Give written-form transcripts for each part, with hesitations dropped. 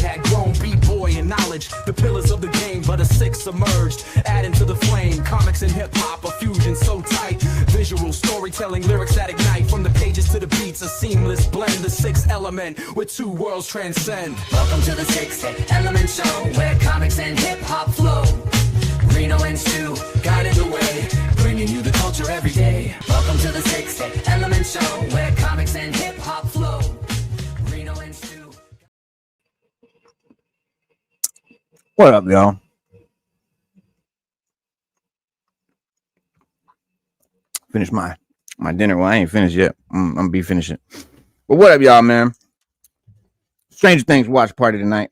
had grown b-boy and knowledge, the pillars of the game, but a six emerged, adding to the flame. Comics and hip-hop, a fusion so tight. Visual storytelling, lyrics that ignite. From the pages to the beats, a seamless blend. The sixth element, where two worlds transcend. Welcome to the Sixth Element Show, where comics and hip-hop flow. Reno and Stu guided the way, bringing you the culture every day. Welcome to the Sixth Element Show, where comics and hip-hop flow. Reno and Stu. What up, y'all? Finished my dinner. Well, I ain't finished yet. I'm gonna be finishing. But what up, y'all, man? Stranger Things watch party tonight.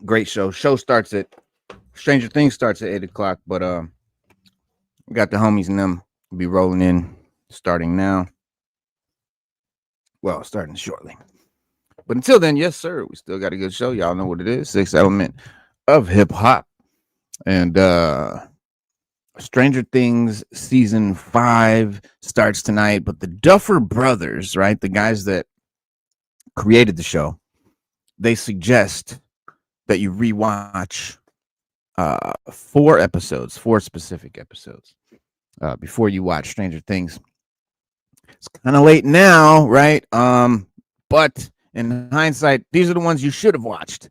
Great show. Stranger Things starts at 8 o'clock, but we got the homies and them be rolling in starting now. Well, starting shortly. But until then, yes, sir, we still got a good show. Y'all know what it is. Sixth element of hip hop. And Stranger Things season 5 starts tonight. But the Duffer brothers, right, the guys that created the show, they suggest that you rewatch 4 specific episodes before you watch Stranger Things. It's kind of late now, right? But in hindsight, these are the ones you should have watched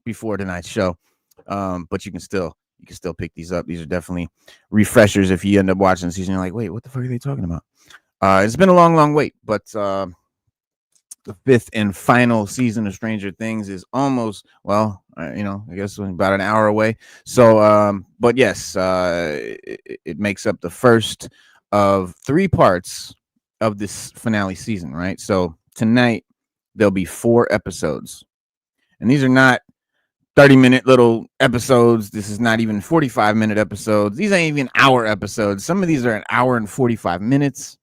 before tonight's show. But you can still pick these up. These are definitely refreshers if you end up watching the season. You're like, wait, what the fuck are they talking about? It's been a long wait, but the 5th and final season of Stranger Things is almost, I guess about an hour away. So, but yes, it makes up the first of 3 parts of this finale season, right? So tonight there'll be 4 episodes, and these are not 30-minute little episodes. This is not even 45-minute episodes. These ain't even hour episodes. Some of these are an hour and 45 minutes,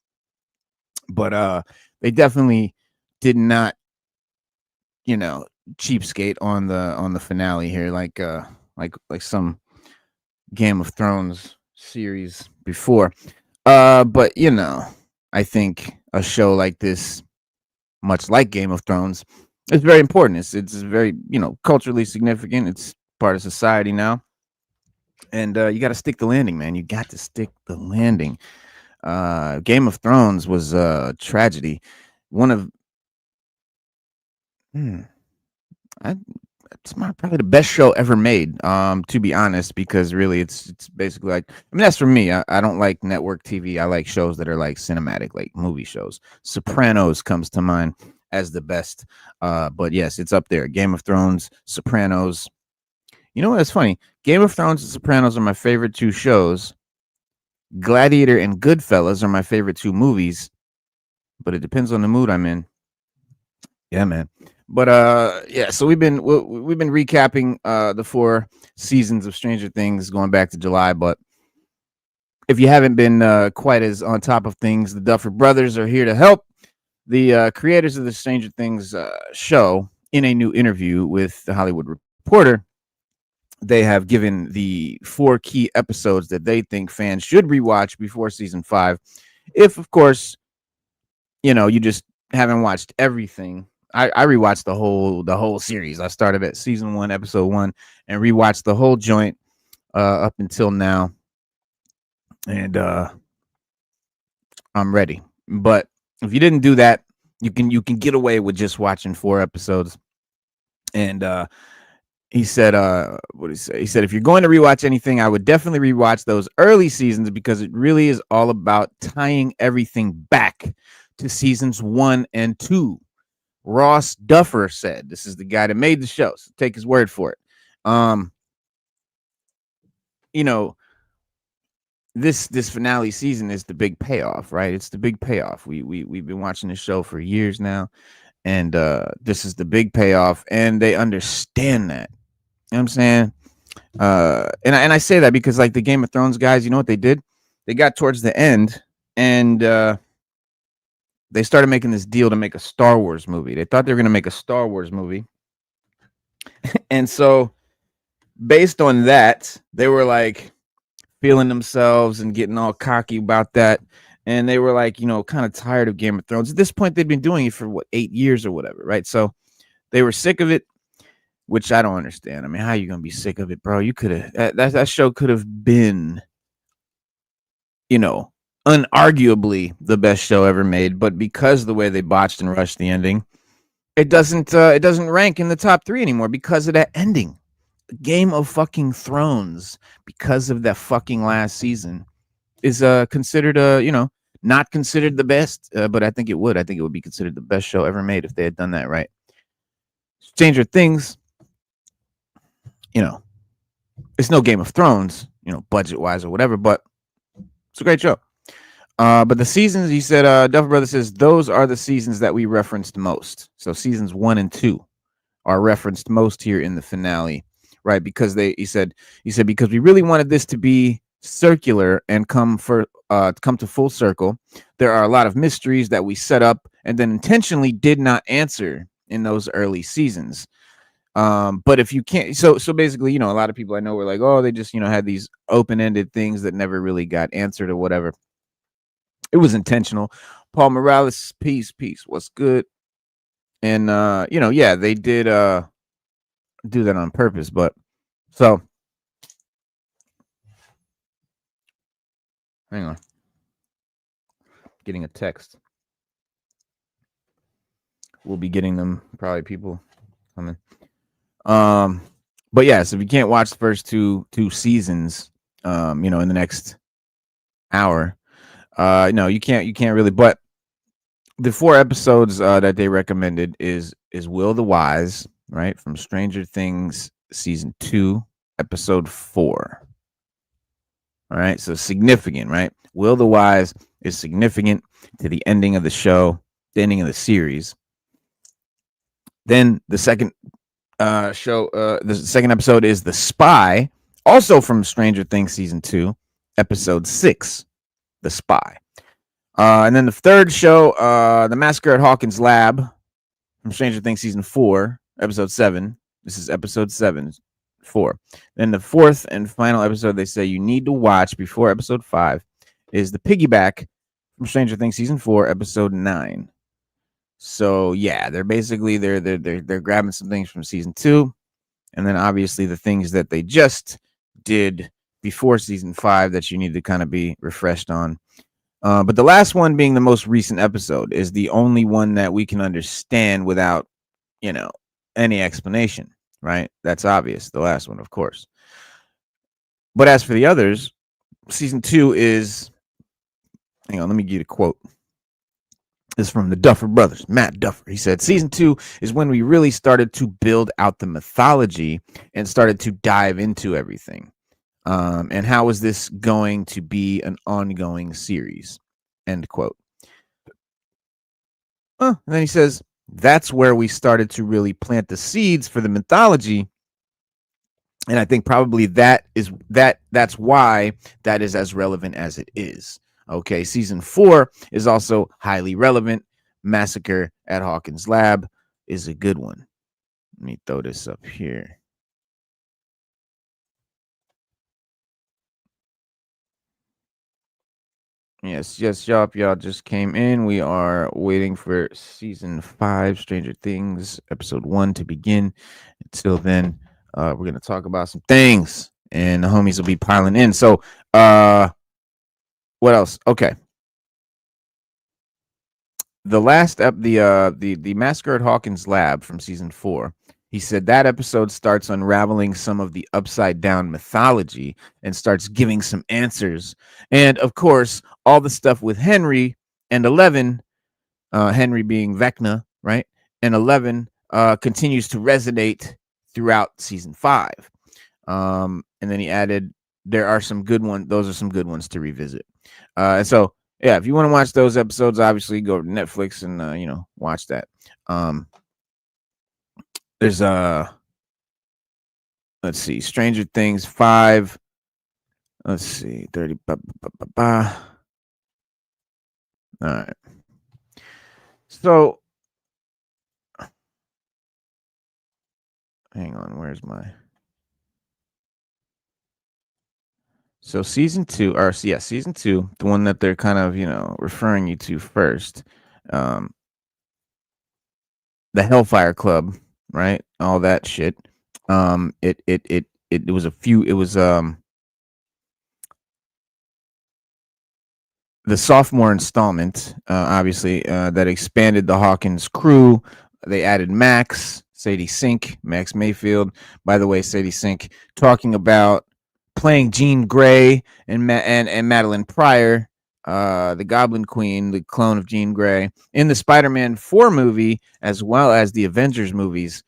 but they definitely did not, cheapskate on the finale here, like some Game of Thrones series before. But I think a show like this, much like Game of Thrones, is very important. It's very, culturally significant. It's part of society now. And you got to stick the landing, man. You got to stick the landing. Game of Thrones was a tragedy. One of it's probably the best show ever made, to be honest, because really it's basically like, that's for me. I don't like network TV. I like shows that are like cinematic, like movie shows. Sopranos comes to mind as the best. But yes, it's up there. Game of Thrones, Sopranos. You know what? It's funny. Game of Thrones and Sopranos are my favorite 2 shows. Gladiator and Goodfellas are my favorite 2 movies, but it depends on the mood I'm in. Yeah, man. But so we've been recapping the 4 seasons of Stranger Things going back to July. But if you haven't been quite as on top of things, the Duffer brothers are here to help. The creators of the Stranger Things show, in a new interview with The Hollywood Reporter, they have given the 4 key episodes that they think fans should rewatch before season 5. If, of course, you just haven't watched everything. I rewatched the whole series. I started at season 1, episode 1, and rewatched the whole joint up until now. And I'm ready. But if you didn't do that, you can get away with just watching 4 episodes. And he said, what did he say? He said, if you're going to rewatch anything, I would definitely rewatch those early seasons, because it really is all about tying everything back to seasons 1 and 2. Ross Duffer said, this is the guy that made the show, so take his word for it. This finale season is the big payoff, right? It's the big payoff. We've been watching this show for years now, and this is the big payoff, and they understand that. You know what I'm saying? And I say that because, like, the Game of Thrones guys, you know what they did? They got towards the end, and they started making this deal to make a Star Wars movie. They thought they were going to make a Star Wars movie. And so based on that, they were like feeling themselves and getting all cocky about that. And they were like, kind of tired of Game of Thrones. At this point, they'd been doing it for 8 years or whatever, right? So They were sick of it, which I don't understand. I mean, how are you gonna be sick of it, bro? You could have that show could have been, you know, unarguably the best show ever made, but because the way they botched and rushed the ending, it doesn't rank in the top 3 anymore because of that ending. Game of fucking Thrones, because of that fucking last season, is considered not considered the best, but I think it would. I think it would be considered the best show ever made if they had done that right. Stranger Things, it's no Game of Thrones, budget wise or whatever, but it's a great show. But the seasons, he said, Duffer Brother says, those are the seasons that we referenced most. So seasons 1 and 2 are referenced most here in the finale, right? Because he said because we really wanted this to be circular and come to full circle. There are a lot of mysteries that we set up and then intentionally did not answer in those early seasons. But if you can't, so basically, a lot of people I know were like, oh, they just had these open-ended things that never really got answered or whatever. It was intentional. Paul Morales, peace, what's good? And yeah, they did do that on purpose. But so hang on, getting a text. We'll be getting them, probably people coming. But yeah, so if you can't watch the first two seasons, in the next hour, no, you can't really. But the 4 episodes that they recommended is Will the Wise, right, from Stranger Things season 2, episode 4. All right, so significant, right? Will the Wise is significant to the ending of the show, the ending of the series. Then the second the second episode is The Spy, also from Stranger Things season 2, episode 6, The Spy. And then the third show, The Massacre at Hawkins Lab, from Stranger Things season 4, episode 7. This is episode 7, 4. Then the fourth and final episode they say you need to watch before episode 5 is The Piggyback, from Stranger Things season 4, episode 9. So yeah, they're basically they're grabbing some things from season 2, and then obviously the things that they just did before season 5 that you need to kind of be refreshed on. But the last one, being the most recent episode, is the only one that we can understand without, any explanation, right? That's obvious. The last one, of course. But as for the others, season 2 is, hang on, let me give you a quote. This is from the Duffer brothers, Matt Duffer. He said, season 2 is when we really started to build out the mythology and started to dive into everything. And how is this going to be an ongoing series? End quote. And then he says, that's where we started to really plant the seeds for the mythology. And I think probably that's why that is as relevant as it is. Okay, season 4 is also highly relevant. Massacre at Hawkins Lab is a good one. Let me throw this up here. Yes, y'all. If y'all just came in, we are waiting for season 5, Stranger Things, episode 1 to begin. Until then, we're gonna talk about some things, and the homies will be piling in. So, what else? Okay. The last the Massacre at Hawkins Lab from season 4. He said that episode starts unraveling some of the upside down mythology and starts giving some answers. And of course, all the stuff with Henry and 11, Henry being Vecna, right? And 11 continues to resonate throughout season 5. And then he added, there are some good ones. Those are some good ones to revisit. And so, yeah, if you want to watch those episodes, obviously go to Netflix and, watch that. There's let's see, Stranger Things 5. Let's see, 30. All right. So, hang on, where's my? So season 2, season 2, the one that they're kind of, referring you to first, the Hellfire Club, right? All that shit. It was the sophomore installment, obviously, that expanded the Hawkins crew. They added Max, Sadie Sink, Max Mayfield. By the way, Sadie Sink talking about playing Jean Grey and Madeline Pryor, the Goblin Queen, the clone of Jean Grey, in the Spider-Man 4 movie, as well as the Avengers movies.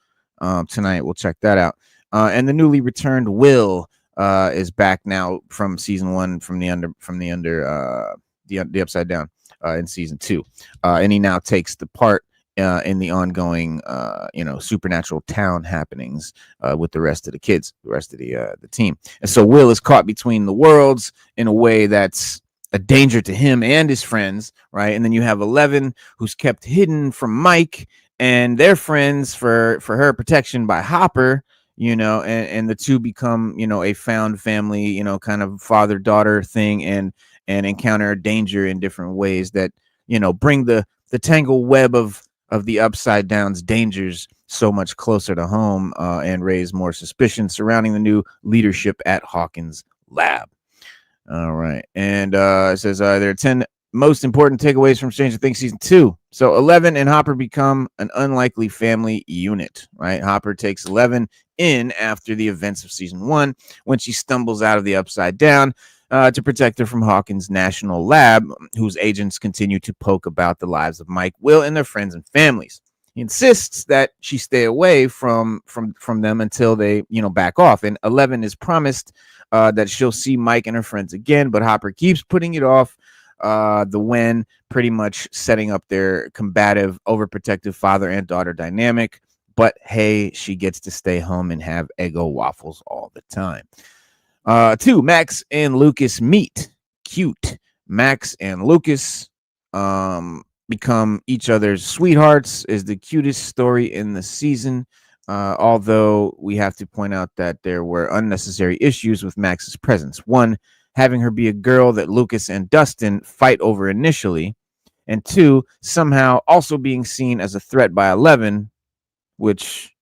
Tonight, we'll check that out. And the newly returned Will is back now from season 1, from the Upside Down in season 2, and he now takes the part in the ongoing supernatural town happenings with the rest of the kids, the rest of the team. And so Will is caught between the worlds in a way that's a danger to him and his friends, right? And then you have 11, who's kept hidden from Mike and their friends for her protection by Hopper, and the two become, a found family, kind of father-daughter thing, and encounter danger in different ways that, bring the tangle web of the Upside Down's dangers so much closer to home, and raise more suspicion surrounding the new leadership at Hawkins' lab. All right. And it says there are 10 most important takeaways from Stranger Things season 2. So 11 and Hopper become an unlikely family unit, right? Hopper takes 11 in after the events of season 1, when she stumbles out of the Upside Down to protect her from Hawkins' national lab, whose agents continue to poke about the lives of Mike, Will, and their friends and families. He insists that she stay away from them until they, back off. And 11 is promised that she'll see Mike and her friends again, but Hopper keeps putting it off. The Wen pretty much setting up their combative, overprotective father and daughter dynamic. But hey, she gets to stay home and have Eggo waffles all the time. 2, Max and Lucas meet. Cute. Max and Lucas become each other's sweethearts is the cutest story in the season. Although we have to point out that there were unnecessary issues with Max's presence. 1, having her be a girl that Lucas and Dustin fight over initially. And 2, somehow also being seen as a threat by 11, which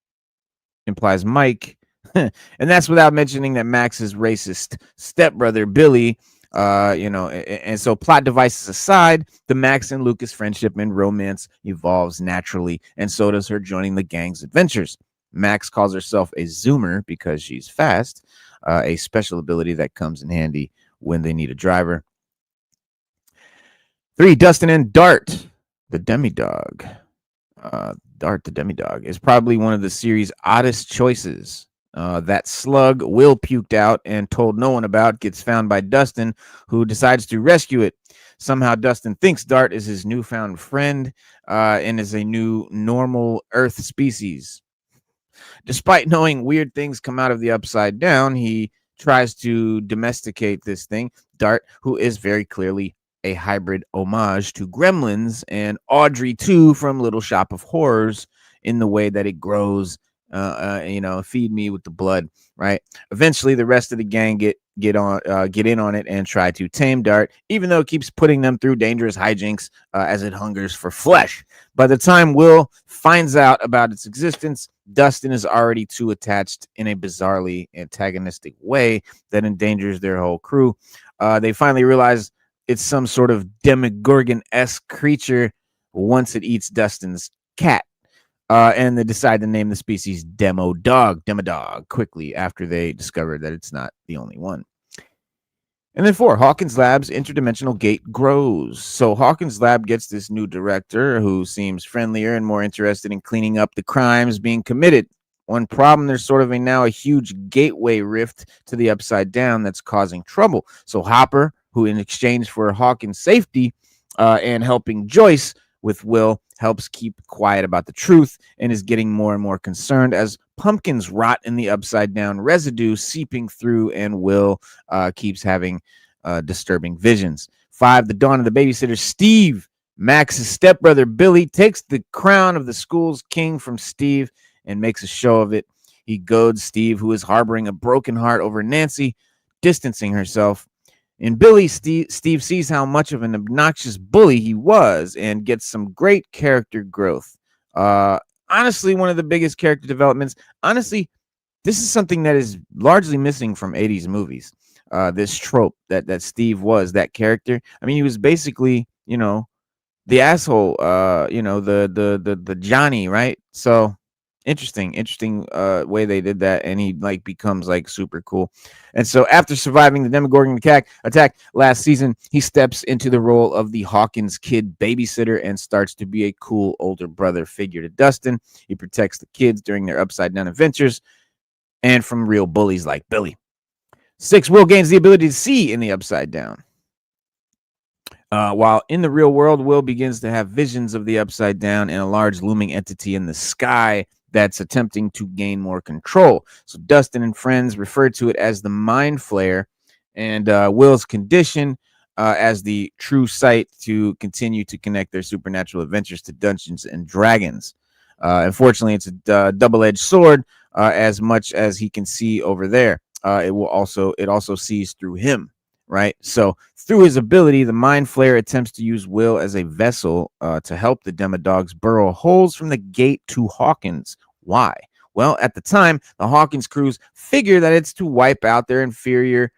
implies Mike. And that's without mentioning that Max's racist stepbrother, Billy, and so plot devices aside, the Max and Lucas friendship and romance evolves naturally, and so does her joining the gang's adventures. Max calls herself a zoomer because she's fast, a special ability that comes in handy when they need a driver. 3, Dustin and Dart, the demidog. Dart, the demidog, is probably one of the series' oddest choices. That slug Will puked out and told no one about gets found by Dustin, who decides to rescue it. Somehow Dustin thinks Dart is his newfound friend and is a new normal Earth species. Despite knowing weird things come out of the Upside Down, he tries to domesticate this thing, Dart, who is very clearly a hybrid homage to Gremlins and Audrey 2 from Little Shop of Horrors in the way that it grows. Feed me with the blood, right? Eventually, the rest of the gang get in on it and try to tame Dart, even though it keeps putting them through dangerous hijinks as it hungers for flesh. By the time Will finds out about its existence, Dustin is already too attached in a bizarrely antagonistic way that endangers their whole crew. They finally realize it's some sort of Demogorgon-esque creature once it eats Dustin's cat. And they decide to name the species Demodog quickly after they discover that it's not the only one. And then 4, Hawkins Lab's interdimensional gate grows. So Hawkins Lab gets this new director who seems friendlier and more interested in cleaning up the crimes being committed. One problem, there's sort of now a huge gateway rift to the Upside Down that's causing trouble. So Hopper, who in exchange for Hawkins' safety and helping Joyce with Will, helps keep quiet about the truth and is getting more and more concerned as pumpkins rot in the Upside Down residue seeping through, and Will keeps having disturbing visions. 5, the dawn of the babysitter. Steve, Max's stepbrother Billy, takes the crown of the school's king from Steve and makes a show of it. He goads Steve, who is harboring a broken heart over Nancy, distancing herself. In Billy, Steve sees how much of an obnoxious bully he was and gets some great character growth. honestly one of the biggest character developments. Honestly, this is something that is largely missing from 80s movies. This trope that Steve was that character. I mean, he was basically, the asshole, the Johnny, right? So interesting way they did that, and he like becomes like super cool. And so after surviving the Demogorgon attack last season, he steps into the role of the Hawkins kid babysitter and starts to be a cool older brother figure to Dustin. He protects the kids during their upside down adventures and from real bullies like Billy. 6, Will gains the ability to see in the upside down. While in the real world, Will begins to have visions of the upside down and a large looming entity in the sky that's attempting to gain more control. So Dustin and friends refer to it as the Mind Flayer, and Will's condition as the true sight to continue to connect their supernatural adventures to Dungeons and Dragons. Unfortunately, it's a double-edged sword. As much as he can see over there, it also sees through him. Right. So through his ability, the Mind Flayer attempts to use Will as a vessel to help the Demodogs burrow holes from the gate to Hawkins. Why? Well, at the time, the Hawkins crews figure that it's to wipe out their inferior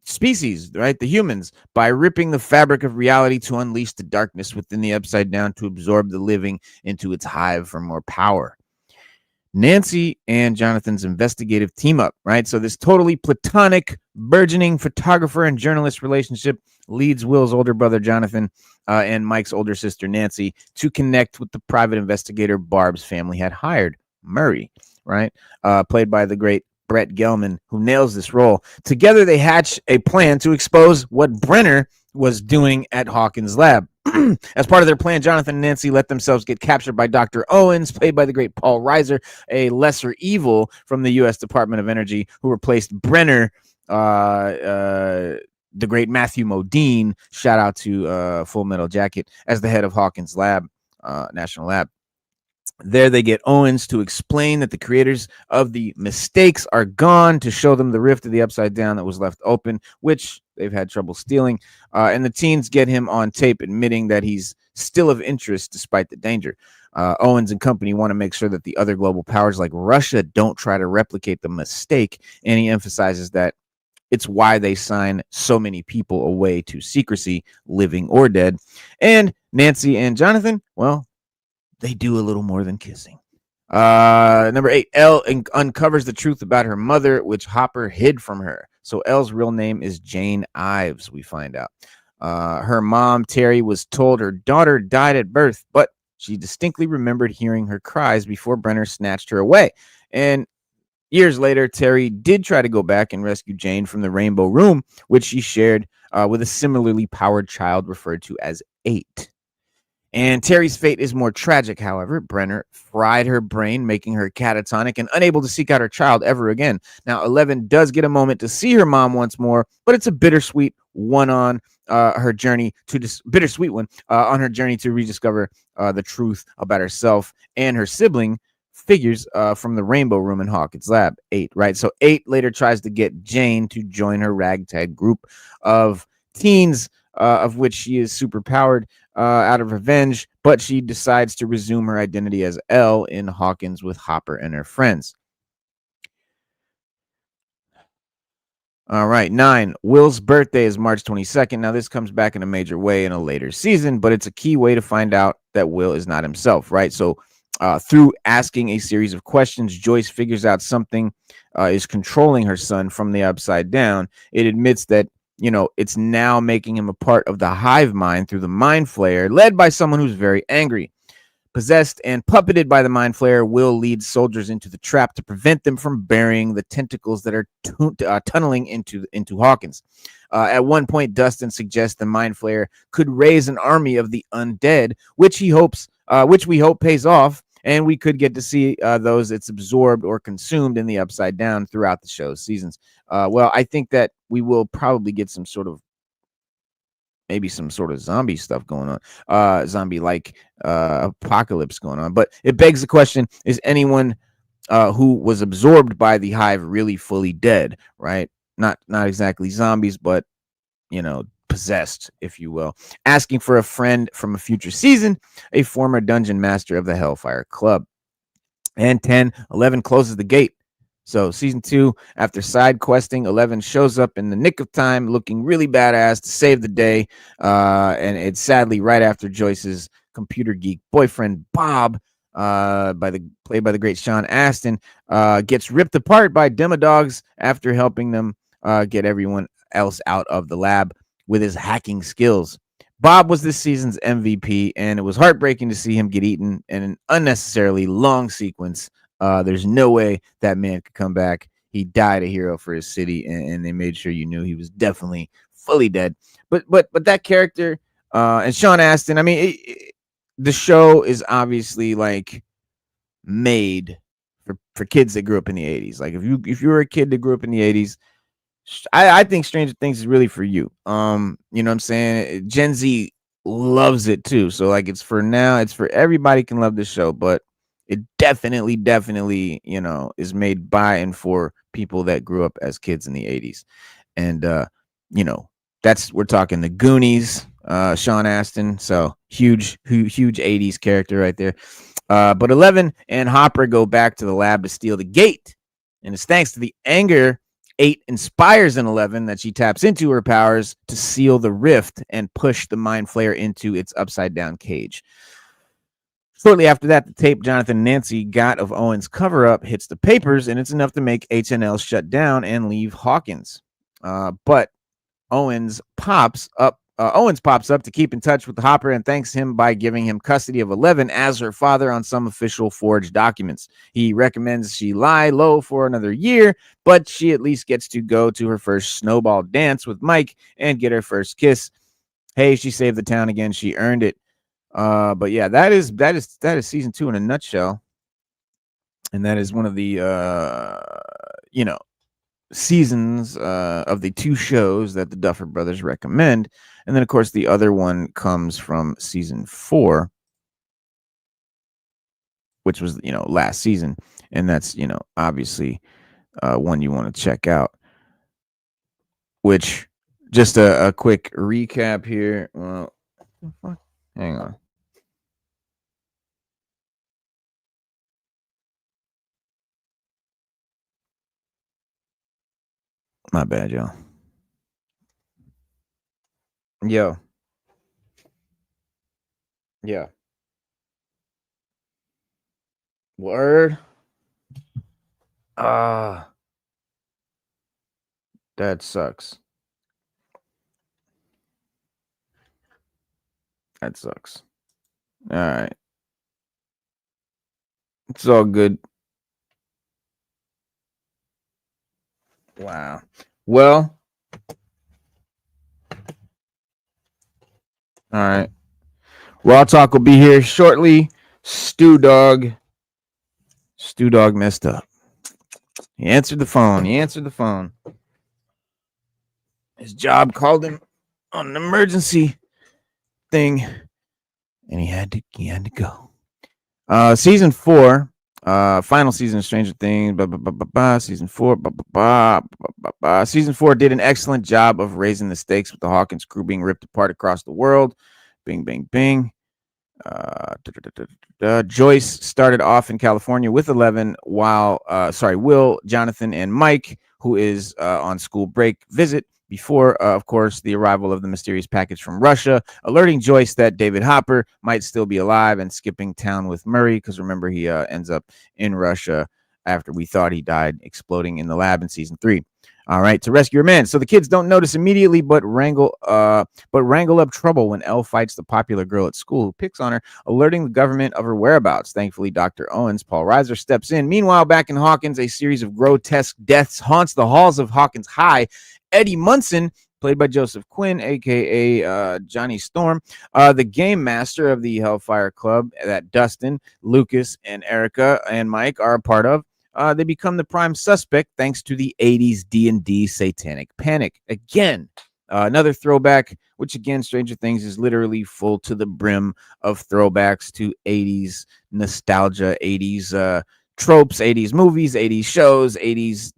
species, right? The humans, by ripping the fabric of reality to unleash the darkness within the upside down to absorb the living into its hive for more power. Nancy and Jonathan's investigative team up, right? So this totally platonic, burgeoning photographer and journalist relationship leads Will's older brother, Jonathan, and Mike's older sister, Nancy, to connect with the private investigator Barb's family had hired, Murray, right? Played by the great Brett Gelman, who nails this role. Together, they hatch a plan to expose what Brenner was doing at Hawkins' lab. As part of their plan, Jonathan and Nancy let themselves get captured by Dr. Owens, played by the great Paul Reiser, a lesser evil from the U.S. Department of Energy, who replaced Brenner, the great Matthew Modine, shout out to Full Metal Jacket, as the head of Hawkins' lab, National Lab. There they get Owens to explain that the creators of the mistakes are gone, to show them the rift of the upside down that was left open, which they've had trouble stealing. And the teens get him on tape admitting that he's still of interest despite the danger. Owens and company want to make sure that the other global powers like Russia don't try to replicate the mistake. And he emphasizes that it's why they sign so many people away to secrecy, living or dead. And Nancy and Jonathan, well, they do a little more than kissing. Number 8, Elle uncovers the truth about her mother, which Hopper hid from her. So Elle's real name is Jane Ives, we find out. Her mom, Terry, was told her daughter died at birth, but she distinctly remembered hearing her cries before Brenner snatched her away. And years later, Terry did try to go back and rescue Jane from the Rainbow Room, which she shared with a similarly powered child referred to as 8. And Terry's fate is more tragic, however. Brenner fried her brain, making her catatonic and unable to seek out her child ever again. Now, 11 does get a moment to see her mom once more, but it's a bittersweet one on her journey to on her journey to rediscover the truth about herself and her sibling figures from the Rainbow Room in Hawkins' lab. 8, right? So 8 later tries to get Jane to join her ragtag group of teens, of which she is super powered out of revenge, but she decides to resume her identity as Elle in Hawkins with Hopper and her friends. All right, 9. Will's birthday is March 22nd. Now, this comes back in a major way in a later season, but it's a key way to find out that Will is not himself, right? So through asking a series of questions, Joyce figures out something is controlling her son from the upside down. It admits that it's now making him a part of the hive mind through the Mind Flayer, led by someone who's very angry. Possessed and puppeted by the Mind Flayer, Will leads soldiers into the trap to prevent them from burying the tentacles that are tunneling into Hawkins. At one point, Dustin suggests the Mind Flayer could raise an army of the undead, which we hope pays off, and we could get to see those it's absorbed or consumed in the upside down throughout the show's seasons. Well, I think that we will probably get some sort of zombie stuff going on, zombie-like apocalypse going on. But it begs the question, is anyone who was absorbed by the hive really fully dead, right? Not exactly zombies, but possessed, if you will, asking for a friend from a future season, a former dungeon master of the Hellfire Club. And 10, 11 closes the gate. So season 2, after side questing, 11 shows up in the nick of time, looking really badass to save the day. And it's sadly right after Joyce's computer geek boyfriend Bob, played by the great Sean Astin, gets ripped apart by Demodogs after helping them get everyone else out of the lab with his hacking skills. Bob was this season's MVP, and it was heartbreaking to see him get eaten in an unnecessarily long sequence. There's no way that man could come back. He died a hero for his city, and they made sure you knew he was definitely fully dead. But that character and Sean Astin, I mean, the show is obviously like made for kids that grew up in the 80s. Like if you were a kid that grew up in the 80s, I think Stranger Things is really for you. You know what I'm saying? Gen Z loves it too. So like it's for now, it's for everybody can love this show, but it definitely, you know, is made by and for people that grew up as kids in the 80s. And you know, we're talking the Goonies, Sean Astin. So huge 80s character right there. But 11 and Hopper go back to the lab to steal the gate. And it's thanks to the anger 8 inspires in 11 that she taps into her powers to seal the rift and push the mind flayer into its upside down cage. Shortly after that, the tape Jonathan and Nancy got of Owen's cover up hits the papers, and it's enough to make HNL shut down and leave Hawkins. But Owens pops up to keep in touch with Hopper and thanks him by giving him custody of 11 as her father on some official forged documents. He recommends she lie low for another year, but she at least gets to go to her first snowball dance with Mike and get her first kiss. Hey, she saved the town again. She earned it. But yeah, that is season 2 in a nutshell. And that is one of the seasons of the 2 shows that the Duffer brothers recommend. And then of course the other one comes from season 4, which was last season, and that's obviously one you want to check out. Which, just a quick recap here. Well, hang on. My bad, y'all. Yo. Yeah. Word. That sucks. That sucks. All right. It's all good. Wow. Well. All right. Raw Talk will be here shortly. Stu Dog messed up. He answered the phone. His job called him on an emergency thing, and he had to go. Season 4, final season of Stranger Things. Season 4. Season 4 did an excellent job of raising the stakes with the Hawkins crew being ripped apart across the world. Bing, bing, bing. Joyce started off in California with 11, while Will, Jonathan, and Mike, who is on school break, visit before, of course, the arrival of the mysterious package from Russia, alerting Joyce that David Hopper might still be alive and skipping town with Murray, because remember, he ends up in Russia after we thought he died, exploding in the lab in season 3. All right, to rescue her man. So the kids don't notice immediately, but wrangle up trouble when Elle fights the popular girl at school who picks on her, alerting the government of her whereabouts. Thankfully, Dr. Owens, Paul Reiser, steps in. Meanwhile, back in Hawkins, a series of grotesque deaths haunts the halls of Hawkins High. Eddie Munson, played by Joseph Quinn, a.k.a. Johnny Storm, the game master of the Hellfire Club that Dustin, Lucas, and Erica and Mike are a part of. They become the prime suspect thanks to the 80s D&D satanic panic. Again, another throwback, which again, Stranger Things is literally full to the brim of throwbacks to 80s nostalgia, 80s tropes, 80s movies, 80s shows, 80s,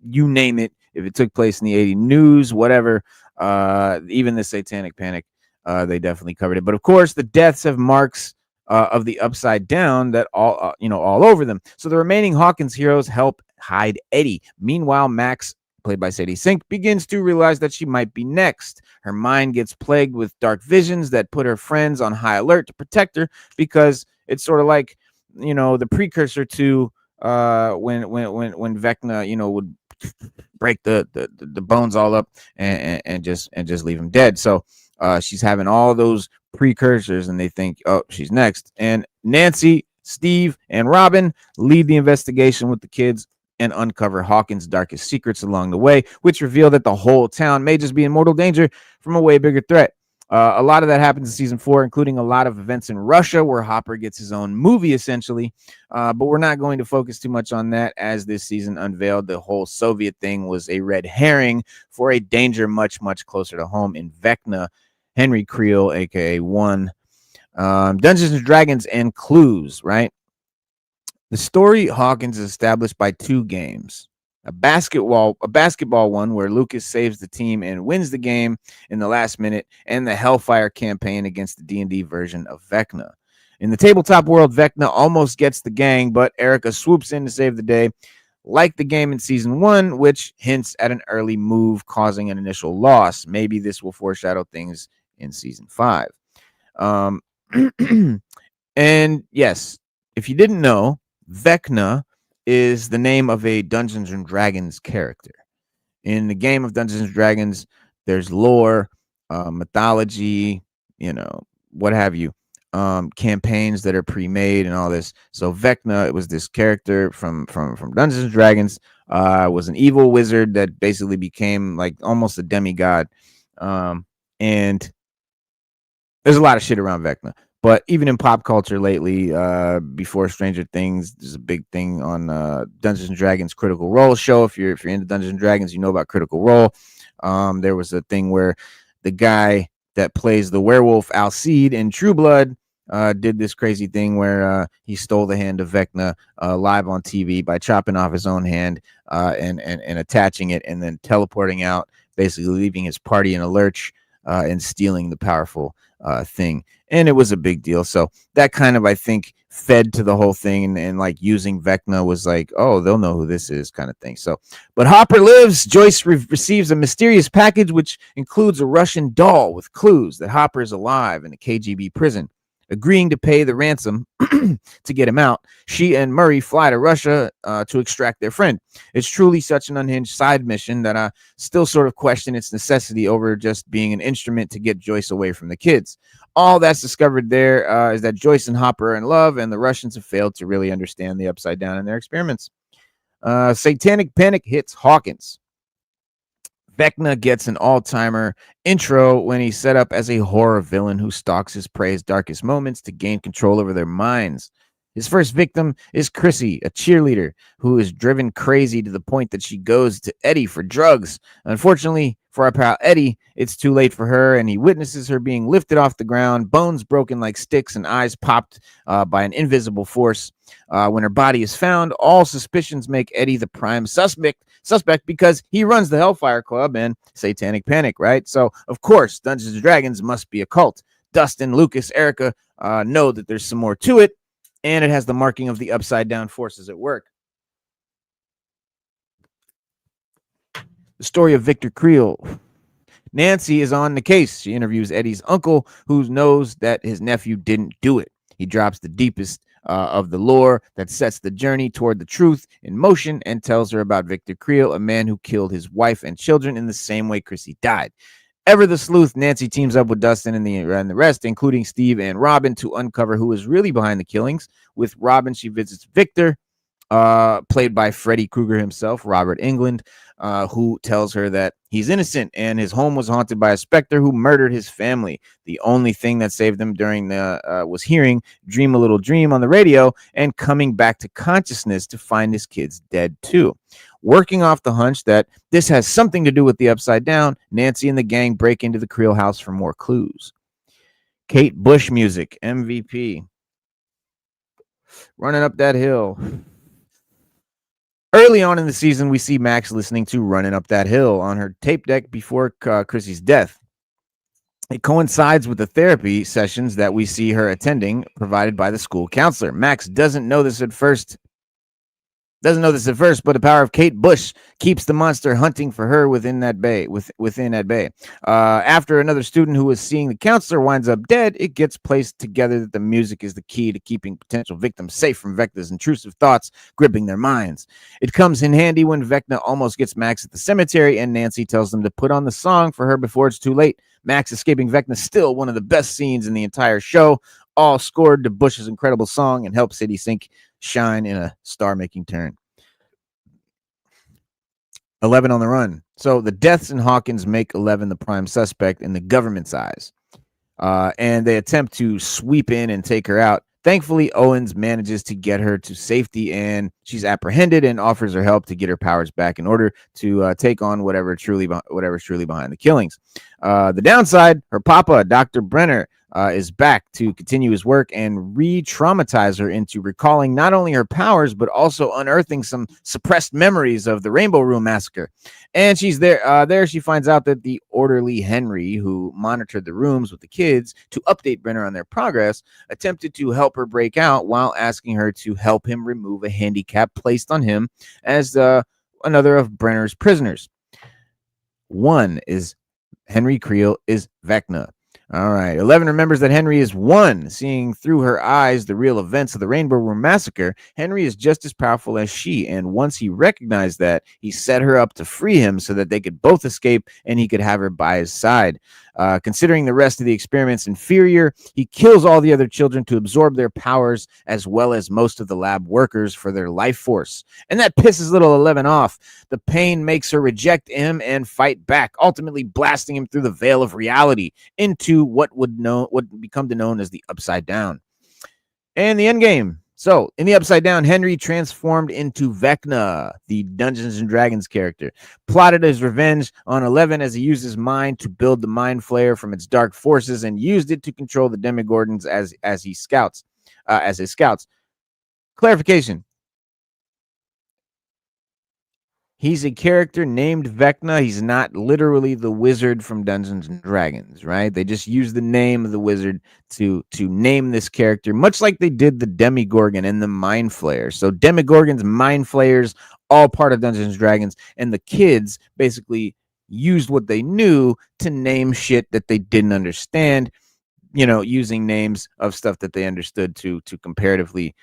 you name it. If it took place in the 80s news, whatever, Even the Satanic Panic, they definitely covered it. But of course, the deaths have marks of the Upside Down that all over them. So the remaining Hawkins heroes help hide Eddie. Meanwhile, Max, played by Sadie Sink, begins to realize that she might be next. Her mind gets plagued with dark visions that put her friends on high alert to protect her, because it's sort of like, the precursor to when Vecna, would break the bones all up and just leave him dead. So she's having all those precursors, and they think, oh, she's next. And Nancy, Steve, and Robin lead the investigation with the kids and uncover Hawkins' darkest secrets along the way, which reveal that the whole town may just be in mortal danger from a way bigger threat. A lot of that happens in season 4, including a lot of events in Russia where Hopper gets his own movie, essentially. But we're not going to focus too much on that, as this season unveiled the whole Soviet thing was a red herring for a danger much, much closer to home in Vecna, Henry Creel, a.k.a. One. Dungeons and Dragons and Clues, right? The story Hawkins is established by 2 games. A basketball one where Lucas saves the team and wins the game in the last minute, and the Hellfire campaign against the D&D version of Vecna. In the tabletop world, Vecna almost gets the gang, but Erica swoops in to save the day, like the game in season 1, which hints at an early move causing an initial loss. Maybe this will foreshadow things in season 5. And yes, if you didn't know, Vecna is the name of a Dungeons and Dragons character. In the game of Dungeons and Dragons, there's lore, mythology, what have you, campaigns that are pre-made and all this. So Vecna, it was this character from Dungeons and Dragons, was an evil wizard that basically became like almost a demigod. And there's a lot of shit around Vecna. But even in pop culture lately, before Stranger Things, there's a big thing on Dungeons and Dragons Critical Role show. If you're into Dungeons and Dragons, you know about Critical Role. There was a thing where the guy that plays the werewolf Alcide in True Blood did this crazy thing where he stole the hand of Vecna live on TV by chopping off his own hand and attaching it, and then teleporting out, basically leaving his party in a lurch and stealing the powerful thing. And it was a big deal. So that kind of, I think, fed to the whole thing, and like using Vecna was like, oh, they'll know who this is, kind of thing. So, but Hopper lives. Joyce receives a mysterious package which includes a Russian doll with clues that Hopper is alive in a KGB prison. Agreeing to pay the ransom to get him out, she and Murray fly to Russia to extract their friend. It's truly such an unhinged side mission that I still sort of question its necessity over just being an instrument to get Joyce away from the kids. All that's discovered there is that Joyce and Hopper are in love, and the Russians have failed to really understand the Upside Down in their experiments. Satanic Panic hits Hawkins. Vecna gets an all-timer intro when he's set up as a horror villain who stalks his prey's darkest moments to gain control over their minds. His first victim is Chrissy, a cheerleader who is driven crazy to the point that she goes to Eddie for drugs. Unfortunately for our pal Eddie, it's too late for her, and he witnesses her being lifted off the ground, bones broken like sticks, and eyes popped by an invisible force. When her body is found, all suspicions make Eddie the prime suspect because he runs the Hellfire Club and Satanic Panic, right? So, of course, Dungeons & Dragons must be a cult. Dustin, Lucas, Erica know that there's some more to it, and it has the marking of the Upside Down forces at work. The story of Victor Creel. Nancy is on the case. She interviews Eddie's uncle, who knows that his nephew didn't do it. He drops the deepest of the lore that sets the journey toward the truth in motion, and tells her about Victor Creel, a man who killed his wife and children in the same way Chrissy died. Ever the sleuth, Nancy teams up with Dustin and the rest, including Steve and Robin, to uncover who is really behind the killings. With Robin, she visits Victor, played by Freddy Krueger himself, Robert Englund, who tells her that he's innocent and his home was haunted by a specter who murdered his family. The only thing that saved them during was hearing "Dream a Little Dream" on the radio and coming back to consciousness to find his kids dead too. Working off the hunch that this has something to do with the Upside Down, Nancy and the gang break into the Creel house for more clues. Kate Bush music, MVP. Running up that hill. Early on in the season, we see Max listening to Running Up That Hill on her tape deck before Chrissy's death. It coincides with the therapy sessions that we see her attending, provided by the school counselor. Max doesn't know this at first, but the power of Kate Bush keeps the monster hunting for her within that bay. After another student who was seeing the counselor winds up dead, it gets placed together that the music is the key to keeping potential victims safe from Vecna's intrusive thoughts gripping their minds. It comes in handy when Vecna almost gets Max at the cemetery, and Nancy tells them to put on the song for her before it's too late. Max escaping Vecna, still one of the best scenes in the entire show, all scored to Bush's incredible song and help Sadie Sink shine in a star-making turn. 11 on the run. So the deaths in Hawkins make 11 the prime suspect in the government's eyes. And they attempt to sweep in and take her out. Thankfully, Owens manages to get her to safety, and she's apprehended and offers her help to get her powers back in order to take on whatever's truly behind the killings. The downside, her papa, Dr. Brenner, is back to continue his work and re-traumatize her into recalling not only her powers, but also unearthing some suppressed memories of the Rainbow Room massacre. And she's there. There she finds out that the orderly Henry, who monitored the rooms with the kids to update Brenner on their progress, attempted to help her break out while asking her to help him remove a handicap placed on him as another of Brenner's prisoners. One is Henry Creel is Vecna. All right. 11 remembers that Henry is one. Seeing through her eyes the real events of the Rainbow Room massacre, Henry is just as powerful as she. And once he recognized that, he set her up to free him so that they could both escape and he could have her by his side. Considering the rest of the experiments inferior, he kills all the other children to absorb their powers, as well as most of the lab workers for their life force. And that pisses little 11 off. The pain makes her reject him and fight back, ultimately blasting him through the veil of reality into what would become known as the Upside Down. And the end game. So, in the Upside Down, Henry transformed into Vecna, the Dungeons and Dragons character, plotted his revenge on 11 as he used his mind to build the Mind Flayer from its dark forces and used it to control the Demogorgons as his scouts. Clarification. He's a character named Vecna. He's not literally the wizard from Dungeons and Dragons, right? They just use the name of the wizard to name this character, much like they did the Demogorgon and the Mind Flayer. So Demogorgons, Mind Flayers, all part of Dungeons and Dragons, and the kids basically used what they knew to name shit that they didn't understand, using names of stuff that they understood to comparatively,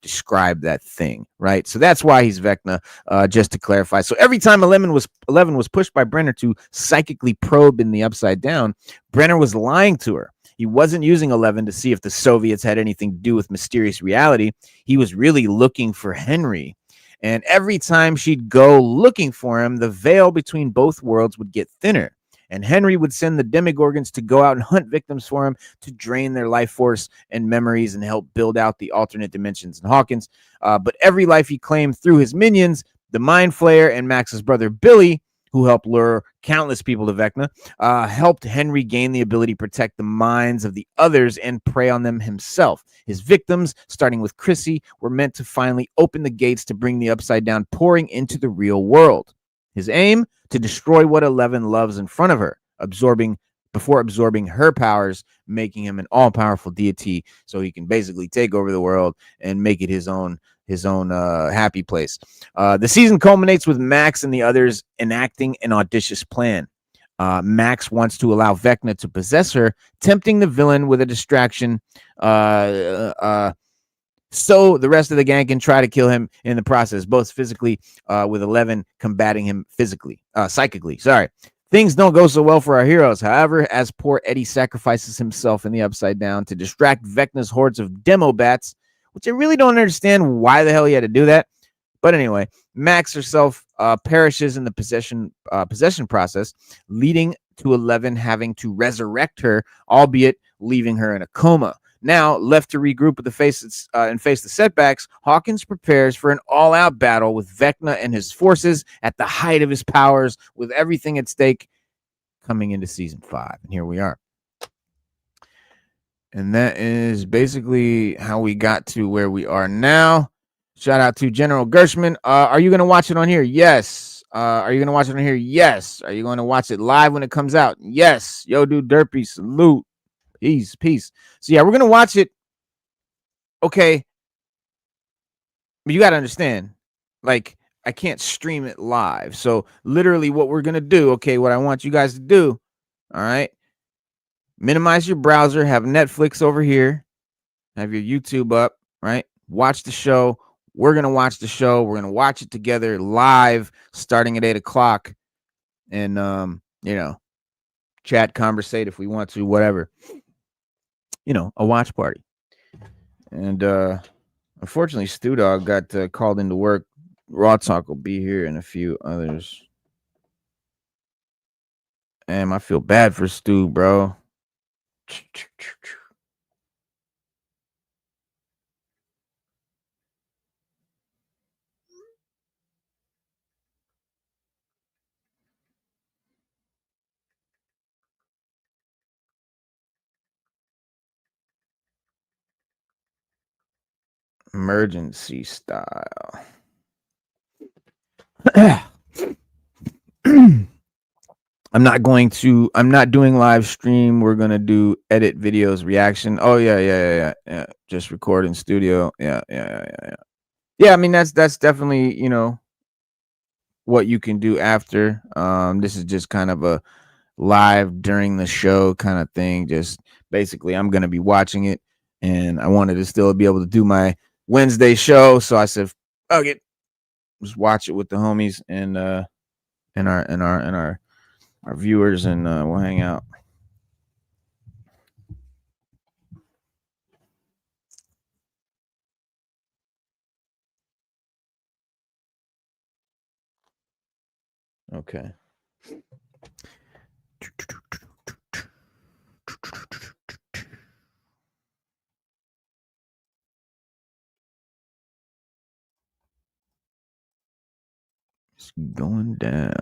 describe that thing, right? So that's why he's Vecna, just to clarify. So every time 11 was pushed by Brenner to psychically probe in the Upside Down, Brenner was lying to her. He wasn't using 11 to see if the Soviets had anything to do with mysterious reality. He was really looking for Henry. And every time she'd go looking for him, the veil between both worlds would get thinner. And Henry would send the Demogorgons to go out and hunt victims for him to drain their life force and memories and help build out the alternate dimensions in Hawkins. But every life he claimed through his minions, the Mind Flayer and Max's brother Billy, who helped lure countless people to Vecna, helped Henry gain the ability to protect the minds of the others and prey on them himself. His victims, starting with Chrissy, were meant to finally open the gates to bring the Upside Down pouring into the real world. His aim? To destroy what 11 loves in front of her, before absorbing her powers, making him an all-powerful deity so he can basically take over the world and make it his own happy place. The season culminates with Max and the others enacting an audacious plan. Max wants to allow Vecna to possess her, tempting the villain with a distraction so the rest of the gang can try to kill him in the process, both physically, with 11 combating him psychically. Things don't go so well for our heroes. However, as poor Eddie sacrifices himself in the Upside Down to distract Vecna's hordes of demo bats, which I really don't understand why the hell he had to do that. But anyway, Max herself perishes in the possession process, leading to 11 having to resurrect her, albeit leaving her in a coma. Now, left to regroup with face the setbacks, Hawkins prepares for an all-out battle with Vecna and his forces at the height of his powers, with everything at stake coming into season 5. And here we are. And that is basically how we got to where we are now. Shout out to General Gershman. Are you gonna watch it on here? Yes. Are you gonna watch it on here? Yes. Are you gonna watch it live when it comes out? Yes. Yo, dude, Derpy, salute. Peace. So yeah, we're gonna watch it. Okay, but you gotta understand, like, I can't stream it live. So literally, what we're gonna do, okay, what I want you guys to do, all right, minimize your browser, have Netflix over here, have your YouTube up, right? Watch the show. We're gonna watch the show. We're gonna watch it together live, starting at 8 o'clock, and chat, conversate if we want to, whatever. A watch party. And unfortunately, Stu Dog got called into work. Raw Talk will be here and a few others. Damn, I feel bad for Stu, bro. Emergency style. I'm not doing live stream. We're gonna do edit videos, reaction. Oh yeah. Just record in studio. Yeah. Yeah, I mean that's definitely, what you can do after. This is just kind of a live during the show kind of thing. Just basically I'm gonna be watching it, and I wanted to still be able to do my Wednesday show. So I said, fuck it. Just watch it with the homies and our viewers, and we'll hang out. Okay. It's going down.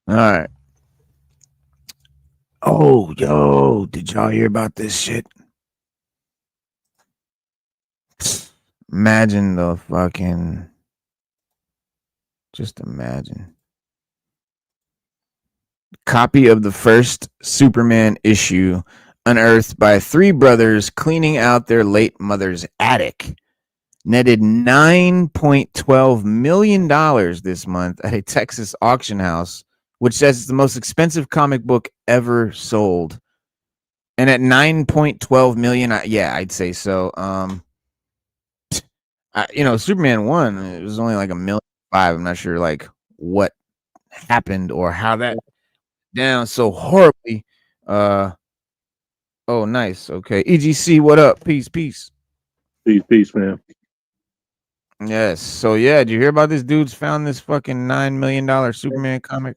All right. Oh, yo, did y'all hear about this shit? Imagine the fucking. Just imagine. Copy of the first Superman issue unearthed by three brothers cleaning out their late mother's attic netted $9.12 million this month at a Texas auction house, which says it's the most expensive comic book ever sold. And at 9.12 million, yeah, I'd say so. Superman 1, it was only like $1.5 million. I'm not sure like what happened or how that down so horribly. Oh, nice. Okay. EGC, what up? Peace. Peace, man. Yes. So yeah, did you hear about this dude's found this fucking $9 million Superman comic?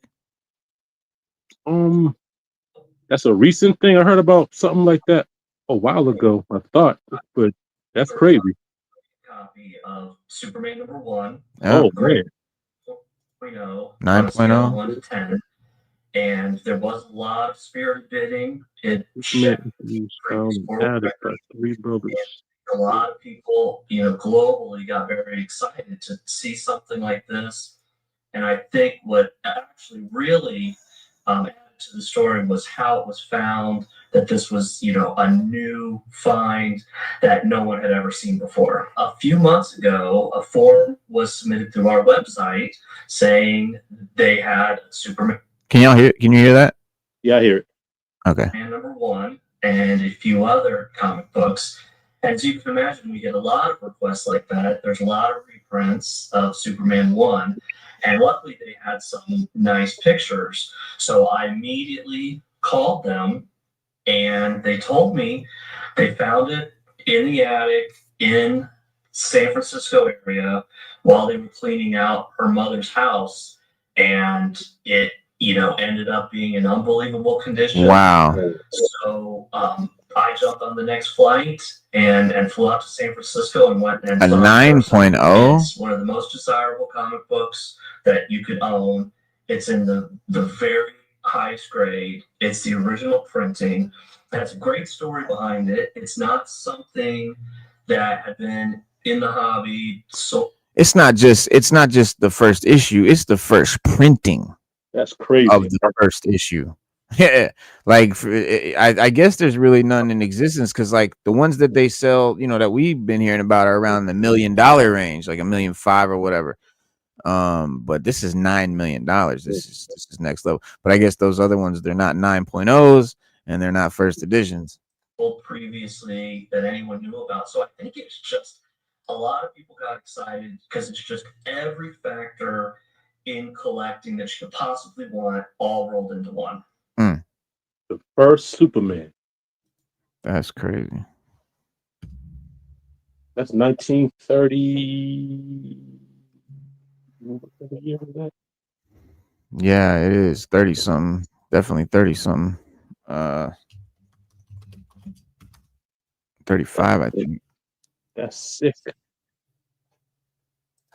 That's a recent thing. I heard about something like that a while ago, I thought, but that's crazy. Copy of Superman #1. Yeah. Oh man. 9.0. 1 to 10. And there was a lot of spirit bidding. It Superman found added by three brothers. a lot of people, globally got very excited to see something like this. And I think what actually really added to the story was how it was found, that this was, a new find that no one had ever seen before. A few months ago, a form was submitted through our website saying they had Superman. Can you hear that? Yeah, I hear it. Okay. #1 and a few other comic books. As you can imagine, we get a lot of requests like that. There's a lot of reprints of Superman 1, and luckily they had some nice pictures. So I immediately called them, and they told me they found it in the attic in San Francisco area while they were cleaning out her mother's house, and it, ended up being in unbelievable condition. Wow. So I jumped on the next flight and flew out to San Francisco and went and A saw it in person. 9.0? It's one of the most desirable comic books that you could own. It's in the very highest grade. It's the original printing. It has a great story behind it. It's not something that had been in the hobby. So It's not just the first issue, it's the first printing That's crazy. of the first issue. Yeah, like I guess there's really none in existence, because like the ones that they sell, that we've been hearing about are around the $1 million range, like $1.5 million or whatever. But this is $9 million. This is next level. But I guess those other ones, they're not 9.0s and they're not first editions. Previously that anyone knew about. So I think it's just a lot of people got excited because it's just every factor in collecting that you could possibly want all rolled into one. The first Superman. That's crazy. That's 1930. What year was that? Yeah, it is 30 something. Definitely 30 something. 35, I think. That's sick.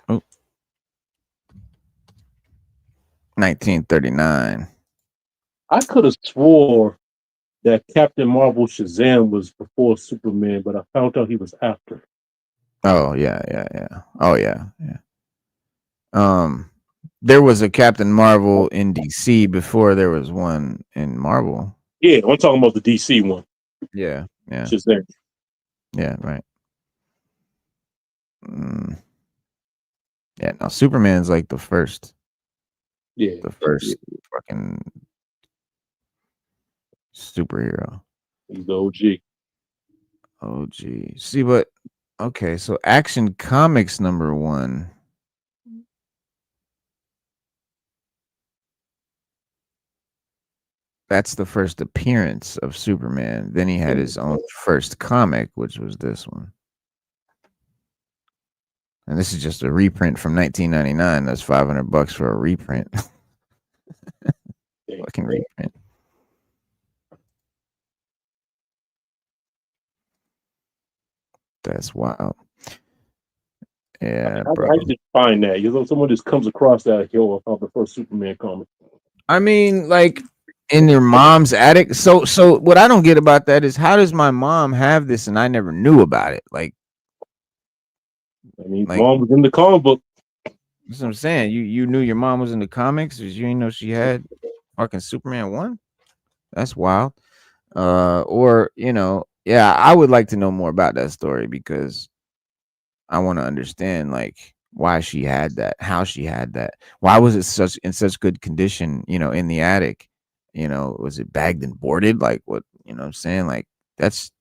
Oh. 1939. I could have swore that Captain Marvel Shazam was before Superman, but I found out he was after. Oh yeah. Oh yeah. There was a Captain Marvel in DC before there was one in Marvel. Yeah, I'm talking about the DC one. Yeah. Shazam. Yeah, right. Yeah, now Superman's like the first. Yeah. The first fucking superhero. He's the OG. OG. See, but okay, so Action Comics #1. That's the first appearance of Superman. Then he had his own first comic, which was this one. And this is just a reprint from 1999. That's $500 for a reprint. Fucking reprint. That's wild. Yeah, bro. How you just find that? Someone just comes across that, yo, I found the first Superman comic. I mean, like in your mom's attic. So what I don't get about that is, how does my mom have this and I never knew about it? Like, mom was in the comic book. That's what I'm saying. You knew your mom was in the comics, because you didn't know she had fucking Superman 1? That's wild. Or, yeah, I would like to know more about that story, because I want to understand like why she had that, how she had that. Why was it in such good condition, in the attic? Was it bagged and boarded? Like, what, what I'm saying? Like, that's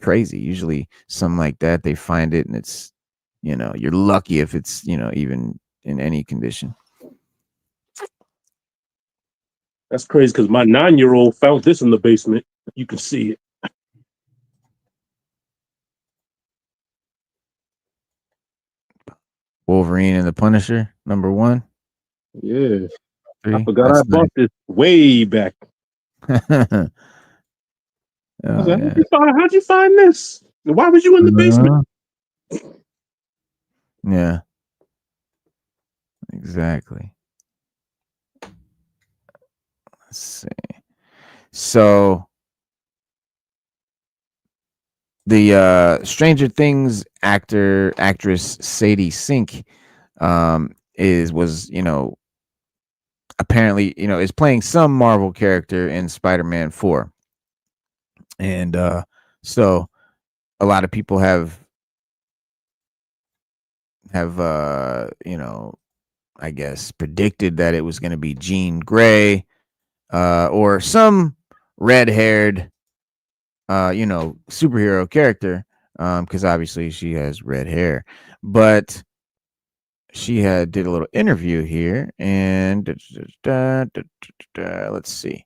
crazy. Usually something like that, they find it and it's, you're lucky if it's, even in any condition. That's crazy, because my 9-year-old found this in the basement. You can see it. Wolverine and the Punisher #1. Yeah. 3. I forgot I bought this way back. Oh, I was like, how'd you find this? Why was you in the basement? Yeah. Exactly. Let's see. So the Stranger Things actress Sadie Sink was apparently is playing some Marvel character in Spider-Man 4. And so a lot of people have I guess predicted that it was going to be Jean Grey or some red-haired superhero character. because obviously she has red hair, but she did a little interview here, and let's see.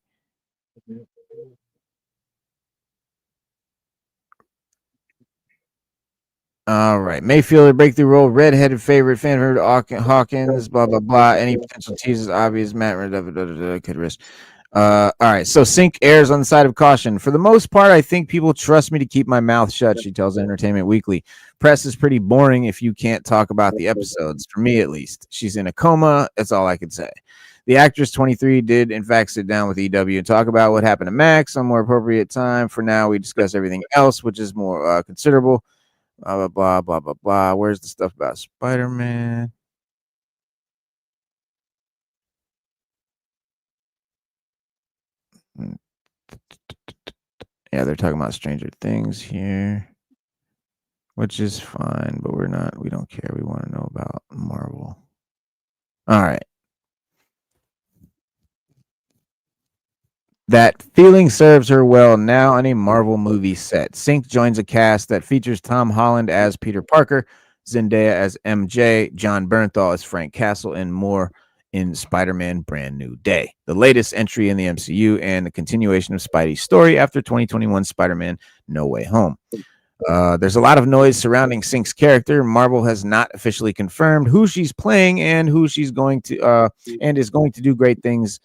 All right, Mayfielder breakthrough role, redheaded favorite, fan favorite Hawkins, blah blah blah. Any potential teases obvious. Matt could risk. All right, so Sync airs on the side of caution. For the most part, I think people trust me to keep my mouth shut, she tells Entertainment Weekly. Press is pretty boring if you can't talk about the episodes, for me at least. She's in a coma, that's all I can say. The actress, 23, did in fact sit down with EW and talk about what happened to Max on more appropriate time. For now, we discuss everything else, which is more considerable. Blah, blah, blah, blah, blah, blah. Where's the stuff about Spider-Man? Yeah, they're talking about Stranger Things here, which is fine, but we don't care. We want to know about Marvel. All right. That feeling serves her well now on a Marvel movie set. Sync joins a cast that features Tom Holland as Peter Parker, Zendaya as MJ, John Bernthal as Frank Castle, and more in Spider-Man Brand New Day, the latest entry in the MCU and the continuation of Spidey's story after 2021 Spider-Man No Way Home. There's a lot of noise surrounding Sync's character. Marvel has not officially confirmed who she's playing and who she's going to and is going to do great lengths,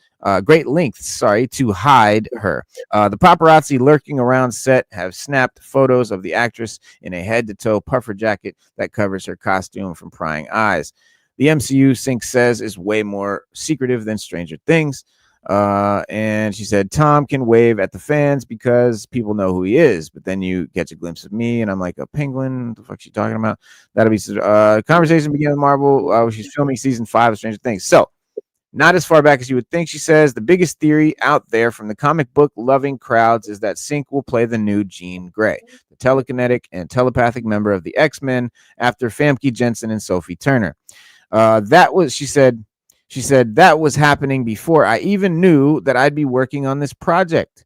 to hide her. The paparazzi lurking around set have snapped photos of the actress in a head-to-toe puffer jacket that covers her costume from prying eyes. The MCU, Sync says, is way more secretive than Stranger Things. And she said, Tom can wave at the fans because people know who he is, but then you catch a glimpse of me and I'm like a penguin. What the fuck she talking about? That'll be conversation began with Marvel. She's filming season 5 of Stranger Things. So not as far back as you would think, she says. The biggest theory out there from the comic book loving crowds is that Sync will play the new Jean Grey, the telekinetic and telepathic member of the X-Men after Famke Jensen and Sophie Turner. She said that was happening before I even knew that I'd be working on this project.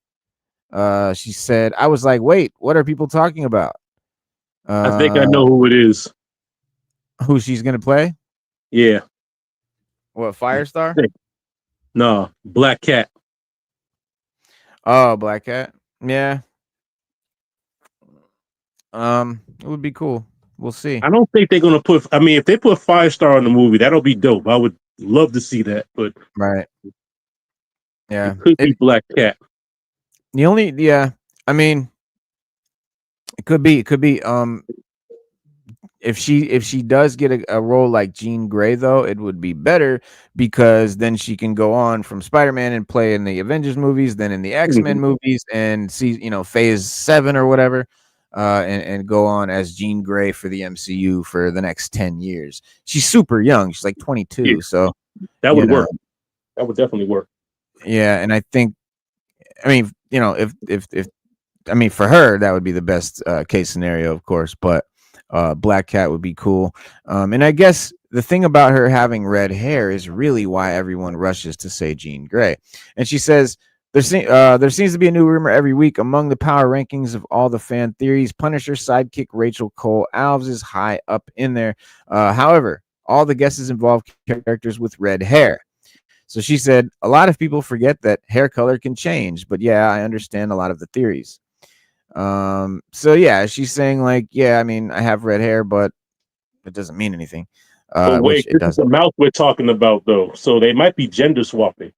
She said, I was like, wait, what are people talking about? I think I know who it is. Who she's going to play? Yeah. What, Firestar? No, Black Cat. Oh, Black Cat. Yeah. It would be cool. We'll see. I don't think they're gonna put. I mean, if they put Firestar in the movie, that'll be dope. I would love to see that. But right, yeah, it could be Black Cat. I mean, it could be. If she does get a role like Jean Grey, though, it would be better because then she can go on from Spider-Man and play in the Avengers movies, then in the X-Men movies, and see Phase 7 or whatever. And go on as Jean Grey for the MCU for the next 10 years. She's super young. She's like 22. So that would work. That would definitely work. Yeah. And I think, if for her, that would be the best case scenario, of course, but Black Cat would be cool. And I guess the thing about her having red hair is really why everyone rushes to say Jean Grey. And she says, there seems to be a new rumor every week among the power rankings of all the fan theories. Punisher sidekick Rachel Cole Alves is high up in there. However, all the guesses involve characters with red hair. So she said, a lot of people forget that hair color can change, but yeah, I understand a lot of the theories. So yeah, she's saying like, yeah, I mean, I have red hair, but it doesn't mean anything. But wait, this is the mouth we're talking about, though. So they might be gender swapping.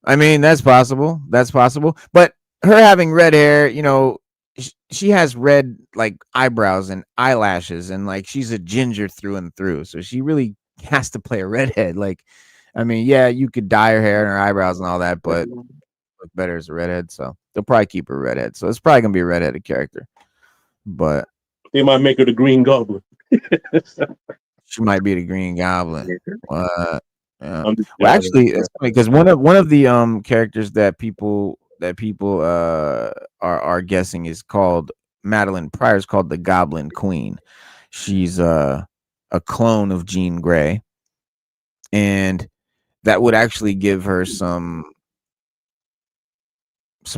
I mean, that's possible. But her having red hair, she has red like eyebrows and eyelashes, and like she's a ginger through and through. So she really has to play a redhead. Like, I mean, yeah, you could dye her hair and her eyebrows and all that, but look better as a redhead. So they'll probably keep her redhead. So it's probably gonna be a redheaded character. But they might make her the Green Goblin. She might be the Green Goblin. Well, actually, it's funny because one of the characters that people are guessing is called Madeline Pryor, is called the Goblin Queen. She's a clone of Jean Grey, and that would actually give her some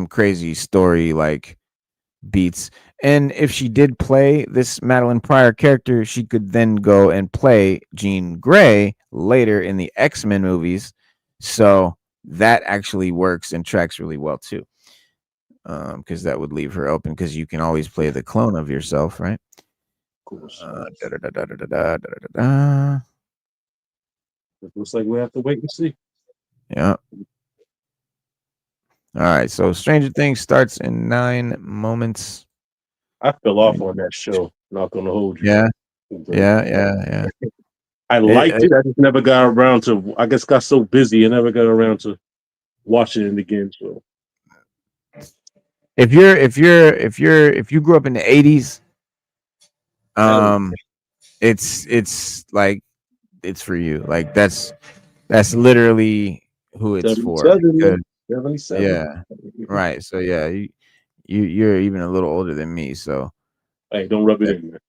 crazy story, like beats. And if she did play this Madeline Pryor character, she could then go and play Jean Grey later in the X-Men movies. So that actually works and tracks really well too. Because that would leave her open because you can always play the clone of yourself, right? Of course. Da-da-da-da-da-da-da-da. It looks like we have to wait and see. Yeah. All right. So Stranger Things starts in 9 moments. I fell off on that show. Not gonna hold you. Yeah. Yeah. I liked it. I just never got around to. I guess got so busy and never got around to watching it again. So If you grew up in the 80s, it's like it's for you. Like that's literally who it's for. 77, Because, 77. yeah. Right. So yeah, you're even a little older than me. So Hey, don't rub it in there.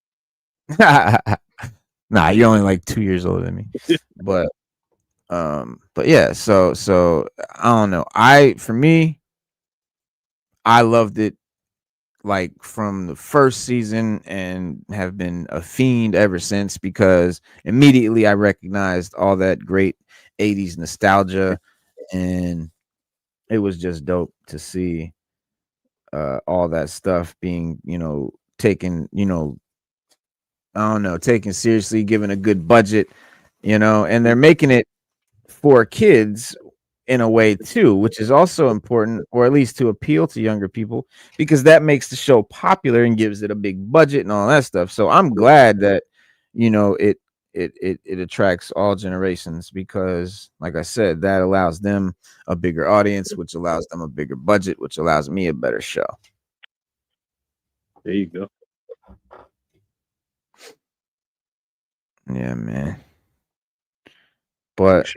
nah, you're only like 2 years older than me. But yeah, so I don't know. For me, I loved it like from the first season and have been a fiend ever since because immediately I recognized all that great 80s nostalgia, and it was just dope to see all that stuff being, taken, I don't know, taken seriously, given a good budget, and they're making it for kids in a way too, which is also important, or at least to appeal to younger people, because that makes the show popular and gives it a big budget and all that stuff. So I'm glad that it attracts all generations because, like I said, that allows them a bigger audience, which allows them a bigger budget, which allows me a better show. There you go. Yeah, man. But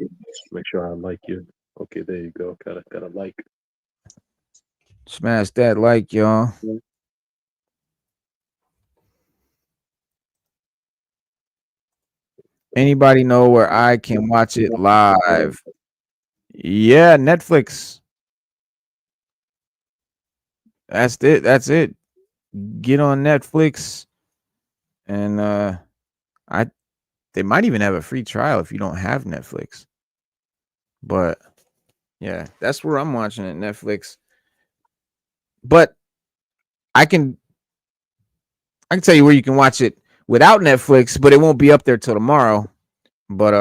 make sure I like you. Okay, there you go. Gotta like. Smash that like, y'all. Anybody know where I can watch it live? Yeah, Netflix. That's it. That's it. Get on Netflix, and they might even have a free trial if you don't have Netflix. But yeah, that's where I'm watching it, Netflix. But I can tell you where you can watch it without Netflix, but it won't be up there till tomorrow. But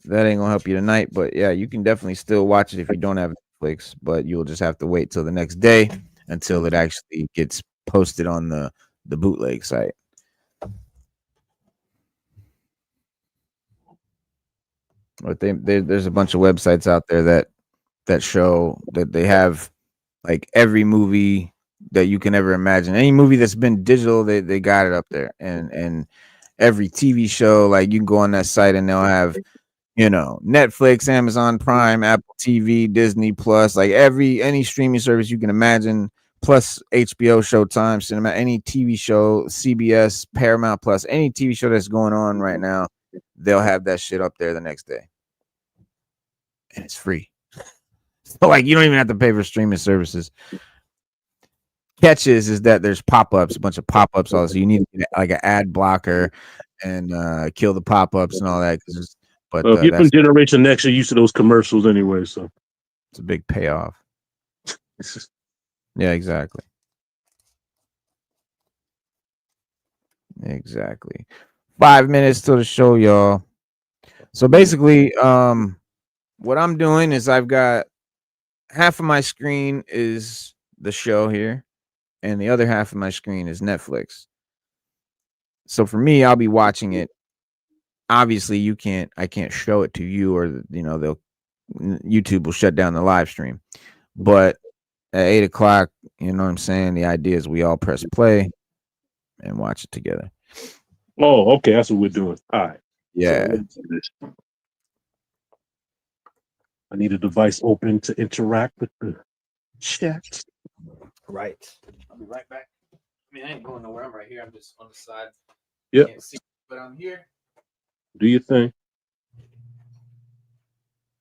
that ain't gonna help you tonight. But yeah, you can definitely still watch it if you don't have Netflix, but you'll just have to wait till the next day until it actually gets posted on the bootleg site. But there's a bunch of websites out there that show that they have like every movie that you can ever imagine. Any movie that's been digital, they got it up there. And every TV show, like you can go on that site and they'll have, Netflix, Amazon Prime, Apple TV, Disney Plus, like any streaming service you can imagine, plus HBO, Showtime, Cinema, any TV show, CBS, Paramount Plus, any TV show that's going on right now, they'll have that shit up there the next day. And it's free. So like you don't even have to pay for streaming services. Catches is that there's pop-ups, a bunch of pop-ups also. You need like an ad blocker and kill the pop-ups and all that. But if you're from Generation Next, you're used to those commercials anyway, so it's a big payoff. Yeah, exactly. Exactly. 5 minutes to the show, y'all. So basically, what I'm doing is I've got half of my screen is the show here, and the other half of my screen is Netflix. So for me, I'll be watching it. Obviously, I can't show it to you, or YouTube will shut down the live stream. But at 8 o'clock, you know what I'm saying? The idea is we all press play and watch it together. Oh, okay, that's what we're doing. All right. Yeah. So I need a device open to interact with the chat. Right. I'll be right back. I mean, I ain't going nowhere. I'm right here. I'm just on the side. Yep. Can't see, but I'm here. Do your thing.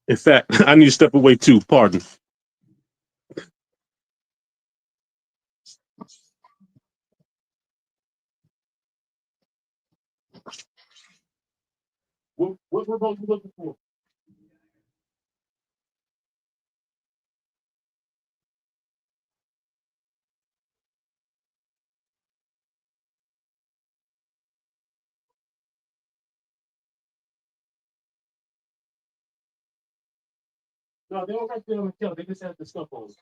In fact, I need to step away too. Pardon. What remote you looking for? No, they don't right there on the shelf. They just have the stuff on it.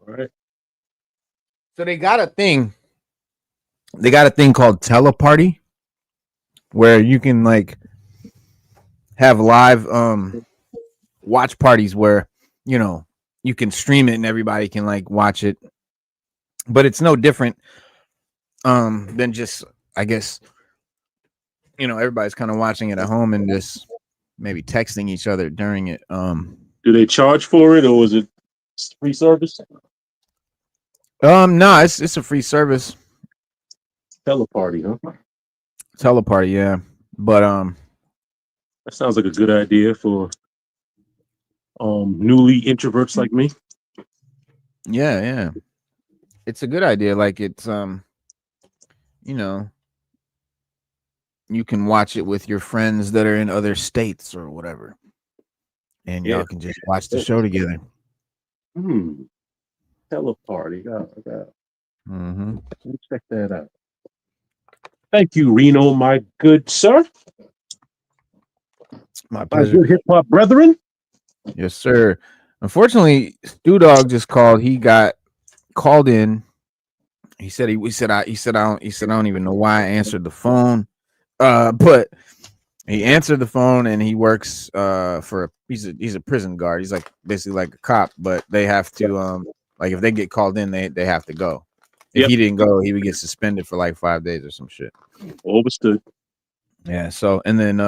All right. So they got a thing. They got a thing called Teleparty, where you can like have live watch parties where you can stream it and everybody can like watch it. But it's no different than just, I guess, everybody's kind of watching it at home and just maybe texting each other during it. Do they charge for it or is it free service? No, it's a free service. Teleparty, huh? Teleparty, yeah. But That sounds like a good idea for newly introverts like me. yeah. It's a good idea. Like it's you know, you can watch it with your friends that are in other states or whatever. And Yeah. y'all can just watch the show together. Teleparty. Let Mm-hmm. me check that out. Thank you, Reno, my good sir. My My pleasure. good hip hop brethren. Yes, sir. Unfortunately, Stu Dog just called. He got called in. He said I don't even know why I answered the phone. But he answered the phone and he works he's a prison guard. He's like basically like a cop, but they have to like if they get called in, they have to go. If Yep. he didn't go, he would get suspended for like 5 days or some shit. Overstood. Yeah. So and then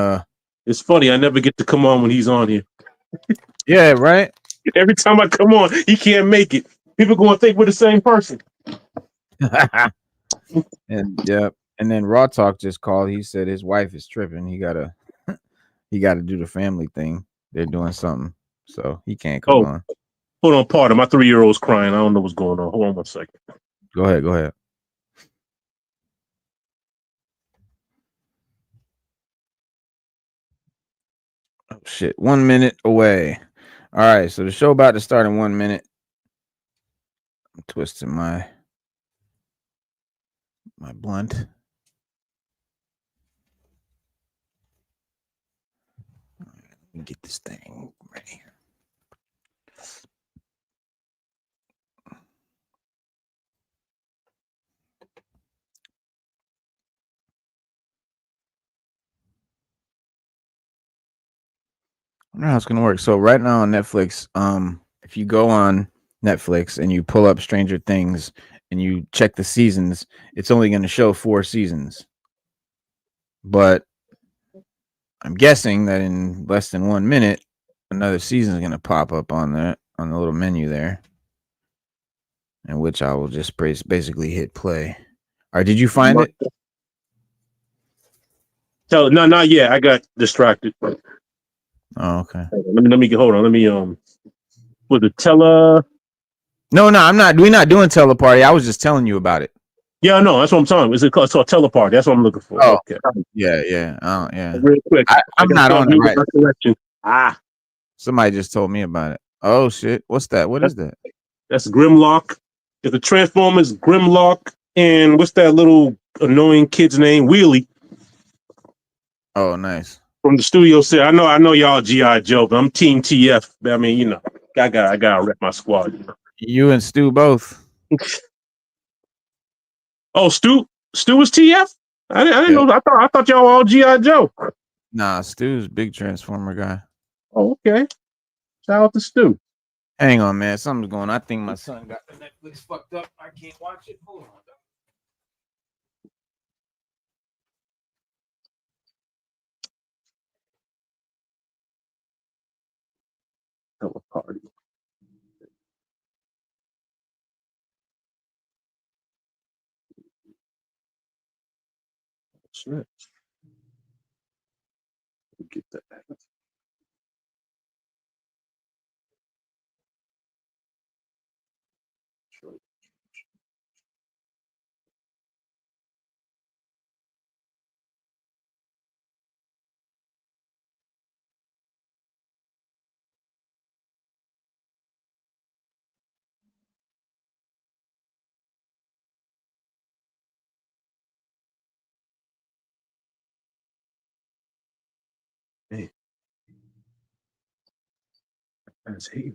It's funny, I never get to come on when he's on here. yeah, right. Every time I come on, he can't make it. People gonna think we're the same person. And yeah, and then Raw Talk just called. He said his wife is tripping. He gotta do the family thing. They're doing something, so he can't come Oh, on. hold on, pardon. My 3-year-old's crying. I don't know what's going on. Hold on 1 second. Go ahead. Oh shit, 1 minute away. All right, so the show about to start in 1 minute. I'm twisting my blunt. Let me get this thing ready. I don't know how it's gonna work. So right now on Netflix, if you go on Netflix and you pull up Stranger Things and you check the seasons, it's only gonna show 4 seasons. But I'm guessing that in less than 1 minute, another season is gonna pop up on the little menu there, in which I will just basically hit play. All right, did you find it? No, not yet. I got distracted. Oh, okay. Let me hold on. Let me was it tele? No, I'm not. We're not doing teleparty. I was just telling you about it. Yeah, no, that's what I'm talking. Is it called? It's called teleparty. That's what I'm looking for. Oh, Okay. yeah. Oh, yeah. Real quick. I'm not on it, right? Recollection. Somebody just told me about it. Oh shit! What's that? What is that? That's Grimlock. It's the Transformers Grimlock, and what's that little annoying kid's name? Wheelie Oh, nice. from the studio set. I know y'all G.I. Joe, but I'm Team TF. I mean, I gotta rep my squad. You and Stu both. Oh, Stu is TF. I didn't Yeah. know. I thought y'all all G.I. Joe. Nah, Stu's big Transformer guy. Oh, okay. Shout out to Stu. Hang on, man. Something's going on. I think my son got the Netflix fucked up. I can't watch it. Hold on. Teleparty. Shit. Get that. Hey, that's hate.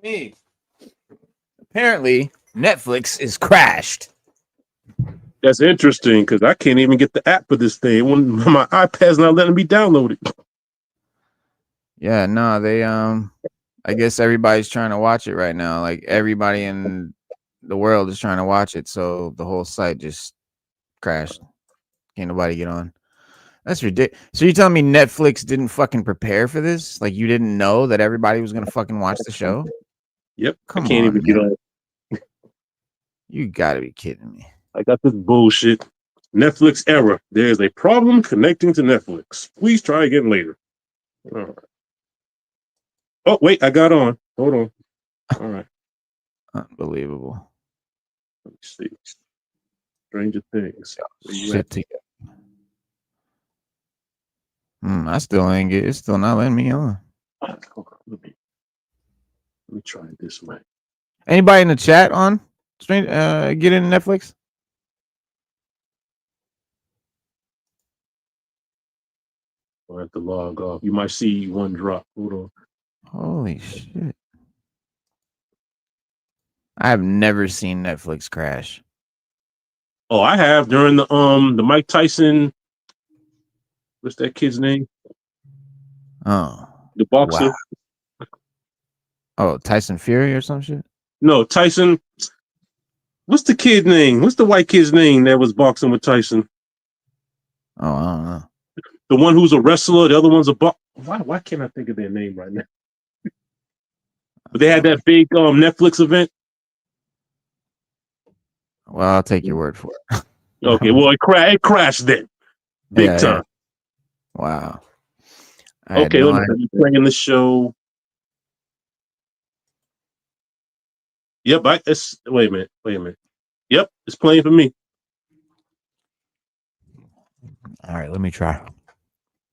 Me. Apparently, Netflix is crashed. That's interesting because I can't even get the app for this thing. My iPad's not letting me download it. Yeah, no, they I guess everybody's trying to watch it right now. Like everybody in the world is trying to watch it, so the whole site just crashed. Can't nobody get on. That's ridiculous. So you telling me Netflix didn't fucking prepare for this? Like you didn't know that everybody was gonna fucking watch the show? Yep, I Come can't on, even get man. on. You gotta be kidding me. I got this bullshit. Netflix error. There is a problem connecting to Netflix. Please try again later. All right. Oh, wait, I got on. Hold on. All right. Unbelievable. Let me see. Stranger Things. Where you at? Shit together. I still ain't get. It's still not letting me on. Hold on. Let me try it this way. Anybody in the chat on? Get into Netflix. I'll have to log off. You might see one drop. Hold on. Holy shit! I have never seen Netflix crash. Oh, I have during the Mike Tyson. What's that kid's name? Oh, The boxer. wow. Oh, Tyson Fury or some shit. No, Tyson. What's the kid name? What's the white kid's name that was boxing with Tyson? Oh, I don't know. The one who's a wrestler, the other one's a box. Why can't I think of their name right now? But they had that big Netflix event. Well, I'll take your word for it. Okay, well it crashed then, big time. Yeah. Wow. I had Okay, no let me play in the show. Yep, wait a minute. Yep, it's playing for me. All right, let me try.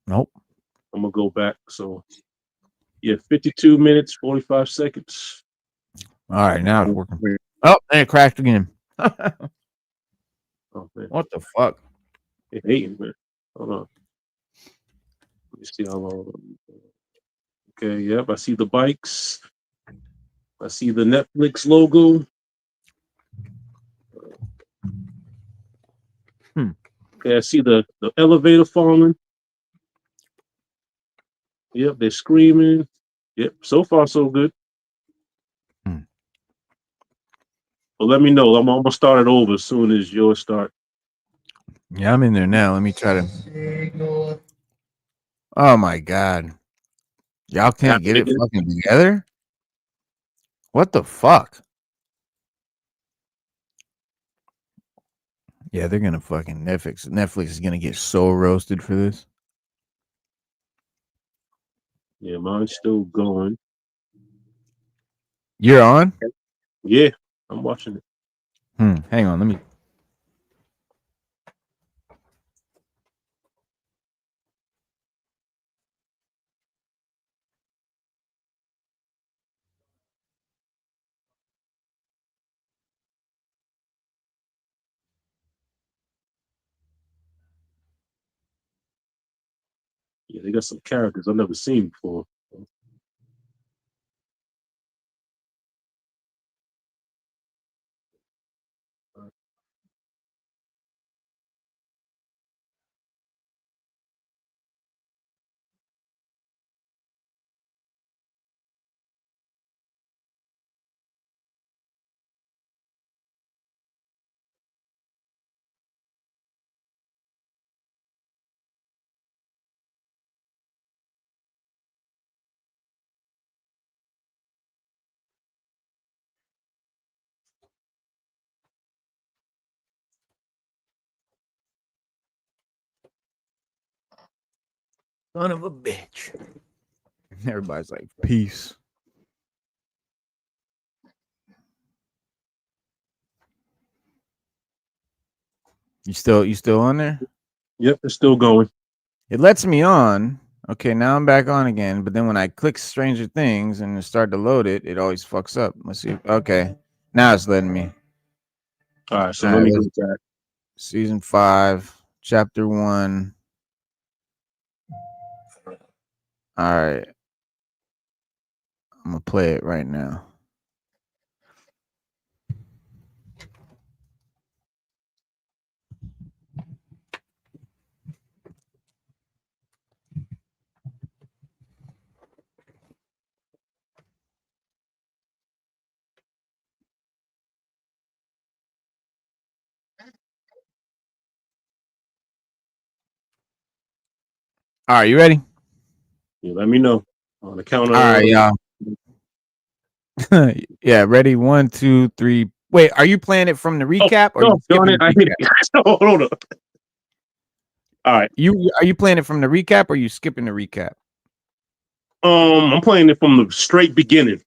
Nope. I'm gonna go back. So yeah, 52 minutes, 45 seconds. All right, now it's working. Oh, and it crashed again. Oh man, What the fuck? it's hating, man. Hold on. Let me see how long. Okay, yep, I see the bikes. I see the Netflix logo. Okay, I see the elevator falling. Yep, they're screaming. Yep, so far so good. But let me know. I'm gonna start it over as soon as yours start. Yeah, I'm in there now. Let me try to. Oh my god, y'all can't get it fucking together. What the fuck? Yeah, they're gonna fucking Netflix. Netflix is gonna get so roasted for this. Yeah, mine's still going. You're on? Yeah, I'm watching it. Hang on, let me. Yeah, they got some characters I've never seen before. Son of a bitch. Everybody's like, peace. You still on there? Yep, it's still going. It lets me on. Okay, now I'm back on again. But then when I click Stranger Things and start to load it, it always fucks up. Let's see. Okay, now it's letting me. All right, so All let right, me go back. Season 5, Chapter 1. All right, I'm gonna play it right now. All right, you ready? You let me know on the count All right, of. y'all. Yeah, ready? 1, 2, 3. Wait, are you playing it from the Oh recap or no, you darn skipping it! the I hit recap? it. Hold on. All right. Are you playing it from the recap or you skipping the recap? I'm playing it from the straight beginning,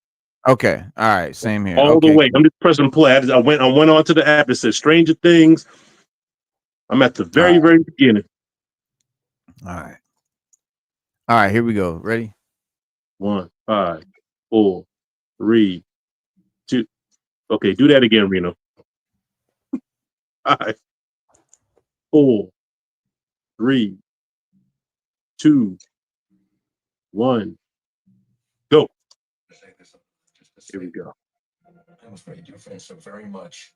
Okay. All right. Same here. all the Okay. way. I'm just pressing play. I went on to the app that says Stranger Things. I'm at the All very, right. very beginning. All right. All right. Here we go. Ready? 1, 5, 4, 3, 2. Okay, do that again, Reno. 5, 4, 3, 2, 1, go. Here we go. I'm afraid you offend so very much.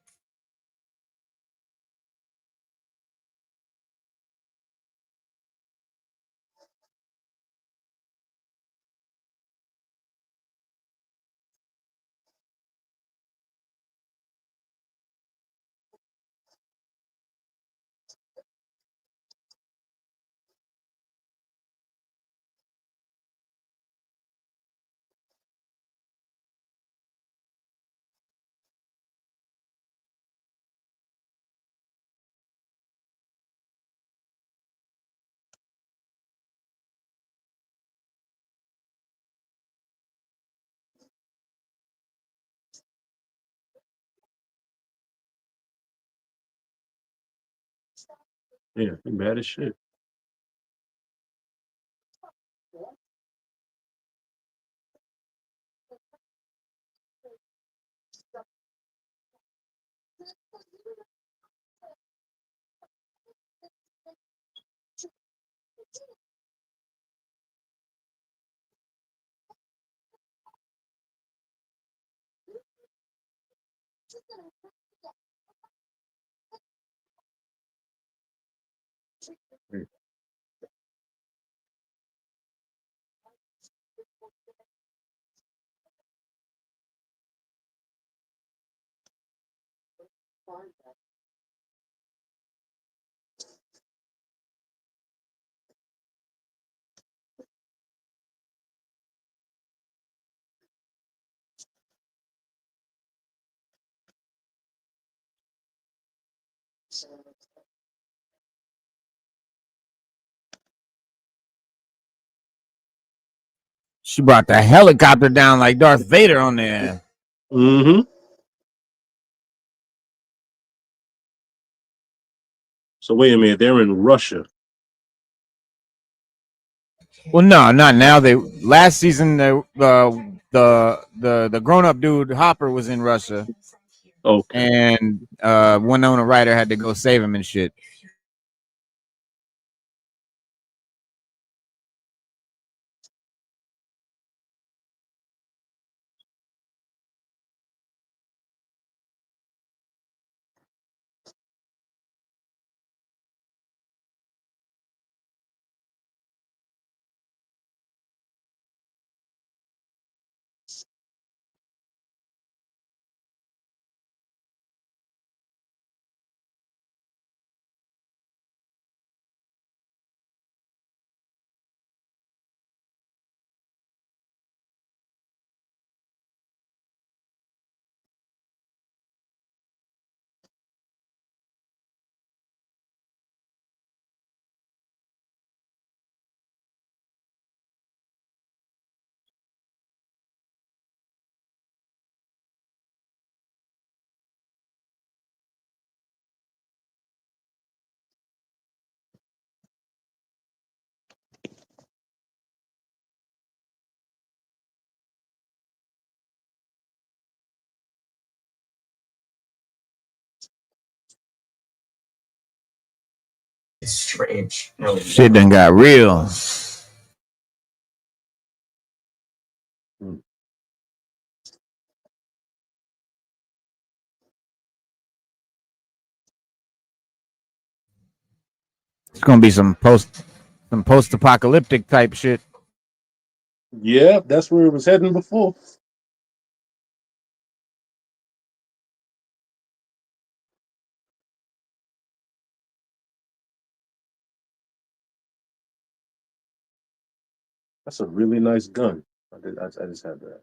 Yeah, I'm bad as shit. She brought the helicopter down like Darth Vader on there. Mm-hmm. So wait a minute, they're in Russia. Well, no, not now. They last season the grown up dude Hopper was in Russia, Okay. and Winona Ryder had to go save him and shit. strange. Really. Shit done got real. It's gonna be some post-apocalyptic type shit. Yeah, that's where it was heading before. That's a really nice gun. I just had that.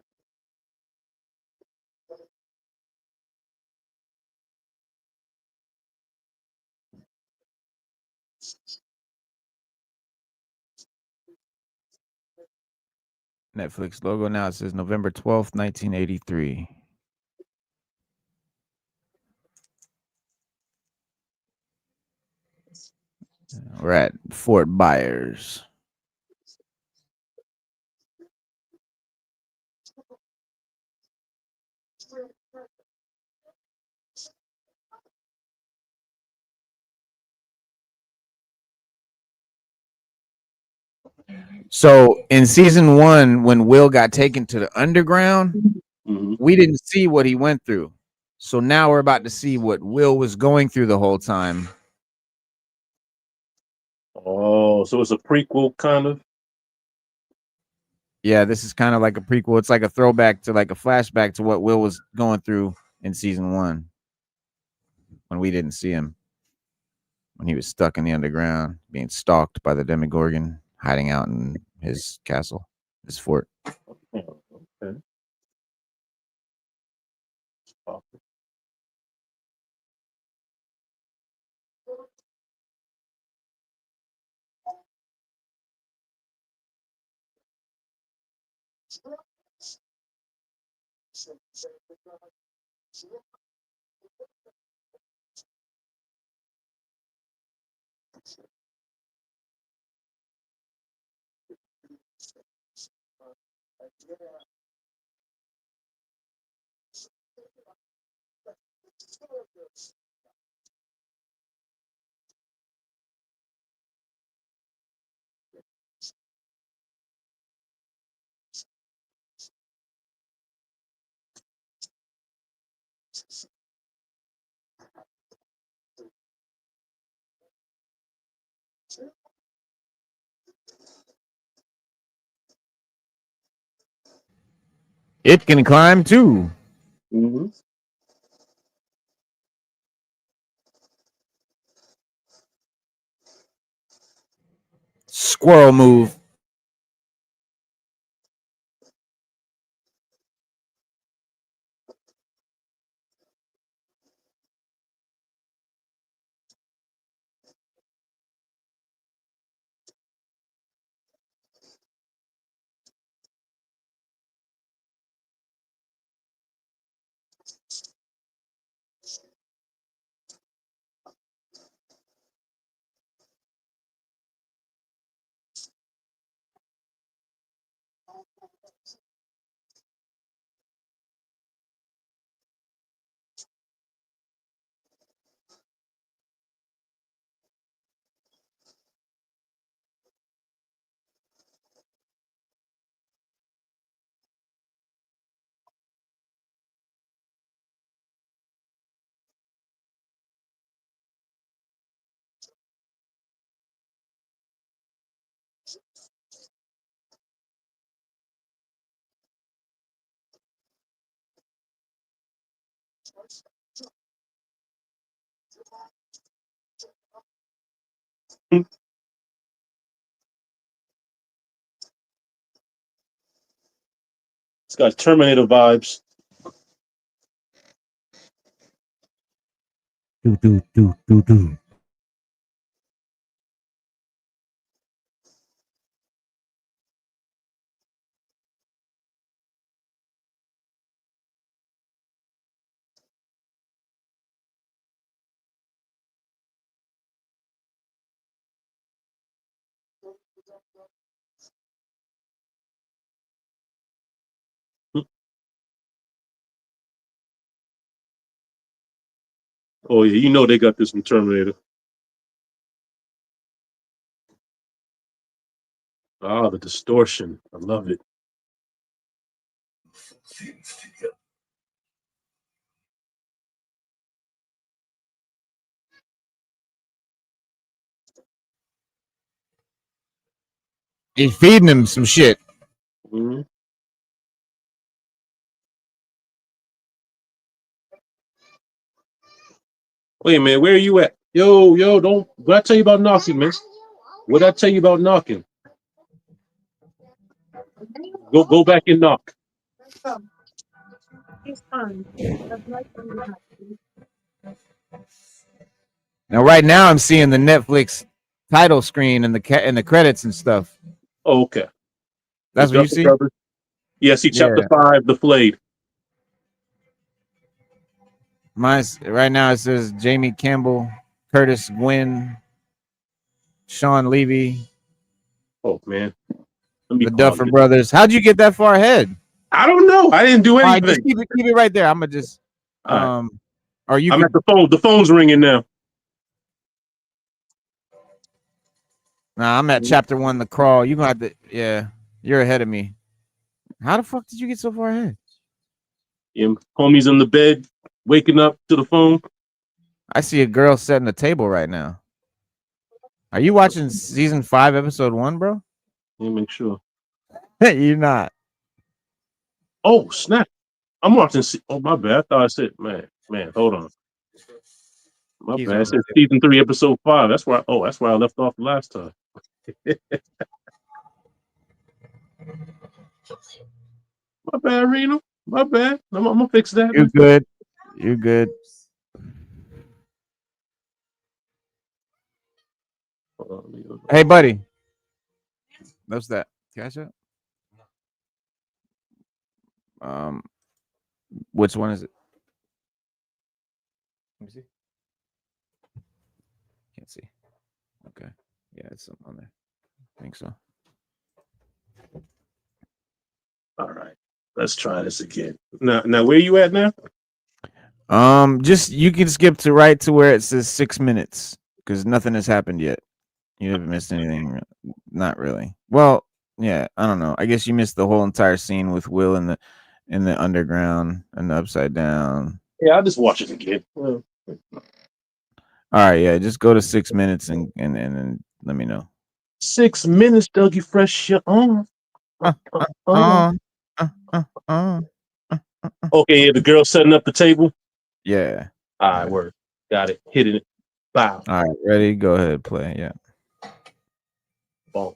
Netflix logo now, it says November 12th, 1983. We're at Fort Byers. So in season 1, when Will got taken to the underground, we didn't see what he went through. So now we're about to see what Will was going through the whole time. Oh, so it's a prequel kind of. Yeah, this is kind of like a prequel. It's like a throwback to like a flashback to what Will was going through in season 1 when we didn't see him. When he was stuck in the underground, being stalked by the Demogorgon, hiding out in his castle, his fort. Oh, okay. It can climb too. Mm-hmm. Squirrel move. It's got Terminator vibes. Do. Oh yeah, you know they got this from Terminator. Oh, the distortion. I love it. He's feeding him some shit. Mhm. Wait, man, where are you at? Yo, don't. What I tell you about knocking, man? What I tell you about knocking? Go back and knock. Now, right now, I'm seeing the Netflix title screen and the credits and stuff. Oh, okay. The That's what you Duffer see. Brothers. Yeah, see, chapter Yeah, 5, the flayed. mine's right now. It says Jamie Campbell, Curtis Gwynn, Sean Levy, Oh man, let me the pause Duffer it. brothers. How'd you get that far ahead? I don't know. I didn't do All right, just anything. keep it right there. I'm gonna just All right, or you I'm at could. the phone. The phone's ringing now. Nah, I'm at chapter 1, the crawl. You gonna have to. Yeah, you're ahead of me. How the fuck did you get so far ahead? Yeah, homie's in the bed, waking up to the phone. I see a girl setting the table right now. Are you watching season 5, episode 1, bro? Let me make sure. You're not. Oh snap! I'm watching. Oh my bad. I thought I said, man. Hold on. My He's bad. It on. says season 3, episode 5. That's why. Oh, that's where I left off last time. My bad, Reno. My bad. I'm gonna fix that, You're man. good. You're good. Hold on, let me go. Hey, buddy. What's that? Cash up? Um, which one is it? Let me see. Can't see. Okay. Yeah, it's something on there. I think so. All right. Let's try this again. Now, where you at now? Just you can skip to right to where it says 6 minutes because nothing has happened yet. You haven't missed anything. Not really. Well, yeah, I don't know. I guess you missed the whole entire scene with Will in the underground and the upside down. Yeah, I'll just watch it again. Well, All right, yeah, just go to 6 minutes and let me know. 6 minutes, Dougie Fresh, you're on. Uh, uh, uh, uh, uh, uh. Okay, yeah, the girl setting up the table. Yeah. All right, word. Got it. Hit it. Bow. All right, ready? Go ahead, play. Yeah. Boom.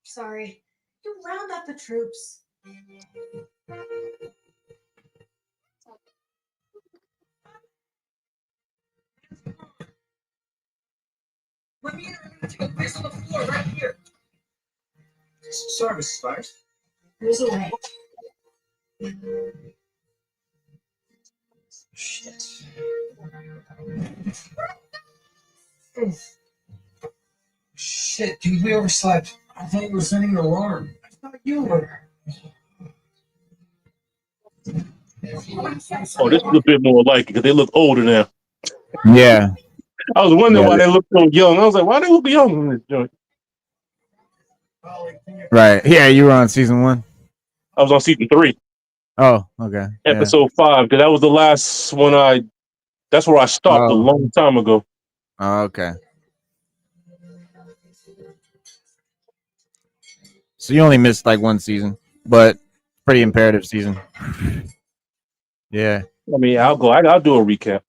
Sorry. You round up the troops. Let me in. I'm gonna take a piss on the floor right here. Sorry, Mrs. Spires. Who's away? Shit. Shit, dude, we overslept. I thought you were setting an alarm. I thought you were. Oh, this is a bit more like it because they look older now. Yeah. I was wondering Yeah. why they look so young. I was like, why they look young in this joint? Right. Yeah, you were on season 1. I was on season 3, Oh, okay. Yeah. episode 5, because that was the last one. That's where I stopped a Oh. long time ago. Oh, okay. So you only missed like 1 season, but pretty imperative season. Yeah. I mean, I'll go. I'll do a recap.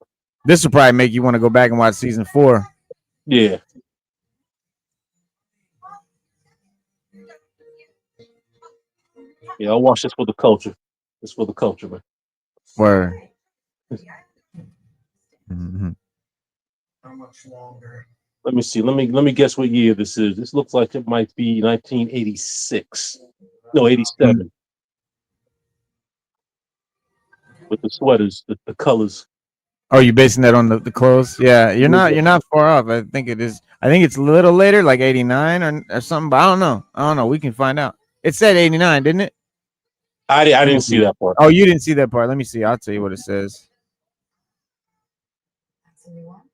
This will probably make you want to go back and watch season 4. Yeah. Yeah, I'll watch this for the culture. It's for the culture, man. Word. Mm-hmm. How much longer? Let me see. Let me guess what year this is. This looks like it might be 1986. No, 87. With the sweaters, the colors. Oh, you basing that on the clothes? Yeah, you're not far off. I think it is. I think it's a little later, like 89 or something. But I don't know. I don't know. We can find out. It said 89, didn't it? I Let me didn't see see. that part. Oh, you didn't see that part. Let me see. I'll tell you what it says.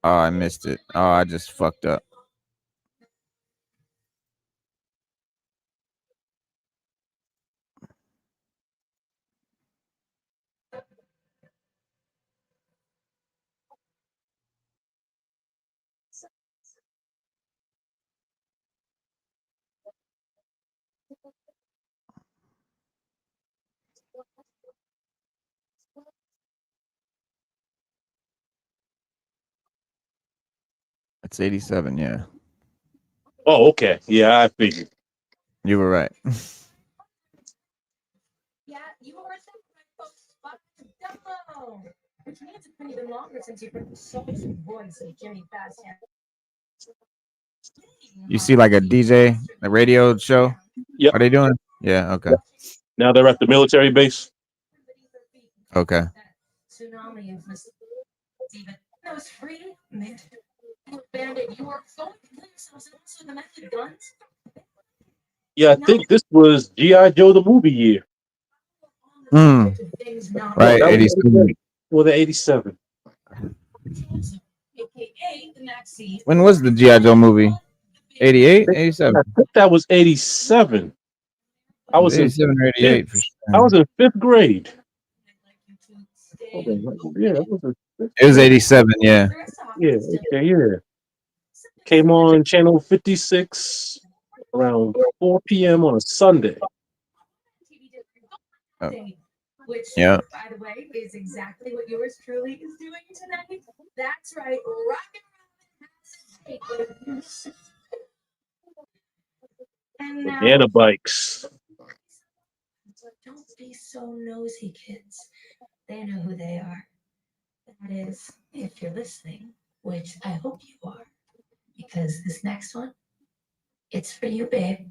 Oh, I missed it. Oh, I just fucked up. It's 87. Yeah, Oh, okay. Yeah, I figured. you were right. Yeah, you were demo. Which means it's been even longer since you've heard the soul's voice of Jimmy Fast. You see, like a DJ, a radio show. Yep. Are they doing? Yeah. Okay. Now they're at the military base. Okay. Tsunami of this. That was free. Bandit, you were going to kill yourselves and also the method guns. Yeah, I think this was G.I. Joe the movie year. Mm, No, right. that was 87. well, the 87. AKA the Maxi. When was the G.I. Joe movie? 88, I 87. think that was 87. I It was was in 87 or fifth. 88 for I sure. was in fifth grade. Okay, yeah, I was in fifth It was grade. 87. Yeah. Yeah, okay, yeah. Came on channel 56 around 4 p.m. on a Sunday. Oh, Which, yeah. by the way, is exactly what yours truly is doing tonight. That's right, rock and roll. And now, Banana bikes. don't be so nosy, kids. They know who they are. That is, if you're listening, which I hope you are, because this next one, it's for you, babe.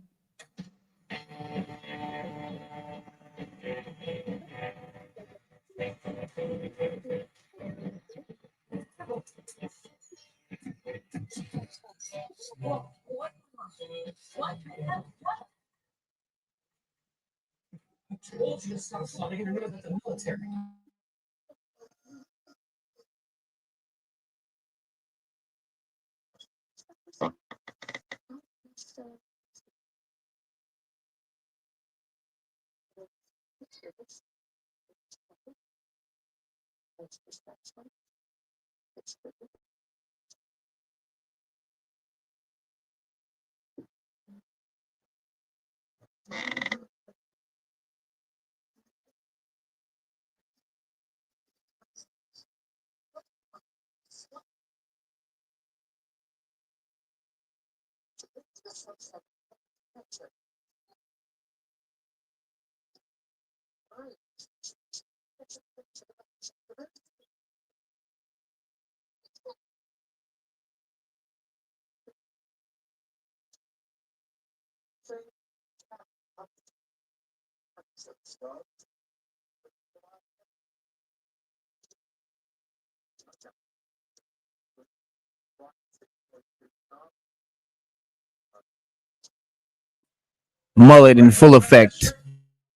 Mullet in full effect.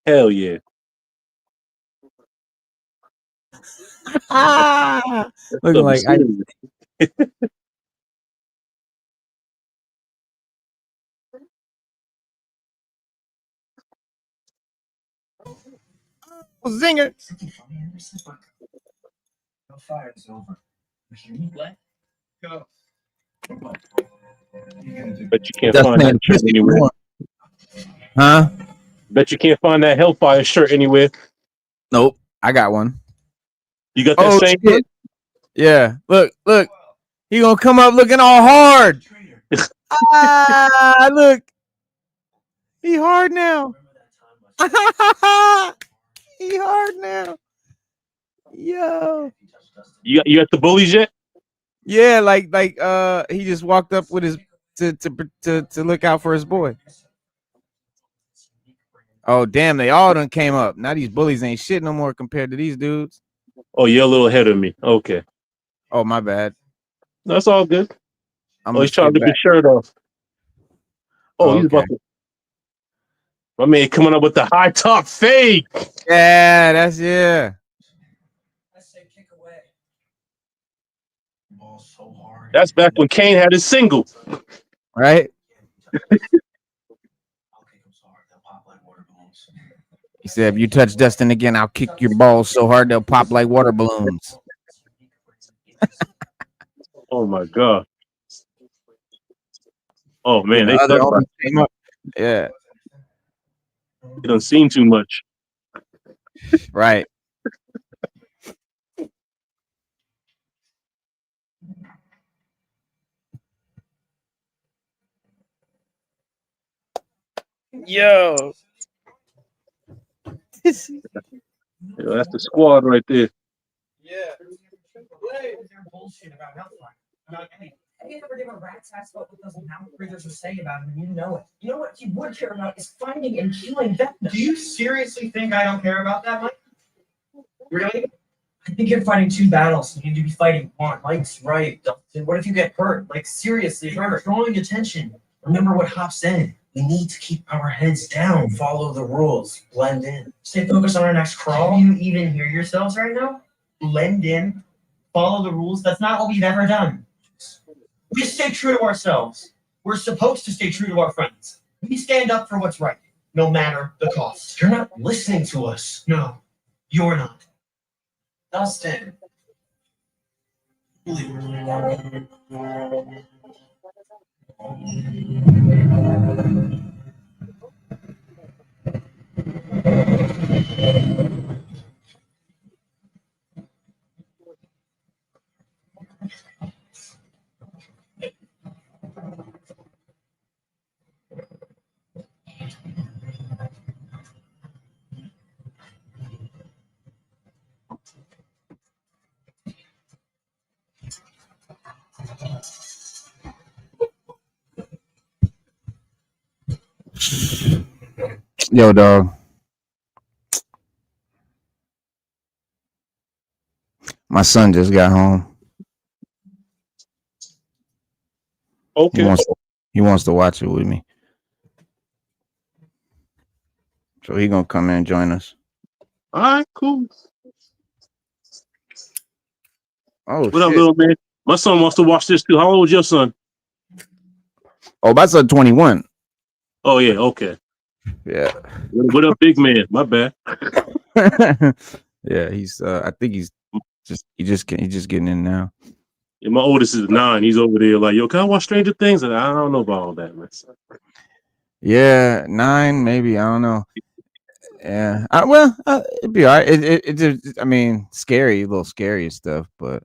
Hell yeah. Ah, That looking stuff like is I. serious. Zinger. Bet you can't Just find that playing shirt pussy anywhere. more. Huh? Bet you can't find that Hellfire shirt anywhere. Nope. I got one. You got that Oh same shit. Yeah. Look. He gonna come up looking all hard. Look. He hard now. He hard now. Yo. You got the bullies yet? Yeah, like he just walked up with his to look out for his boy. Oh damn, they all done came up. Now these bullies ain't shit no more compared to these dudes. Oh, you're a little ahead of me. Okay. Oh, my bad. That's all good. I'm Oh, gonna he's trying to skip rip his back. shirt off. Oh, he's Okay. about to. My man coming up with the high top fade. Yeah, that's yeah. I say kick away. Ball so hard. That's back when Kane had his single. Right. I'll kick them so hard they'll pop like water balloons. He said, "If you touch Dustin again, I'll kick your balls so hard they'll pop like water balloons." Oh my god. Oh Then man, the they other talk about owner came up. Yeah. it done seen too much. Right. Yo. Yeah, that's the squad right there. Yeah. They're bullshit about health line. About anything. Have you ever given a rat's ass about what those mouth breathers are saying about him and you know it? You know what you would care about is finding and killing Vecna. Do you seriously think I don't care about that, Mike? Really? I think you're fighting two battles. You need to be fighting one. Mike's right, Dustin. What if you get hurt? Like, seriously hurt? Drawing attention. Remember what Hop said. We need to keep our heads down, follow the rules, blend in. Stay focused on our next crawl. Do you even hear yourselves right now? Blend in, follow the rules. That's not what we've ever done. We stay true to ourselves. We're supposed to stay true to our friends. We stand up for what's right, no matter the cost. You're not listening to us. No, you're not. Dustin. Yo, dog. My son just got home. Okay. He wants to watch it with me. So he gonna come in and join us. All right, cool. Oh, What up, shit. little man? My son wants to watch this too. How old is your son? Oh, my son 21. Oh yeah, okay. Yeah. What up, big man? My bad. Yeah, he's I think he's just getting in now. Yeah, my oldest is 9. He's over there like, yo, can I watch Stranger Things? And I don't know about all that, man. Yeah, 9 maybe, I don't know. Yeah. It'd be all right. It just, I mean, scary, a little scary and stuff, but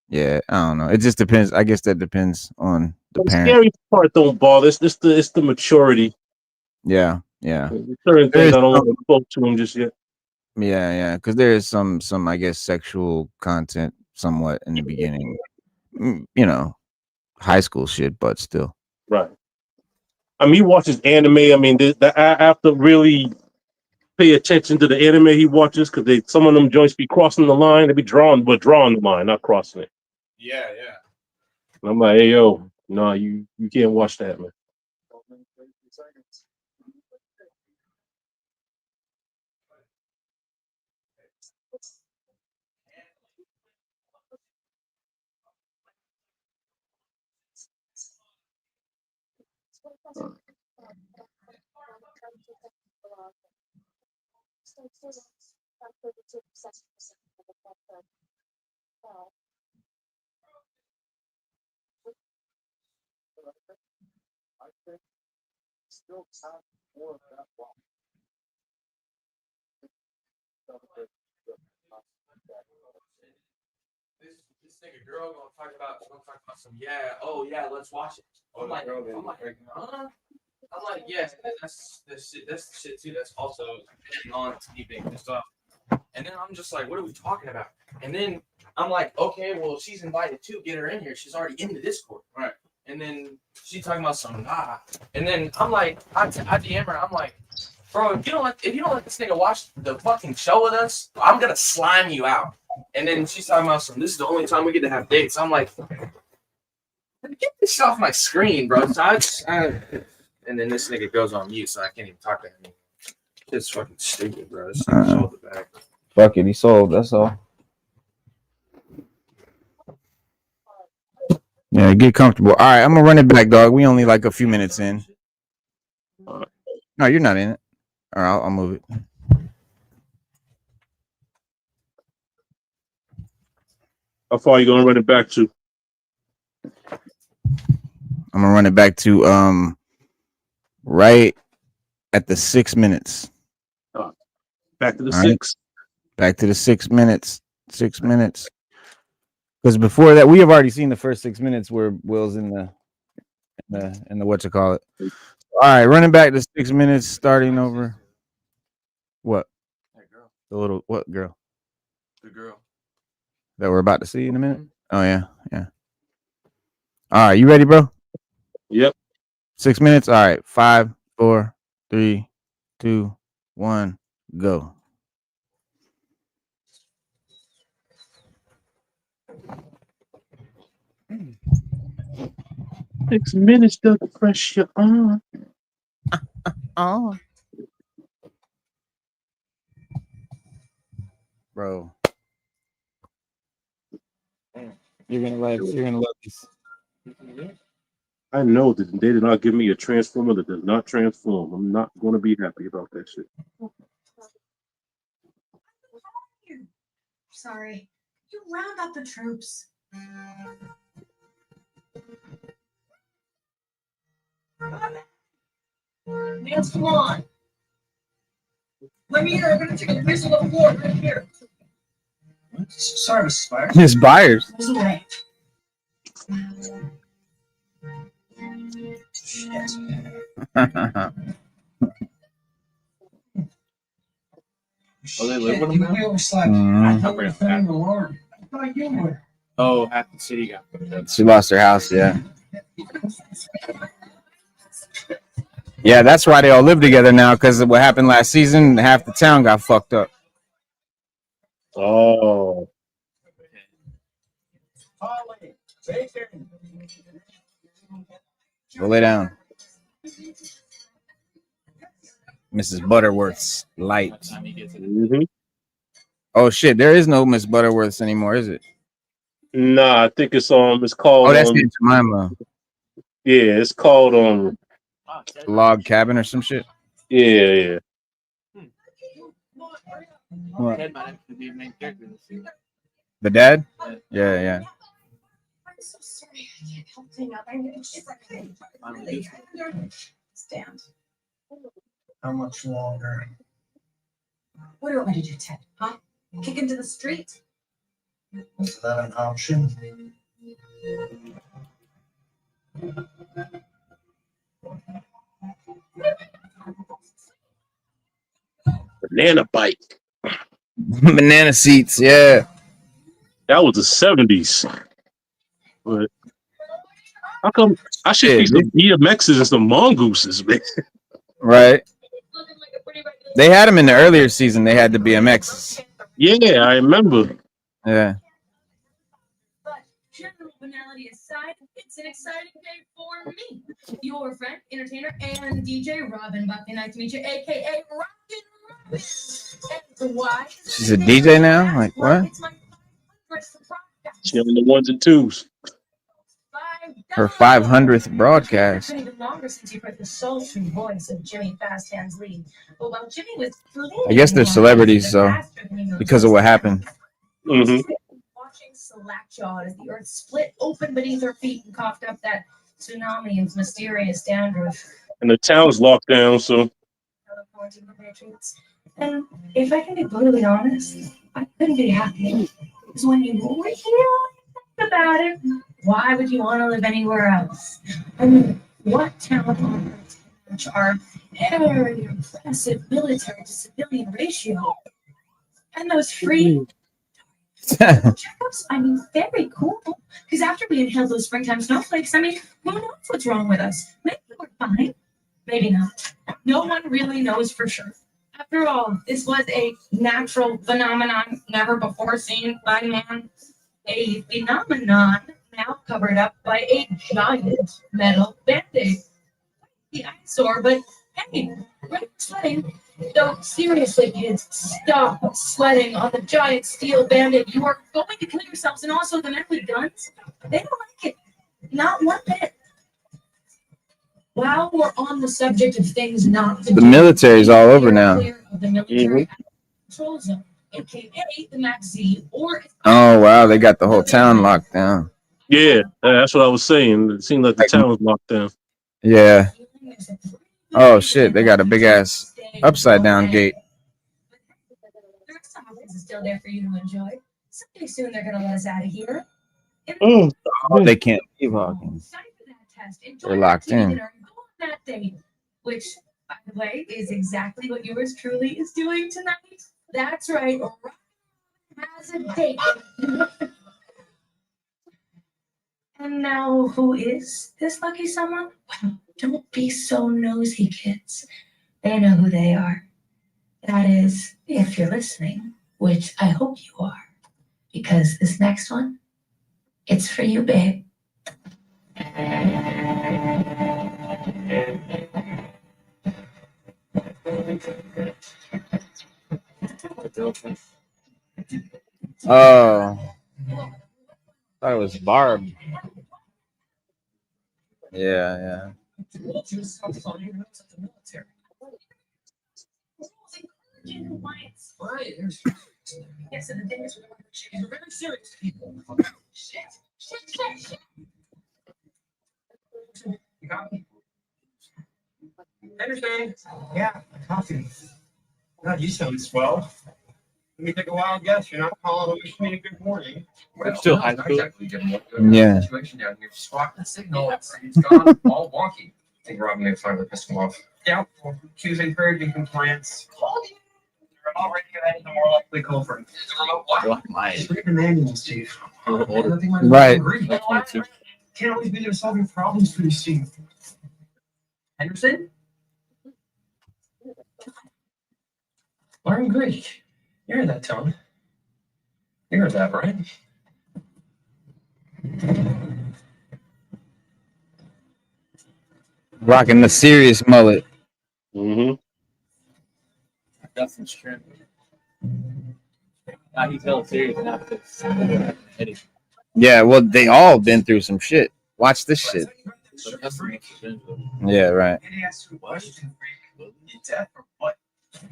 yeah, I don't know. It just depends. I guess that depends on the The parent. scary part don't bother. It's the maturity. Yeah. Certain There things is I don't some- want to quote to him just yet. Yeah, because there is some I guess sexual content somewhat in the beginning. You know, high school shit, but still. Right. I mean, he watches anime. I mean, I have to really pay attention to the anime he watches because some of them joints be crossing the line. They be drawing the line, not crossing it. Yeah. And I'm like, hey, yo, no, you can't watch that, man. This nigga girl gonna talk about some let's watch it. I'm like, huh? I'm like, yeah, that's the shit too. That's also on TV and stuff. And then I'm just like, what are we talking about? And then I'm like, okay, well, she's invited too. Get her in here. She's already in the Discord, right? And then she talking about some And then I'm like, I DM her. I'm like, bro, if you don't let this nigga watch the fucking show with us, I'm gonna slime you out. And then she's talking about some. This is the only time we get to have dates. I'm like, get this off my screen, bro. So and then this nigga goes on mute, so I can't even talk to him. It's fucking stupid, bro. This nigga sold the bag. Fuck it, he sold. That's all. Yeah, get comfortable. All right, I'm gonna run it back, dog. We only like a few minutes in. No, you're not in it. All right, I'll move it. How far are you gonna run it back to? I'm gonna run it back to right at the 6 minutes. Back to the All 6. Back to the 6 minutes. 6 minutes. Because before that, we have already seen the first 6 minutes where Will's in the what you call it. All right, running back to 6 minutes, starting over. What? That girl. The little what girl? The girl that we're about to see in a minute. Oh yeah, yeah. All right, you ready, bro? Yep. 6 minutes. All right, 5, 4, 3, 2, 1, go. Six minutes to press you on. Oh, bro, you're gonna love this. I know that they did not give me a transformer that does not transform. I'm not going to be happy about that shit. Sorry. You round up the troops. Nancy, come on. Let me in. I'm going to take a piss on the floor right here. Sorry, Mrs. Byers. Miss Byers. This is right. Shit. Oh, they live with him now? We overslept. I thought we were filming the Lord. I thought you were. Oh, half the city got. She lost her house. Yeah. Yeah, that's why they all live together now. Because of what happened last season, half the town got fucked up. Oh. Go lay down. Mrs. Butterworth's light. Mm-hmm. Oh shit, there is no Miss Butterworth's anymore, is it? Nah, I think it's it's called. Oh, that's Aunt Jemima. Yeah, it's called Log Cabin or some shit. Yeah. What? The dad? Yeah. I'm so sorry. I can't help clean up. I know she's like, really stand. How much longer? What do you want me to do, Ted? Huh? Kick into the street? Is that an option? Banana bite. Banana seats, yeah. That was the 70s. But how come I should be some BMXs and some mongooses, man? Right. They had them in the earlier season. They had the BMXs. Yeah, I remember. Yeah. But general banality aside, it's an exciting day for me. Your friend, entertainer, and DJ Robin Buckley. Nice to meet you, aka Rockin' Robin. And why? She's a DJ now? Like what? It's my 500th surprise. She on the 1s and 2s. Her 500th broadcast. It's been even longer since you've heard the sultry voice of Jimmy Fast Hands Lee. But while Jimmy was I guess they're celebrities, so because of what happened. Mm-hmm. Watching Slackjaw as the earth split open beneath her feet and coughed up that tsunami of mysterious dandruff. And the town's locked down, so. And if I can be brutally honest, I couldn't be happier. Because when you really think about it, why would you want to live anywhere else? I mean, what town on earth can match our very impressive military to civilian ratio? And those free checkups, I mean, very cool. Because after we inhaled those springtime snowflakes, I mean, who knows what's wrong with us? Maybe we're fine. Maybe not. No one really knows for sure. After all, this was a natural phenomenon never before seen by man. A phenomenon now covered up by a giant metal band-aid. The eyesore, but hey, right sweating. No, seriously, kids, stop sweating on the giant steel band-aid. You are going to kill yourselves, and also the men with guns. They don't like it. Not one bit. While we're on the subject of things not to The do, military's all over steer now. clear of the military control zone, aka the Max Z, or Oh wow, they got the whole town locked down. Yeah, that's what I was saying. It seemed like the town was locked down. Yeah. Oh shit, they got a big ass upside down gate. The rest of the is still there for you to enjoy. Someday soon they're gonna let us out of here. Oh, they can't leave Hawkins. Time for that test. Enjoy They're that locked TV in. dinner and go on that date, which, by the way, is exactly what yours truly is doing tonight. That's right. Ryan has a date. And now, who is this lucky someone? Well, don't be so nosy, kids. They know who they are. That is, if you're listening, which I hope you are, because this next one, it's for you, babe. Oh, thought it was Barb. Yeah. Right. Yes, and the thing is, they're very serious people. Shit. You got me. Understand? Yeah, coffee. God, you sound swell. Let me take a wild guess. You're not calling to wish me a good morning. Well, still high school. Exactly given what Yeah. situation down here. Swap the signal. It's gone all wonky. I think Robin may finally piss him off. Yeah, well, choose encouraging compliance. You're already the more likely culprit. Is the remote what? Like mine. It's pretty demanding, Steve. Right. Can't always be there solving problems for you, Steve. Henderson? Learn Greek. You heard that tone. You heard that, right? Rocking the serious mullet. Mm-hmm. Justin's shrimp. Now he's held serious enough to Eddie. Yeah, well, they all been through some shit. Watch this shit. So Justin makes it into it. Yeah, right. And he asked you a question, Greek. You deaf or what? For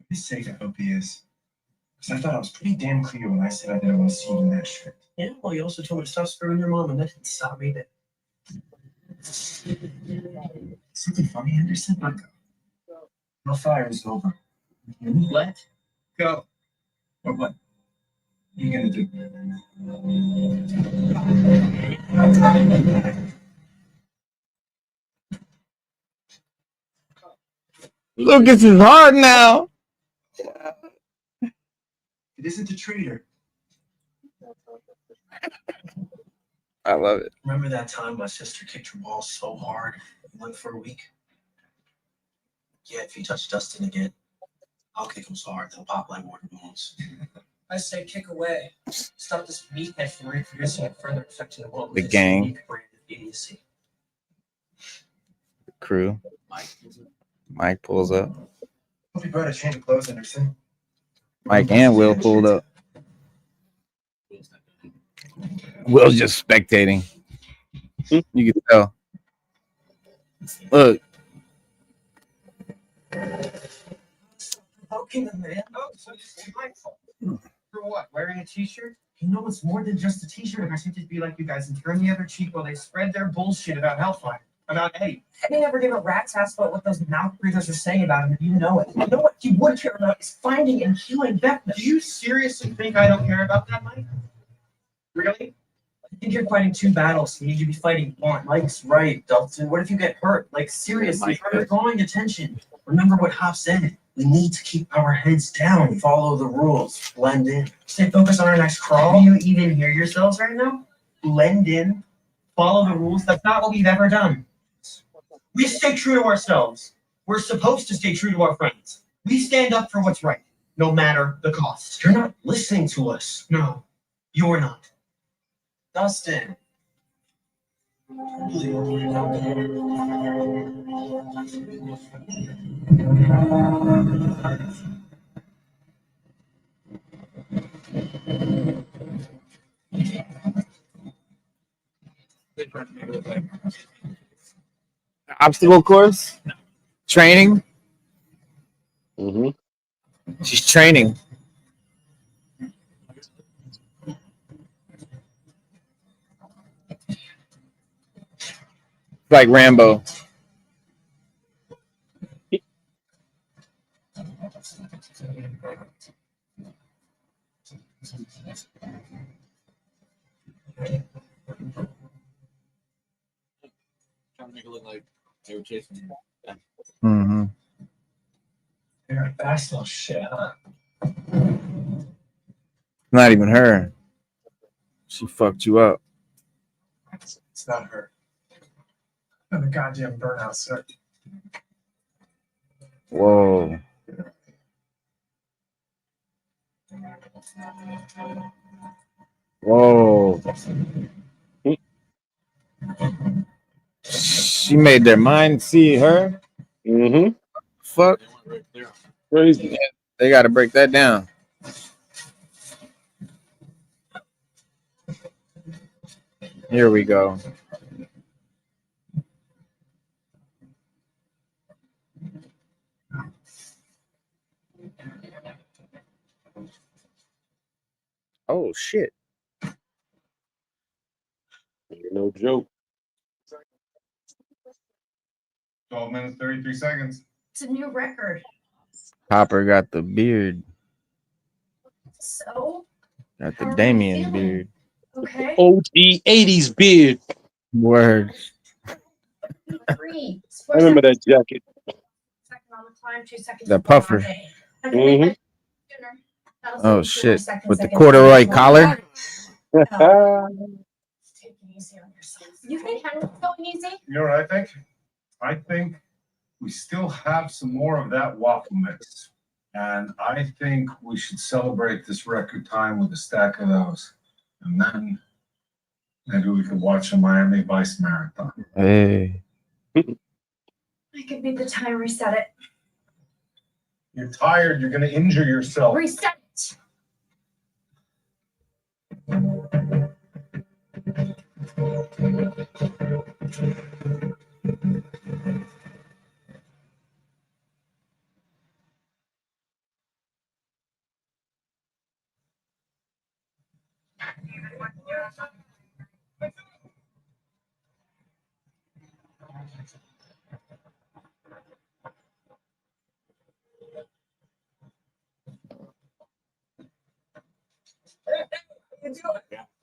his sake, I hope he is. Because I thought I was pretty damn clear when I said I didn't want to see you in that shirt. Yeah, well, you also told me to stop screwing your mom, and that didn't stop me. Something funny, Henderson? Let go. No fire is over. Let go. Or what? What are you gonna do? Lucas is hard now. It isn't a traitor. I love it. Remember that time my sister kicked your balls so hard you went for a week? Yeah, if you touch Dustin again, I'll kick him so hard they'll pop like water balloons. I say kick away. Stop this meathead from reproducing and further affecting the world. The gang. Unique brand of idiocy. Crew. Mike pulls up. Hope you brought a change of clothes, Anderson. Mike and Will pulled up. Will's just spectating. You can tell. Look. Okay, man. Oh, so it's my fault. For what? Wearing a t-shirt? You know it's more than just a t-shirt. I seem to be like you guys and turn the other cheek while they spread their bullshit about Hellfire. About Eddie. Eddie never gave a rat's ass about what those mouth breathers are saying about him, if you know it. You know what you would care about is finding and healing Vecna. Do you seriously think I don't care about that, Mike? Really? I think you're fighting two battles. You need to be fighting one. Mike's right, Dalton. What if you get hurt? Like, seriously, for your growing attention. Remember what Hop said. We need to keep our heads down, follow the rules, blend in. Stay focused on our next crawl. Do you even hear yourselves right now? Blend in, follow the rules. That's not what we've ever done. We stay true to ourselves. We're supposed to stay true to our friends. We stand up for what's right, no matter the cost. You're not listening to us. No, you're not. Dustin. Obstacle course? Training? Mm-hmm. She's training. Like Rambo. Trying to make it look like they were chasing you. Mm-hmm. You're a fast little shit, huh? Not even her. She fucked you up. It's not her. Another goddamn burnout, sir. Whoa. Whoa. She made their mind see her. Mm-hmm. Fuck. Crazy. They got to break that down. Here we go. Oh, shit. Ain't no joke. 12 minutes, 33 seconds. It's a new record. Hopper got the beard. So, Got How the are you Damien feeling? beard. okay. OG 80s beard. Word. Free. I remember that jacket. Second on the climb, 2 seconds. The before puffer. Monday. Mm-hmm. That'll Oh, save you 2 more shit. seconds With the against corduroy the collar? Take it easy on yourself. You think Henry's going easy? You know what I think? I think we still have some more of that waffle mix. And I think we should celebrate this record time with a stack of those. And then maybe we could watch a Miami Vice marathon. Hey. I could beat the time, reset it. You're tired, you're going to injure yourself. Reset it!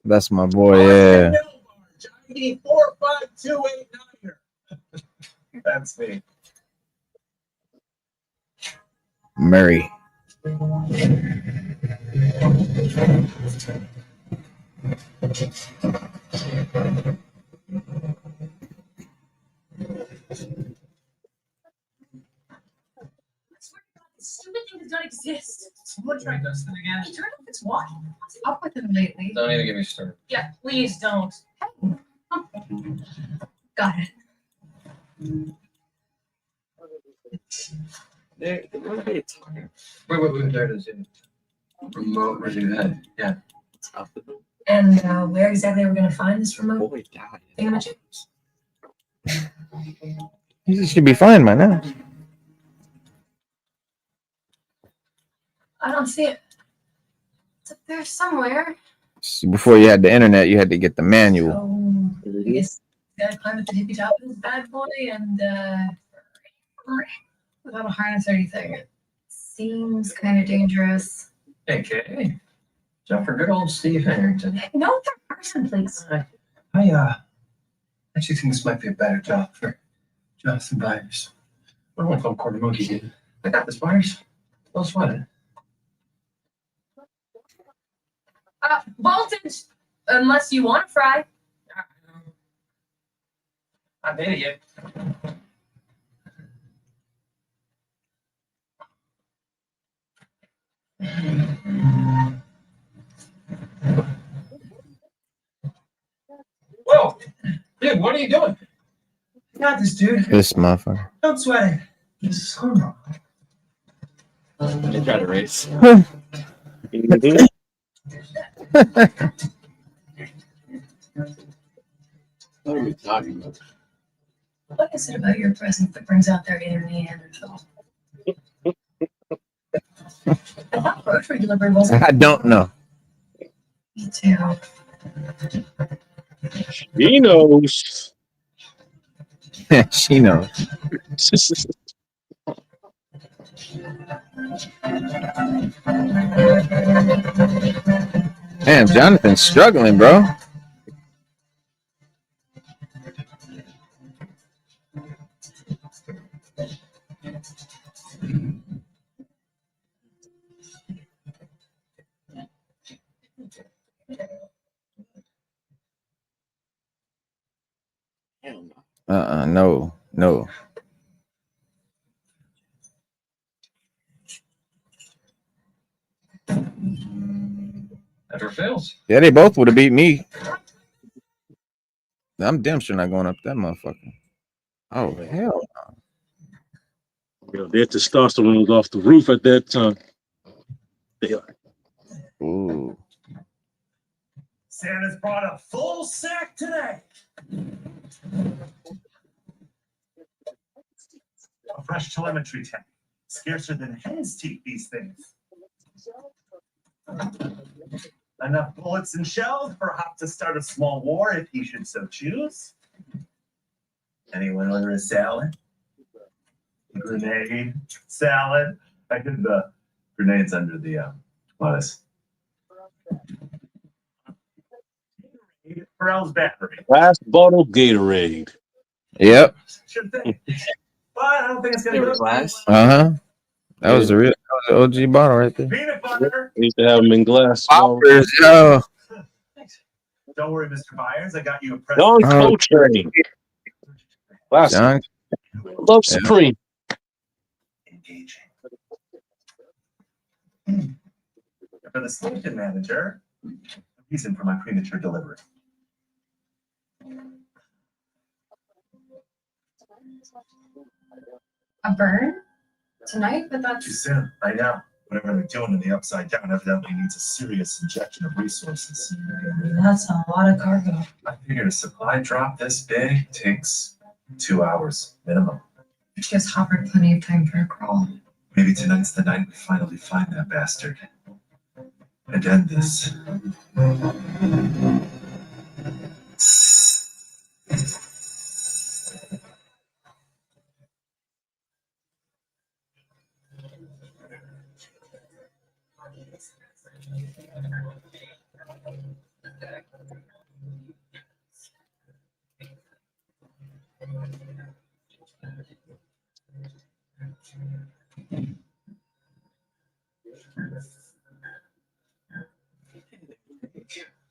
That's my boy, yeah. 45289. That's me. Murray. Stupid thing does not exist. Someone tried Dustin again. Hey, turn off its watch. What's up with him lately? Don't even get me started. Yeah, please don't. Got it. Wait, there it is. Remote redo that. Yeah. And where exactly are we going to find this remote Boy died. thingamajig? You should be fine by now. I don't see it. It's up there somewhere. See, before you had the internet, you had to get the manual. So, I guess gotta climb at the hippie top of this bad boy and without a harness or anything. It seems kind of dangerous. Okay. So for good old Steve Harrington. No third person, please. I actually think this might be a better job for Jonathan Byers. I don't want to call Quarter Monkey, dude. I got this, Byers. Don't sweat it. Voltage! Unless you want to fry. I made it yet. Whoa, dude, what are you doing? Got this, dude. This motherfucker. Don't sweat it. This is karma. I tried to race. Mhm. What are we talking about? What is it about your present that brings out their inner Neanderthal? I thought grocery delivery wasn't. I don't know. Me too. He knows. She knows. Damn, Jonathan's struggling, bro. No. Never fails. Yeah, they both would have beat me. I'm damn sure not going up that motherfucker. Oh, hell. Their testosterone was off the roof at that time. Ooh. Santa's brought a full sack today. A fresh telemetry tech. Scarcer than hen's teeth, these things. Enough bullets and shells for Hop to start a small war if he should so choose. Anyone order a salad? A grenade? Salad? I did the grenades under the lettuce. Perilous battery. Last bottle Gatorade. Yep. Should think. But I don't think it's gonna They go were glass. That was the real OG bottle right there. Peanut butter. They used to have them in glass. Poppers, yo. Don't worry, Mr. Byers. I got you a present. Don Coltrane. Classic. John. Love Supreme. Engaging. For the station manager, a reason for my premature delivery. A burn? Tonight? But Too that's. soon. I know. Whatever they're doing in the Upside Down evidently needs a serious injection of resources. That's a lot of cargo. I figured a supply drop this big takes 2 hours minimum. It gives Hopper plenty of time for a crawl. Maybe tonight's the night we finally find that bastard and end this.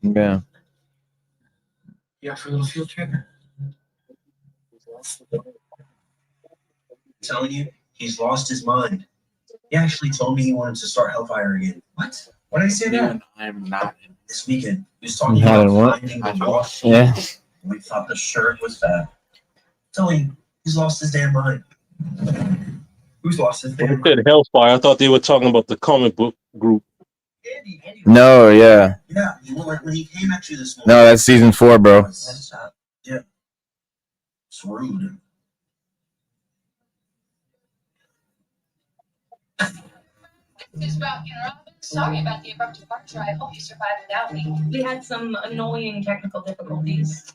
Yeah. Yeah, for a little field trip. Telling you, he's lost his mind. He actually told me he wanted to start Hellfire again. What? When did he say that? I'm not. This weekend. He was talking Not in about what? finding the lost sheep. Yeah. We thought the shirt was bad. Telling you, he's lost his damn mind. Who's lost his When damn they said mind? Hellfire, I thought they were talking about the comic book group. Andy. No, yeah. Yeah, you were like when he came at you this morning. No, that's season 4, bro. Yeah. It's rude. Sorry about the abrupt departure. I hope you survived without me. We had some annoying technical difficulties.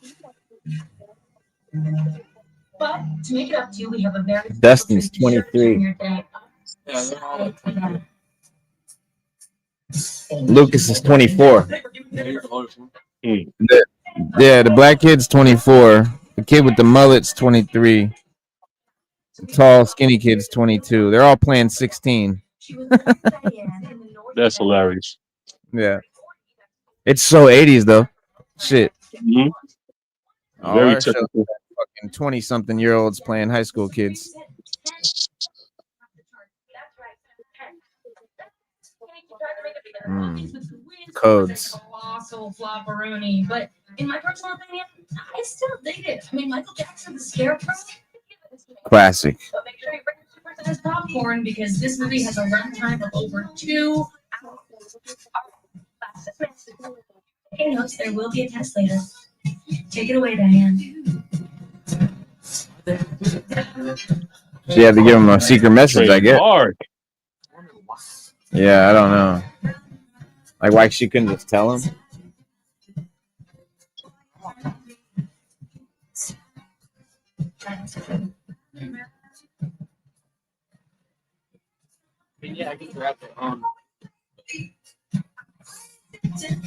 But to make it up to you, we have a very Dustin's 23. Lucas is 24. Yeah, the black kid's 24. The kid with the mullet's 23. The tall, skinny kid's 22. They're all playing 16. That's hilarious. Yeah. It's so 80s, though. Shit. Mhm. All Very our shows typical. got fucking 20-something-year-olds playing high school kids. Codes. Colossal flopperoonie, but in my personal opinion, I still dig it. I mean, Michael Jackson, the Scarecrow. Classic. But make sure you bring super-sized popcorn because this movie has a runtime of over 2 hours. Taking notes, there will be a test later. Take it away, Diane. She had to give him a secret message, I guess. Hard. Yeah, I don't know. Like, why she couldn't just tell him?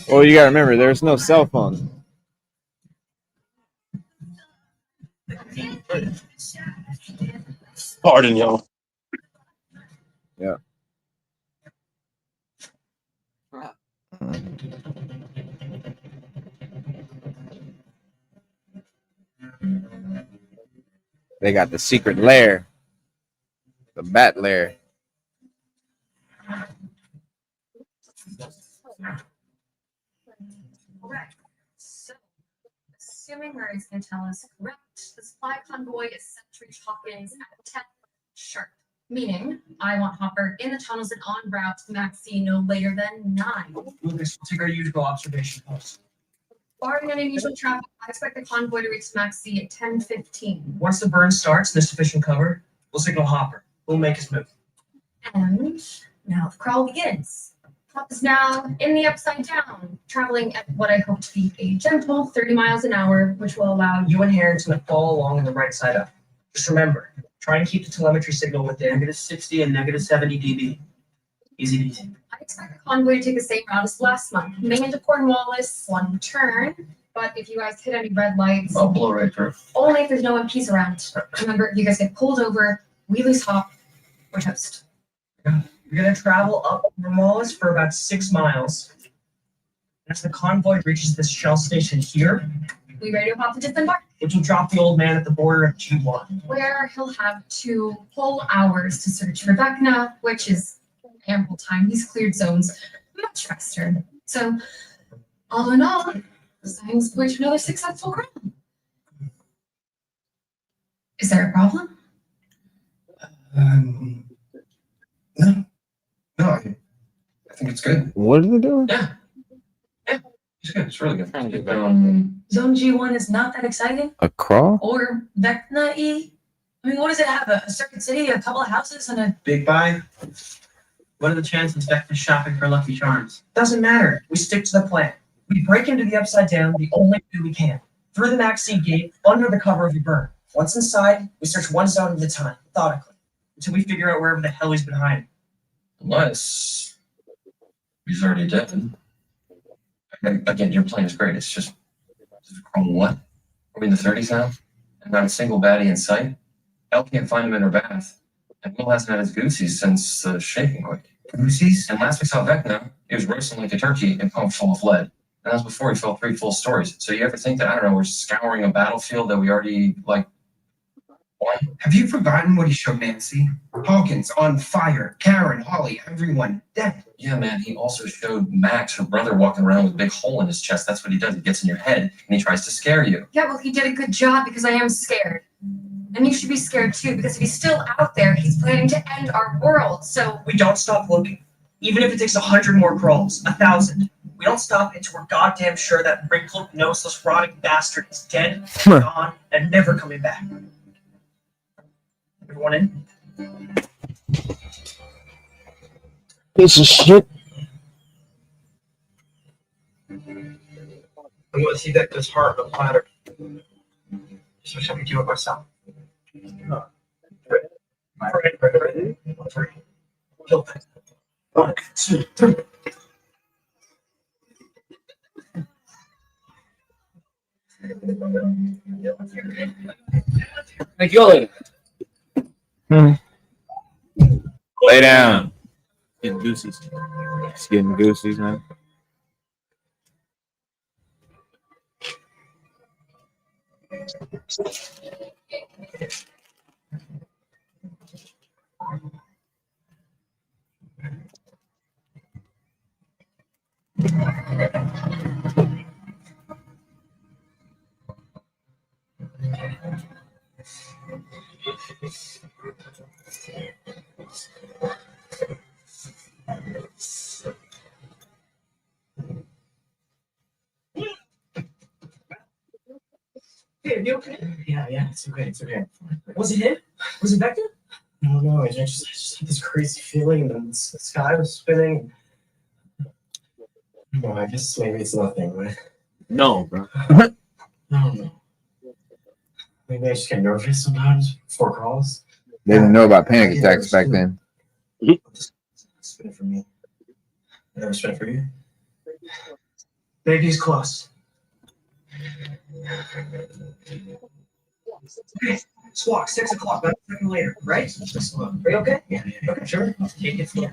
Well, you gotta remember, there's no cell phone. Pardon, y'all. Yeah. They got the secret lair, the bat lair. Correct. So, assuming Murray's going to tell us correct, the supply convoy is set to reach Hawkins at 10 sharp. Meaning, I want Hopper in the tunnels and en route to Maxie no later than 9. Lucas, we'll take our usual observation post. Barring any unusual traffic, I expect the convoy to reach Maxie at 10:15. Once the burn starts and there's sufficient cover, we'll signal Hopper. We'll make his move. And now the crawl begins. Hop is now in the upside down, traveling at what I hope to be a gentle 30 miles an hour, which will allow You and Harrington to follow along on the right side up. Just remember, try and keep the telemetry signal within -60 and -70 dB. Easy peasy. I expect the convoy to take the same route as last month. Main into Cornwallis, one turn. But if you guys hit any red lights, I'll blow right through. only if there's no MPs around. Remember, if you guys get pulled over, we lose Hop, we're toast. You're gonna travel up Cornwallis for about 6 miles. As the convoy reaches this shell station here, We ready to Hop to disembark? which will drop the old man at the border of G.O.T. Where he'll have 2 whole hours to search for Vecna, which is ample time. He's cleared zones much faster. So, all in all, signs point to another successful run. Is there a problem? No, I think it's good. What are they doing? Yeah, it's good. It's really good. Zone G1 is not that exciting. A crawl? Or Vecna-y. I mean, what does it have? A circuit city, a couple of houses, and a... Big buy. What are the chances Vecna's shopping for Lucky Charms? Doesn't matter. We stick to the plan. We break into the upside down the only way we can. Through the Maxine gate, under the cover of the burn. Once inside, we search one zone at a time, methodically, until we figure out wherever the hell he's been hiding. Unless he's already dead. Again, your plan is great. It's just from what? Are we in the 30s now? And not a single baddie in sight? Elle can't find him in her bath. And Will hasn't had his goosies since the shaking quake. Goosies? And last we saw Vecna, he was roasting like a turkey and pumped full of lead. And that was before he fell 3 full stories. So you ever think that, I don't know, we're scouring a battlefield that we already, won? Have you forgotten what he showed Nancy? Hawkins on fire, Karen, Holly, everyone dead. Yeah, man, he also showed Max, her brother, walking around with a big hole in his chest. That's what he does. He gets in your head and he tries to scare you. Yeah, well, he did a good job because I am scared. And you should be scared too, because if he's still out there, he's planning to end our world. So We don't stop looking. Even if it takes 100 more crawls, 1,000. We don't stop until we're goddamn sure that wrinkled, noseless, rotting bastard is dead, gone, and never coming back. Everyone in? Piece of shit. I'm gonna see that this heart on a platter. Just wish I could do it myself. Ready? 3. Kill things. 1, 2, 3. Thank you, lady. Lay down. Getting goosies. It's getting goosies, man. Hey, are you okay? Yeah, it's okay. Was it him? Was it Vector? No, I just had this crazy feeling, and then the sky was spinning. No, I guess maybe it's nothing, right? No, bro. I don't know. Maybe I just get nervous sometimes before calls. They didn't know about panic attacks back then. Spin it for me. I never spin it for you. Baby's close. Okay, squawk, 6 o'clock, about a second later, right? Are you okay? Yeah. Okay, sure. I'll take it slow.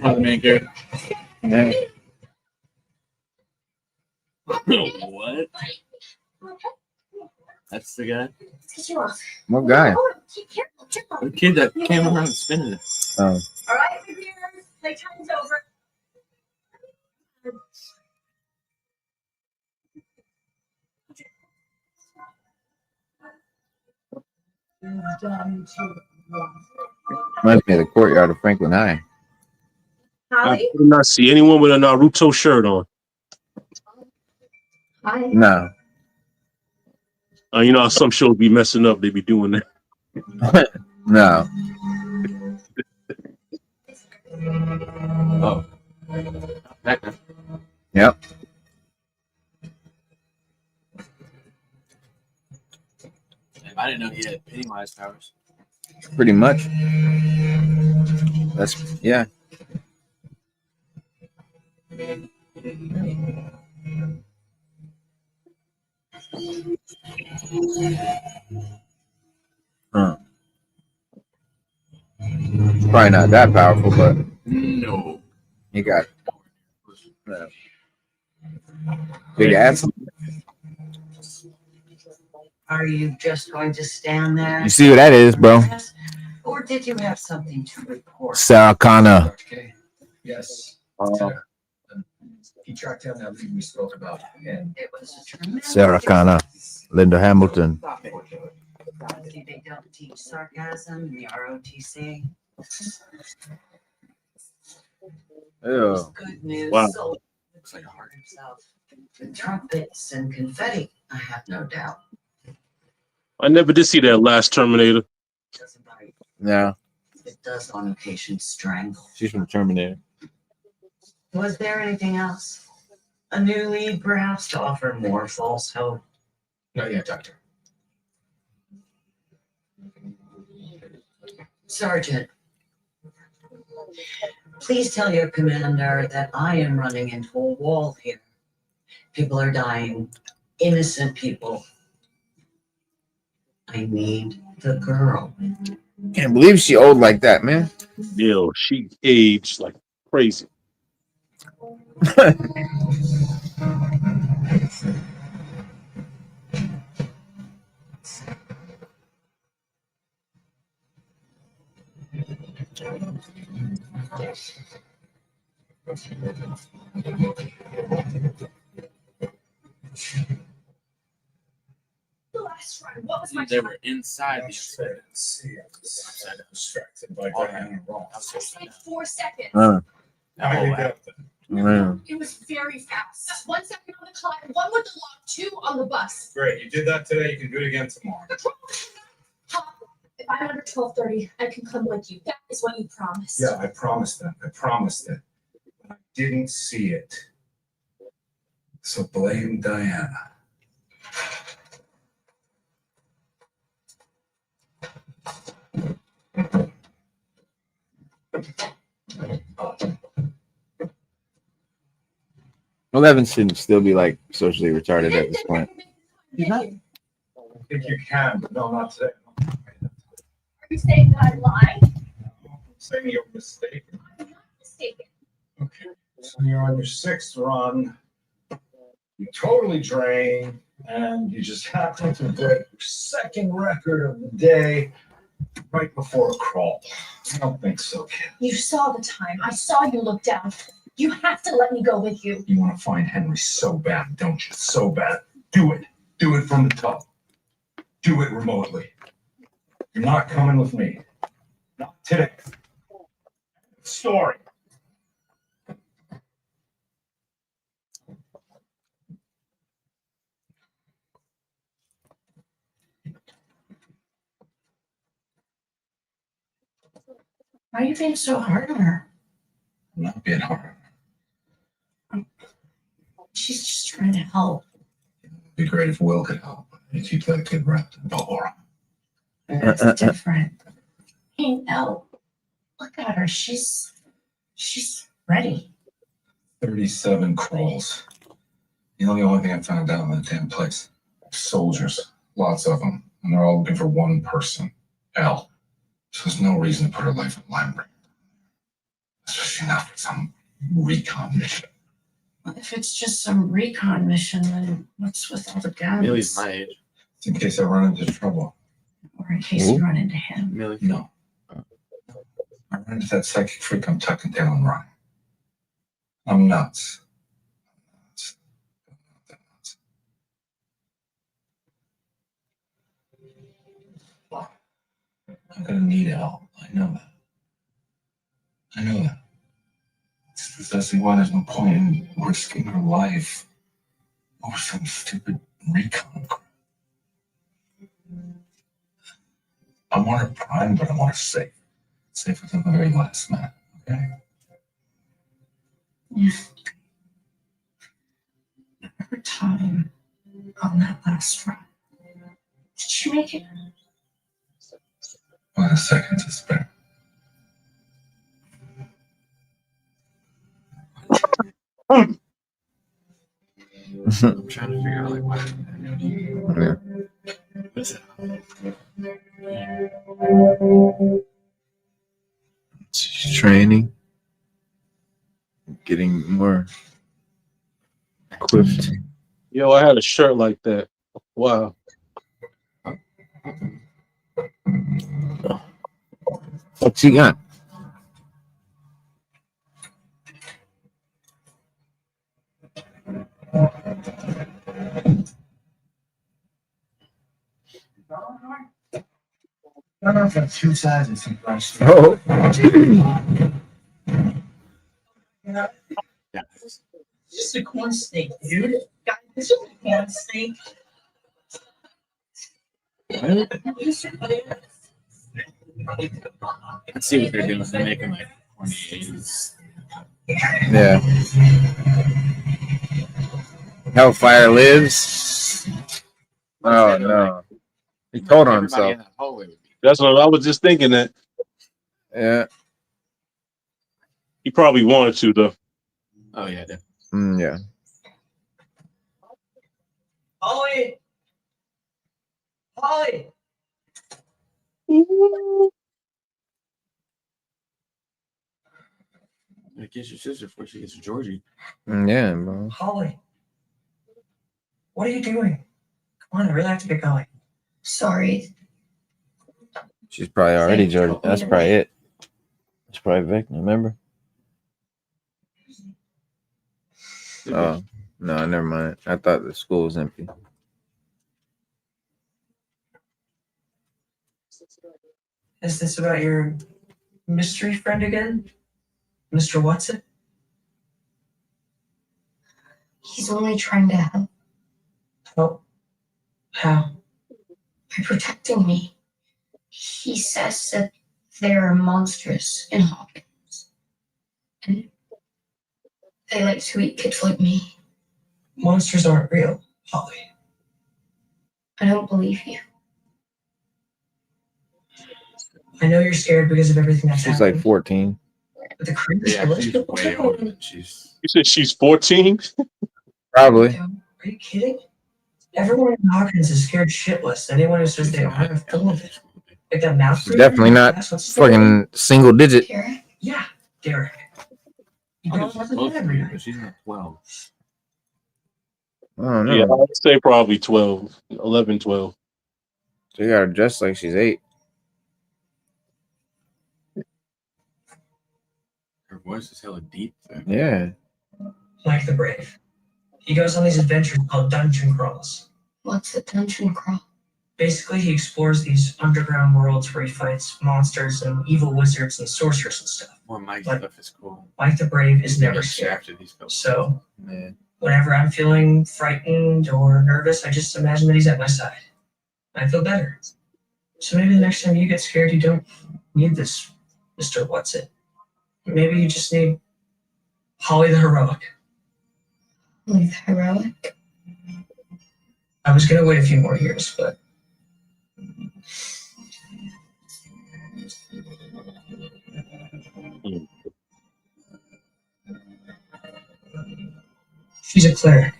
On the main character. Yeah. What? That's the guy? What guy? The kid that came around spinning it. Oh. All right, viewers, playtime's over. Reminds me of the courtyard of Franklin High. I did not see anyone with a Naruto shirt on. Hi. No. You know how some shows be messing up, they be doing that. No. Oh. That guy. Yep. I didn't know he had Pennywise powers. Pretty much. That's yeah. Huh. It's probably not that powerful, but No. you got big ass. Are you just going to stand there? You see what that is, bro? Or did you have something to report? Sarah Connor. Okay. Yes. He tracked down that lead we spoke about, and It was a tremendous. Sarah Connor. Linda Hamilton. They don't teach sarcasm in the ROTC. Ew. Good news. Wow. So looks like a heart himself. The trumpets and confetti, I have no doubt. I never did see that last Terminator. Doesn't bite. Yeah. It does on occasion strangle. She's from Terminator. Was there anything else? A new lead, perhaps, to offer more false hope? not yet, Doctor. Sergeant, please tell your commander that I am running into a wall here. People are dying, innocent people. I need the girl. Can't believe she old like that, man. Yo, she aged like crazy. The last run, what was my They time? were inside the Actually, I didn't see it. I was distracted by Oh, Diana Ross. It was like 4 seconds. How did you get up there? It was very fast. That's 1 second on the clock, 1 with the log, 2 on the bus. Great, you did that today. You can do it again tomorrow. Pop, if I'm under 12:30, I can come with you. That is what you promised. Yeah, I promised that. I promised it. But I didn't see it. So blame Diana. Well, Evan shouldn't still be like socially retarded at this point. I think you can, but no, not today. Are you saying that I lie? I'm saying you're mistaken. I'm not mistaken. Okay, so you're on your 6th run. You totally drained, and you just happen to break your 2nd record of the day right before a crawl. I don't think so, kid. You saw the time. I saw you look down. You have to let me go with you. You want to find Henry so bad, don't you? So bad. Do it. Do it from the top. Do it remotely. You're not coming with me. Not today. Story. Why are you being so hard on her? I'm not being hard. She's just trying to help. It'd be great if Will could help. You keep that kid wrapped in bubble wrap. It's different. Hey, no. Look at her. She's ready. 37 crawls. You know the only thing I found out in that damn place? Soldiers. Lots of them. And they're all looking for one person. L. So there's no reason to put her life in line. Especially not for some recon mission. Well, if it's just some recon mission, then what's with all the guns? Millie's my age. It's in case I run into trouble. Or in case you run into him. Millie. No. I run into that psychic freak, I'm tucking down and running. I'm nuts. I'm gonna need help. I know that. I know that. It's precisely why there's no point in risking her life over some stupid recon crap. I want her prime, but I want her safe. Safe until the very last minute, okay? Yeah. Her time on that last run. Did she make it? With a second to spare. I'm trying to figure out like what. Yeah. What is it? She's training, getting more equipped. Yo, I had a shirt like that. Wow. What's he got? I don't know if that's 2 sizes. Oh. Yeah. It's just a corn snake, dude. Guys, it's just a corn snake. Let's see what they're doing. They're making like 28s. Yeah. Hellfire lives. Oh no. He told on himself. That's what I was just thinking that. Yeah. He probably wanted to, though. Oh, yeah. Yeah. Holly! Holly! Get your sister before she gets to Georgie. Yeah, bro. Holly! What are you doing? Come on, I really have to get going. Sorry. She's probably already Georgia. That's probably it. It's probably Vic, remember? Oh, no, never mind. I thought the school was empty. Is this about your mystery friend again? Mr. Watson? He's only trying to help. Help? How? By protecting me. He says that they're monstrous in Hawkins. And they like to eat kids like me. Monsters aren't real, Holly. I don't believe you. I know you're scared because of everything that's She's happening. like 14. But the creep Yeah, she's way older than she's. You said she's 14? Probably. Are you kidding? Everyone in Hawkins is scared shitless. Anyone who says they don't have full of it. Like that mouth. Definitely not fucking single digit. Yeah, Derek. But she's not 12. I don't Yeah, know. I'd say probably 12, 11, 12. She got her dressed like she's 8. Her voice is hella deep. Yeah. Mike the Brave. He goes on these adventures called dungeon crawls. What's a dungeon crawl? Basically, he explores these underground worlds where he fights monsters and evil wizards and sorcerers and stuff. More Mike But stuff is cool. Mike the Brave is never Get scared. shafted, he's cool. So, Man. whenever I'm feeling frightened or nervous, I just imagine that he's at my side. I feel better. So maybe the next time you get scared, you don't need this Mr. What's-It. Maybe you just need Holly the Heroic. Holly the Heroic? I was gonna wait a few more years, but she's a cleric,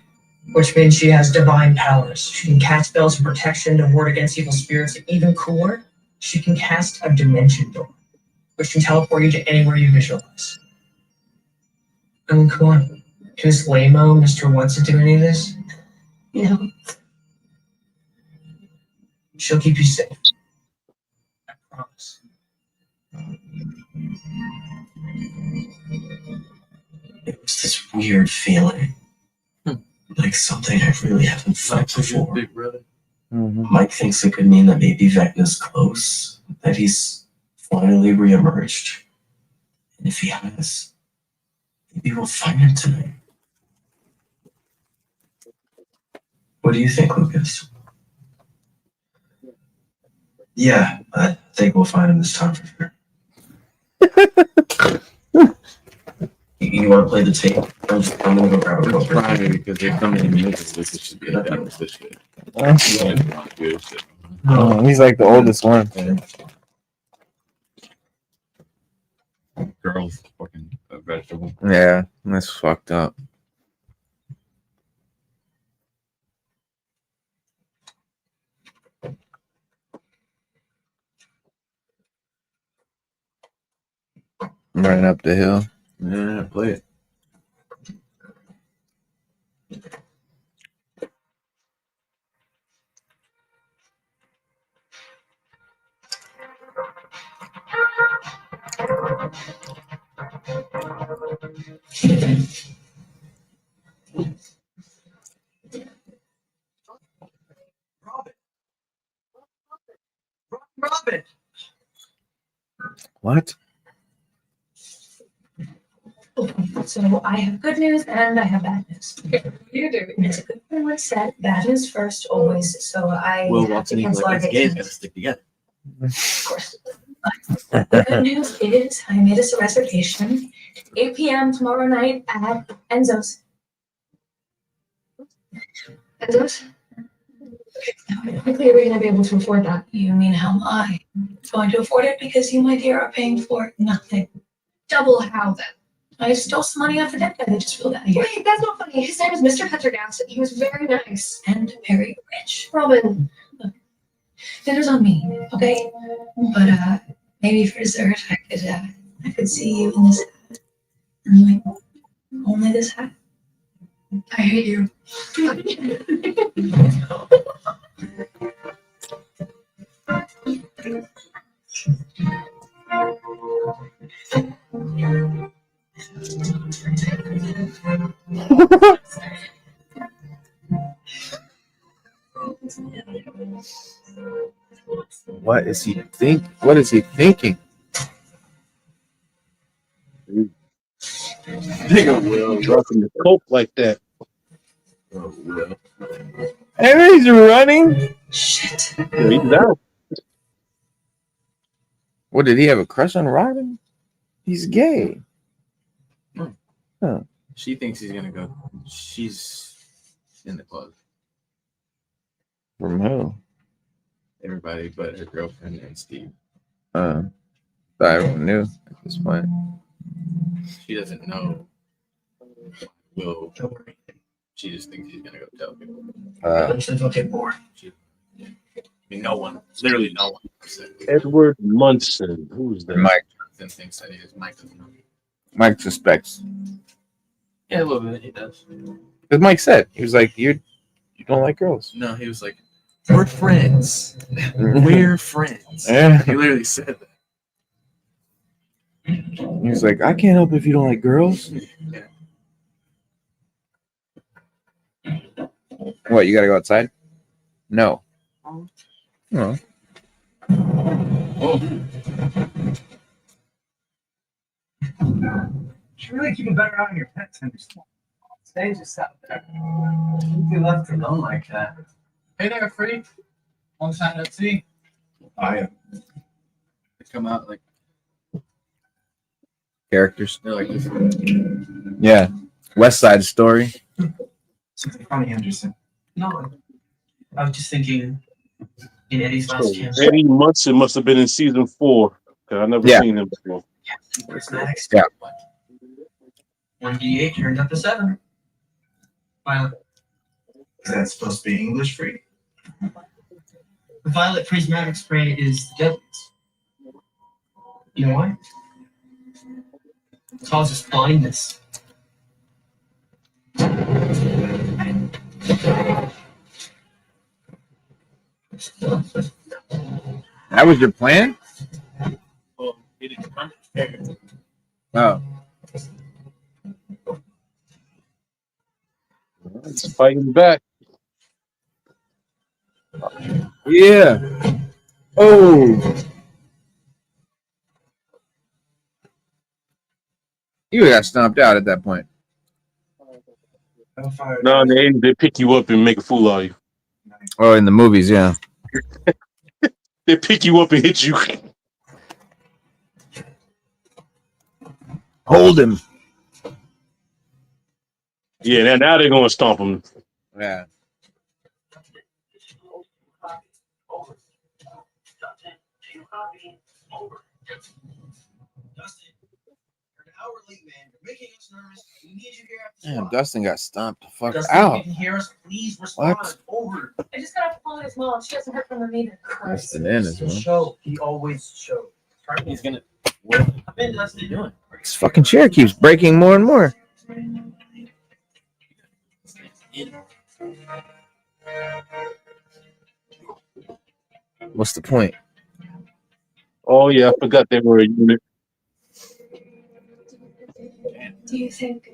which means she has divine powers. She can cast spells of protection to ward against evil spirits. And even cooler, she can cast a dimension door, which can teleport you to anywhere you visualize. I mean, come on. Can this lame-o Mr. What's-It do any of this? No. She'll keep you safe. I promise. It was this weird feeling. Like something I really haven't felt before. Big brother. Mike thinks it could mean that maybe Vecna's close, that he's finally reemerged. And if he has, maybe we'll find him tonight. What do you think, Lucas? Yeah, I think we'll find him this time for sure. You want to play the tape? I'm gonna go grab a It's coke. Friday because they're coming in minutes. This should be that was this shit. Good shit. He's like the oldest one. Girls, fucking a vegetable. Yeah, that's fucked up. Running up the hill. Yeah, play it. Robin! What? So I have good news and I have bad news. You do. It's a good thing what's said. Bad news first, always. So I Will have to Watson, cancel our like, date. gays gotta stick together. Of course. But the good news is I made us a reservation. 8 p.m. tomorrow night at Enzo's. Enzo's? How quickly are we going to be able to afford that? You mean how am I going to afford it? Because you, my dear, are paying for nothing. Double how then? I stole some money off the dead guy that just flew out of here. Wait, that's not funny. His name is Mr. Pendergast, and he was very nice. And very rich. Robin. Dinner's on me, okay? But maybe for dessert I could see you in this hat. And like only this hat. I hate you. What is he think? What is he thinking? Nigga Will dropping the coke like that. Oh, Will. And he's running. Shit. Yeah, he's down. What, did he have a crush on Robin? He's gay. Huh. She thinks he's gonna go. She's in the club. From who? Everybody but her girlfriend and Steve. Thought everyone knew at this point. She doesn't know Will. She just thinks he's gonna go tell people. Eventually they'll get bored. mean, no one, literally no one. Edward Munson. Who's that? Mike. Jonathan thinks that he is. Mike doesn't know. Mike suspects. Yeah, a little bit. He does. Because Mike said he was like, you don't like girls. No, he was like, we're friends. We're friends. Yeah. He literally said that. He was like, I can't help if you don't like girls. Yeah. What, you gotta go outside? No. No. You should really keep a better eye on your pets, Henderson. Stay just out there. You'd be left alone like that. Hey there, freak. Long time no see. I am. They come out like Characters. they're like this. Yeah. West Side Story. Something funny, Henderson. No, I was just thinking in Eddie's So, last chance. Eddie Munson must have been in season 4. Cause I never Yeah. seen him before. Prismatics. Yeah. 1d8 turned up to 7. Violet. Is that supposed to be English free? The violet prismatic spray is the deadliest. You know why? It causes blindness. That was your plan? Well, he didn't come prepared. Oh. He's fighting back. Yeah. Oh. You got stomped out at that point. No, in the 80s, they pick you up and make a fool out of you. Oh, in the movies, yeah. They pick you up and hit you. Hold him. Yeah, now they're going to stomp him. Yeah. Damn, Dustin got stomped the fuck out. Hear us? Please respond. What? Over. I just got off the phone with his mom. She hasn't heard from him either. Dustin in as well. Show. He always showed. He's gonna. I've been Dustin doing. This fucking chair keeps breaking more and more. What's the point? Oh, yeah, I forgot they were a unit. Do you think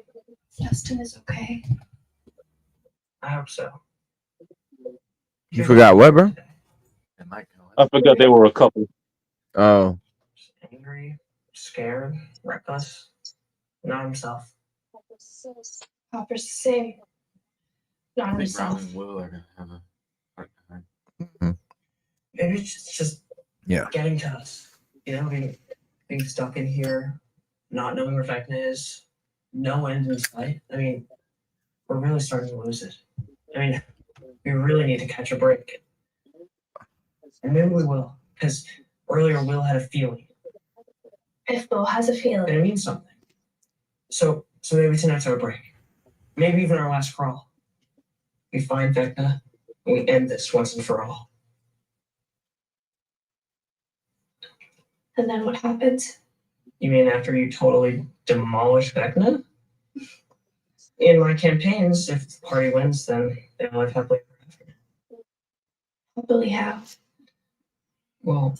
Dustin is okay? I hope so. You forgot what, bro? I forgot they were a couple. Oh. Angry, scared, reckless, not himself. Hopper's the same. Not I think himself. Ron and Will are gonna have a hard time. Maybe it's just Yeah. getting to us. You know, being stuck in here, not knowing where Vecna is, no end in sight. I mean, we're really starting to lose it. I mean, we really need to catch a break. And maybe we will, because earlier Will had a feeling, If Will has a and feeling. it means something. So maybe tonight's our break. Maybe even our last crawl. We find Vecna, and we end this once and for all. And then what happens? You mean after you totally demolish Vecna? In my campaigns, if the party wins, then they all live happily ever after. Happily how? Well,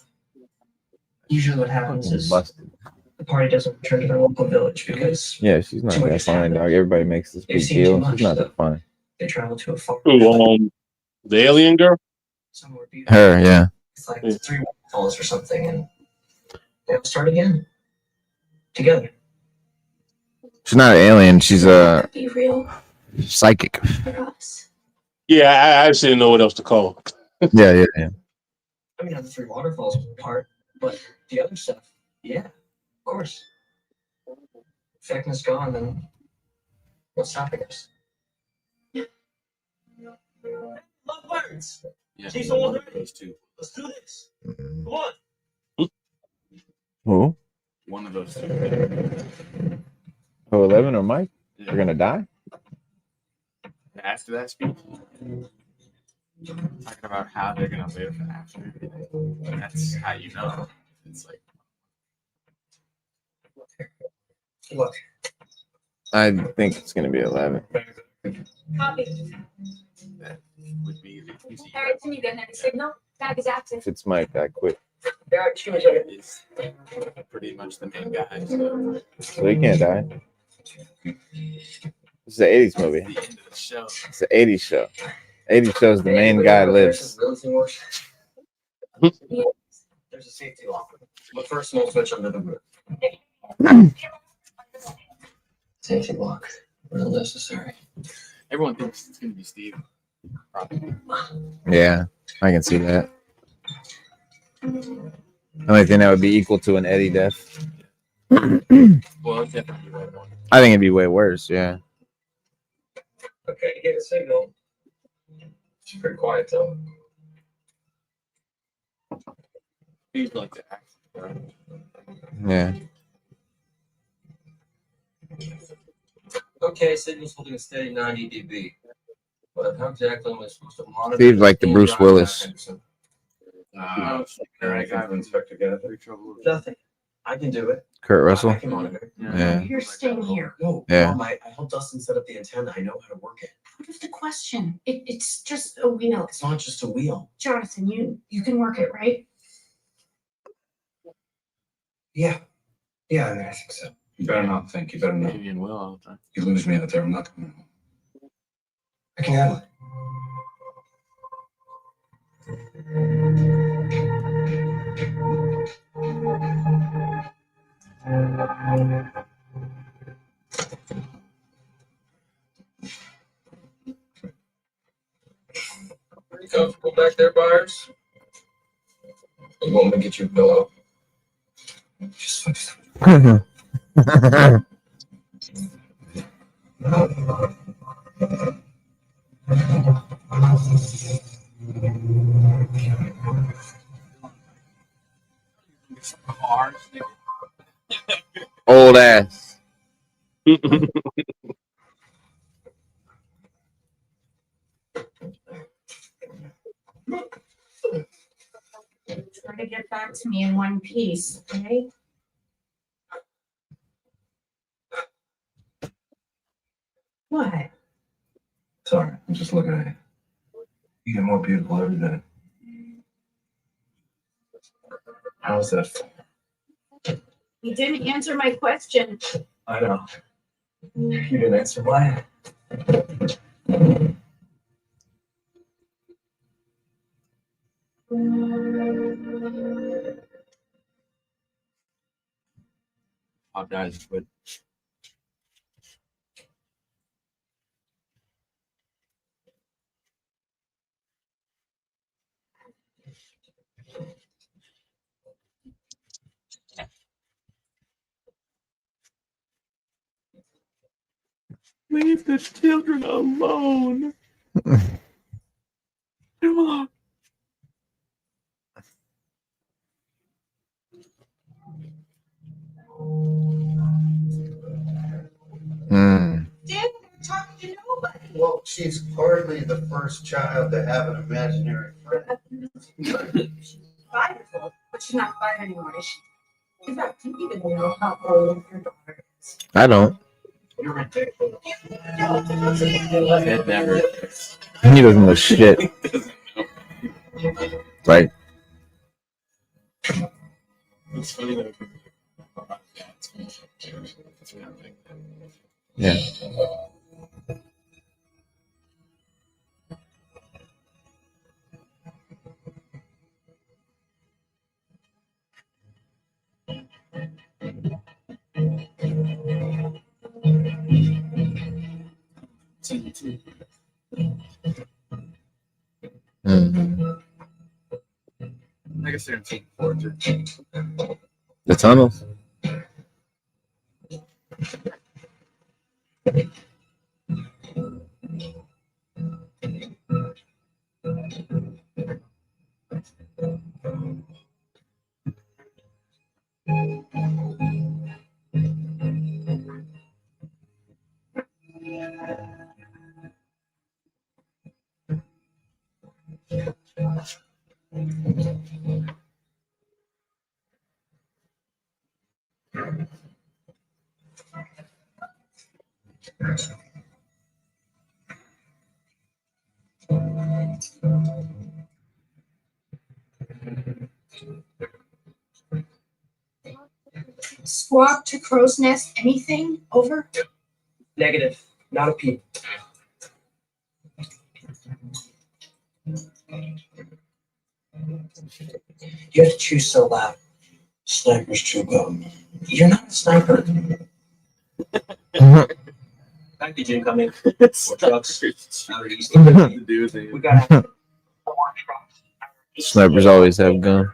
usually what happens is Busted. the party doesn't return to their local village because Yeah, she's not too much that has fine, happened. dog. Everybody makes this They've big seen too deal. much, She's not so that fine. they travel to a far The alien girl? somewhere beautiful. Her, yeah. It's like 3 waterfalls or something, and they'll start again. Together. She's not an alien. She's a Be real psychic. for us. Yeah, I just didn't know what else to call her. Yeah. I mean, not the 3 waterfalls part, but the other stuff, yeah, of course. If Vecna's gone, then what's stopping us? Love words. Yeah, See someone one of ready? those two. Let's do this. Come on. Who? One of those two. Who, 11 or Mike? They're gonna die? After that speech, talking about how they're gonna live after everything. That's how you know. It's like Look, I think it's gonna be 11. Copy. that would be the easy. Harrington, you getting any signal? Tag is active. If it's Mike, I quit. Is pretty much the main guy. So he can't die. This is an 80s movie. The end of the show. It's an 80s show. 80s shows the main guy lives. There's a safety lock. Look for a small switch under the roof. Safety lock. Real necessary. Everyone thinks it's gonna be Steve. Probably. Yeah, I can see that. The only thing that would be equal to an Eddie death. Well, it's definitely way more. I think it'd be way worse. Yeah. Okay, you get a signal. It's pretty quiet though. He's like the act. Yeah. Okay, signal's holding a steady 90 dB. But how exactly am I supposed to monitor? Steve's like the Bruce Willis. Inspector Gaffney. Nothing. I can do it. Kurt Russell. I can monitor. Yeah. You're staying here. No, Yeah. Mom, I helped Dustin set up the antenna. I know how to work it. Just a question. It's just a wheel. It's not just a wheel. Jonathan, you can work it, right? Yeah, I think so. You better not think. You better not. Maybe in Will all the time. You lose me out there. I'm not coming home. I can handle it. Pretty comfortable back there, buyers? You want me to get you a pillow? Just Old ass. Try to get back to me in one piece, okay? What? sorry. I'm just looking at you. You get more beautiful every day. How's that? You didn't answer my question. I know. You didn't answer mine. Hot guys would. Leave the children alone. Leave them alone. Hmm. Dad, I'm talking to nobody. Well, she's hardly the first child to have an imaginary friend. 5 years old, but she's not 5 anymore, is she? In fact, you even know how old your daughter is. I don't. You're ridiculous. Ted never. He doesn't know shit. Like, It's funny though. yeah. Mhm. I guess they're in season 4 too. The tunnels. Squawk to crow's nest, anything? Over? Negative. Not a peep. You have to choose so loud. Sniper's true goat. You're not a sniper. Package incoming. More trucks. Out east. We got 4 trucks. Snipers always have gun.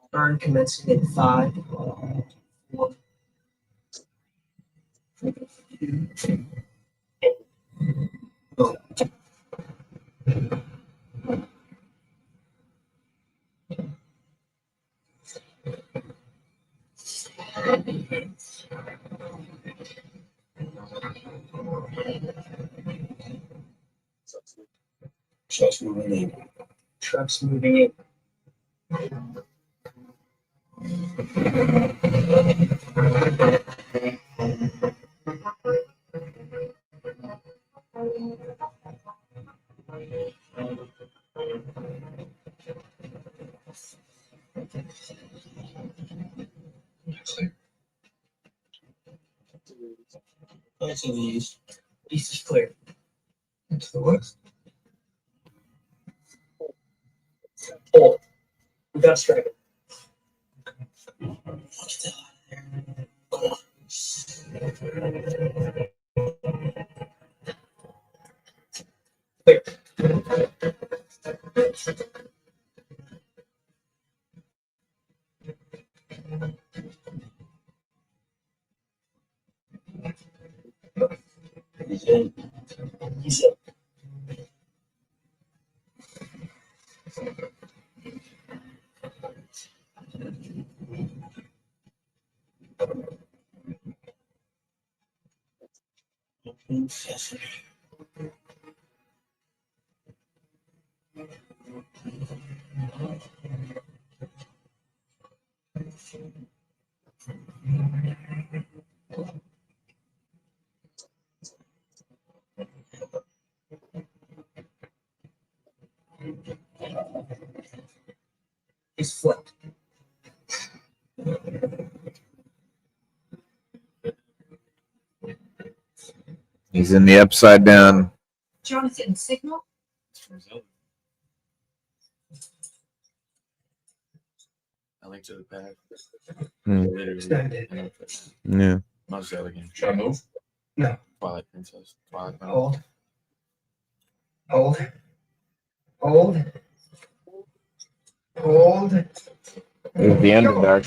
Burn commencing in 5, 4, 3, go. Trucks moving in. Trucks moving in. That's in the east. East is clear. To the west. Hold. We got a striker. Clear. He's in. He's in. He's flipped. He's in the upside down. Jonathan, signal? I linked to the pad. Hmm. Yeah. Most the other game. Should I move? No. Twilight Princess. Twilight. Hold. Hold. Hold. Hold. It was the Underdark.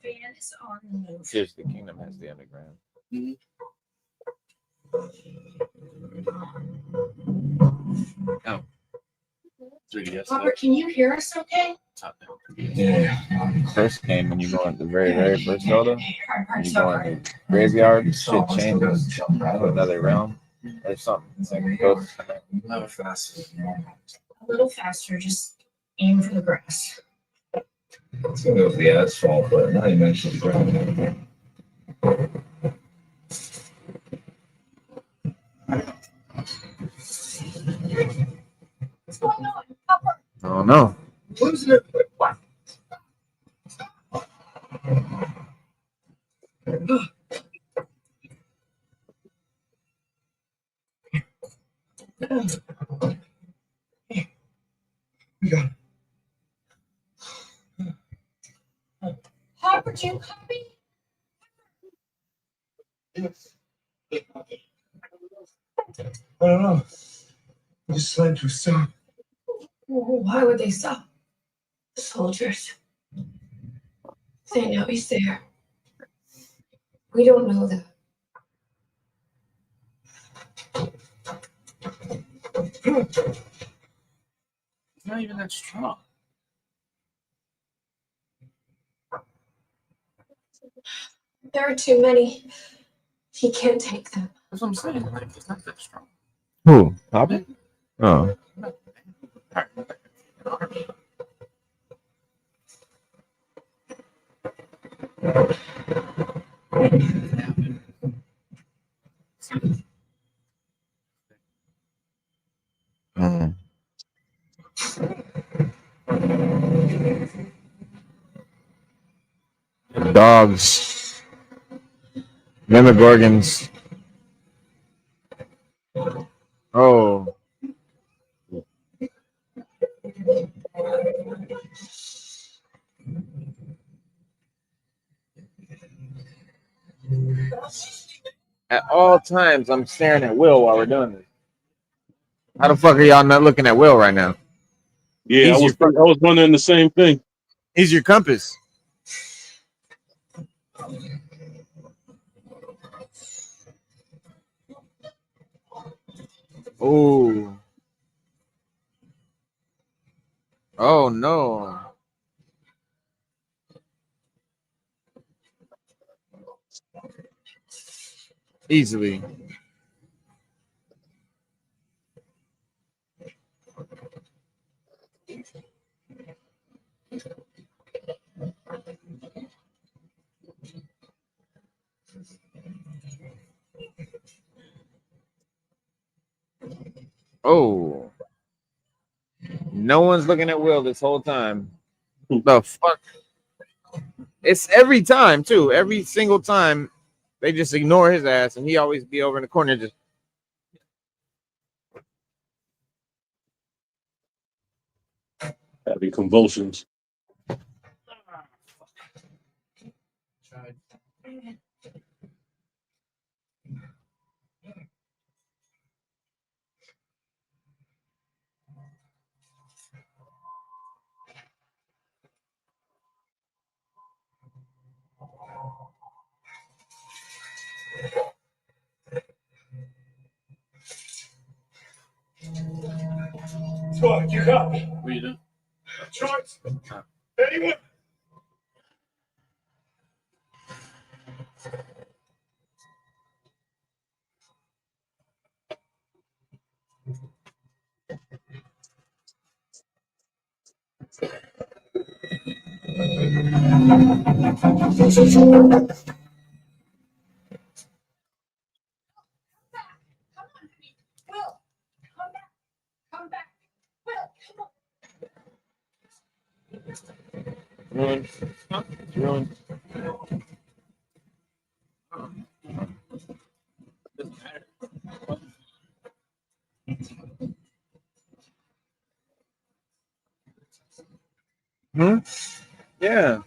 Fan is on the move. Here's the Kingdom has the Underground. Oh. 3DS. Robert, can you hear us okay? Top down. Yeah. First game when you go in the very first Zelda, when you So go in the graveyard, shit changes to another realm or something. It's like it goes A little faster, just aim for the grass. It's gonna go with the asphalt, but now you mentioned the ground. What's going on? Papa? Oh no. Losing it. What? We got it. Harper, do you copy? I don't know. We just slammed to a stop. Why would they stop? Soldiers. They know he's there. We don't know that. It's not even that strong. There are too many. He can't take them. That's what I'm saying. Like, it's not that strong. Who? Papa? Oh. Mm. Dogs. Demogorgons. Oh. At all times, I'm staring at Will while we're doing this. How the fuck are y'all not looking at Will right now? Yeah, I was wondering the same thing. He's your compass. Oh. Oh no. Easily. Oh. No one's looking at Will this whole time. The fuck? It's every time too. Every single time they just ignore his ass and he always be over in the corner just having convulsions. Squad, you got me. What are you doing? Charts. Anyone? ruined. It's ruined. Hmm? Yeah.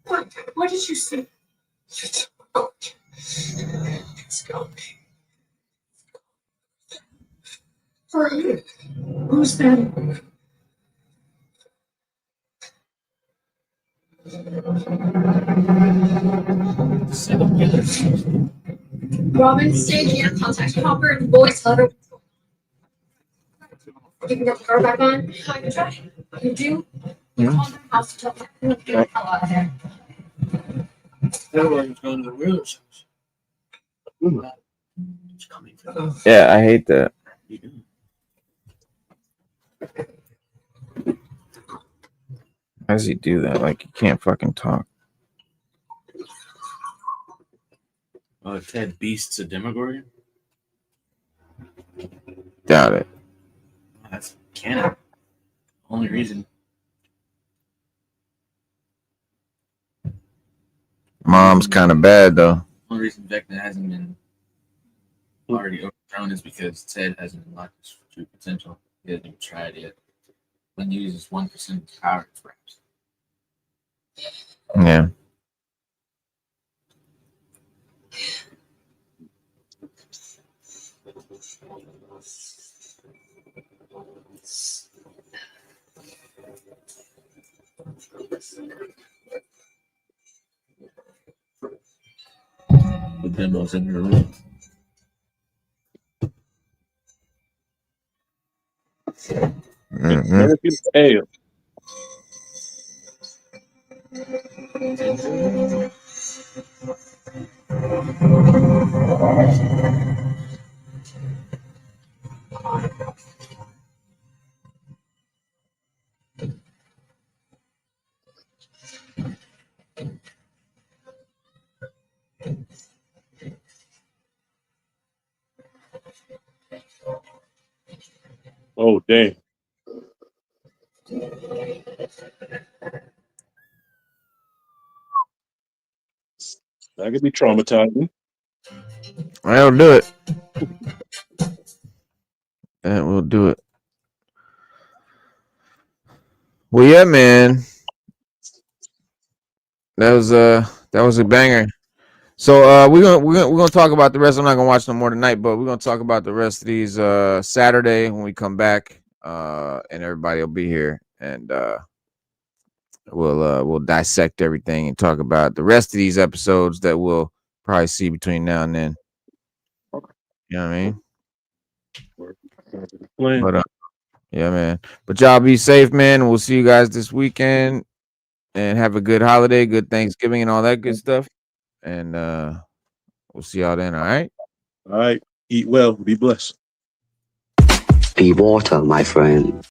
What happened? What did you see? It's G.O.T. It's G.O.T. Who's that? Robin, stay here. Contact Hopper and voice letter. You can get the car back on. I can try. You do? You call the house to tell them to get the hell out of there. Everyone's going to the Perilous house. It's coming for them. Yeah, I hate that. You do. How does he do that? Like, he can't fucking talk. Ted Beast's a Demogorgon? Doubt it. That's canon. Only reason. Mom's kind of bad, though. Only reason Vecna hasn't been already overthrown is because Ted hasn't unlocked his true potential. He hasn't even tried yet. When he uses 1% of his power, it's wraps. Yeah. The demo's in your room. American Ale. Oh, damn. That could be traumatizing. That'll do it. That will do it. Well, yeah, man. That was a banger. So we're gonna talk about the rest. I'm not gonna watch no more tonight, but we're gonna talk about the rest of these Saturday when we come back. And everybody will be here, and we'll dissect everything and talk about the rest of these episodes that we'll probably see between now and then. You know what I mean? But yeah, man. But y'all be safe, man. We'll see you guys this weekend, and have a good holiday, good Thanksgiving, and all that good stuff. And we'll see y'all then. All right. All right. Eat well. Be blessed. Be water, my friend.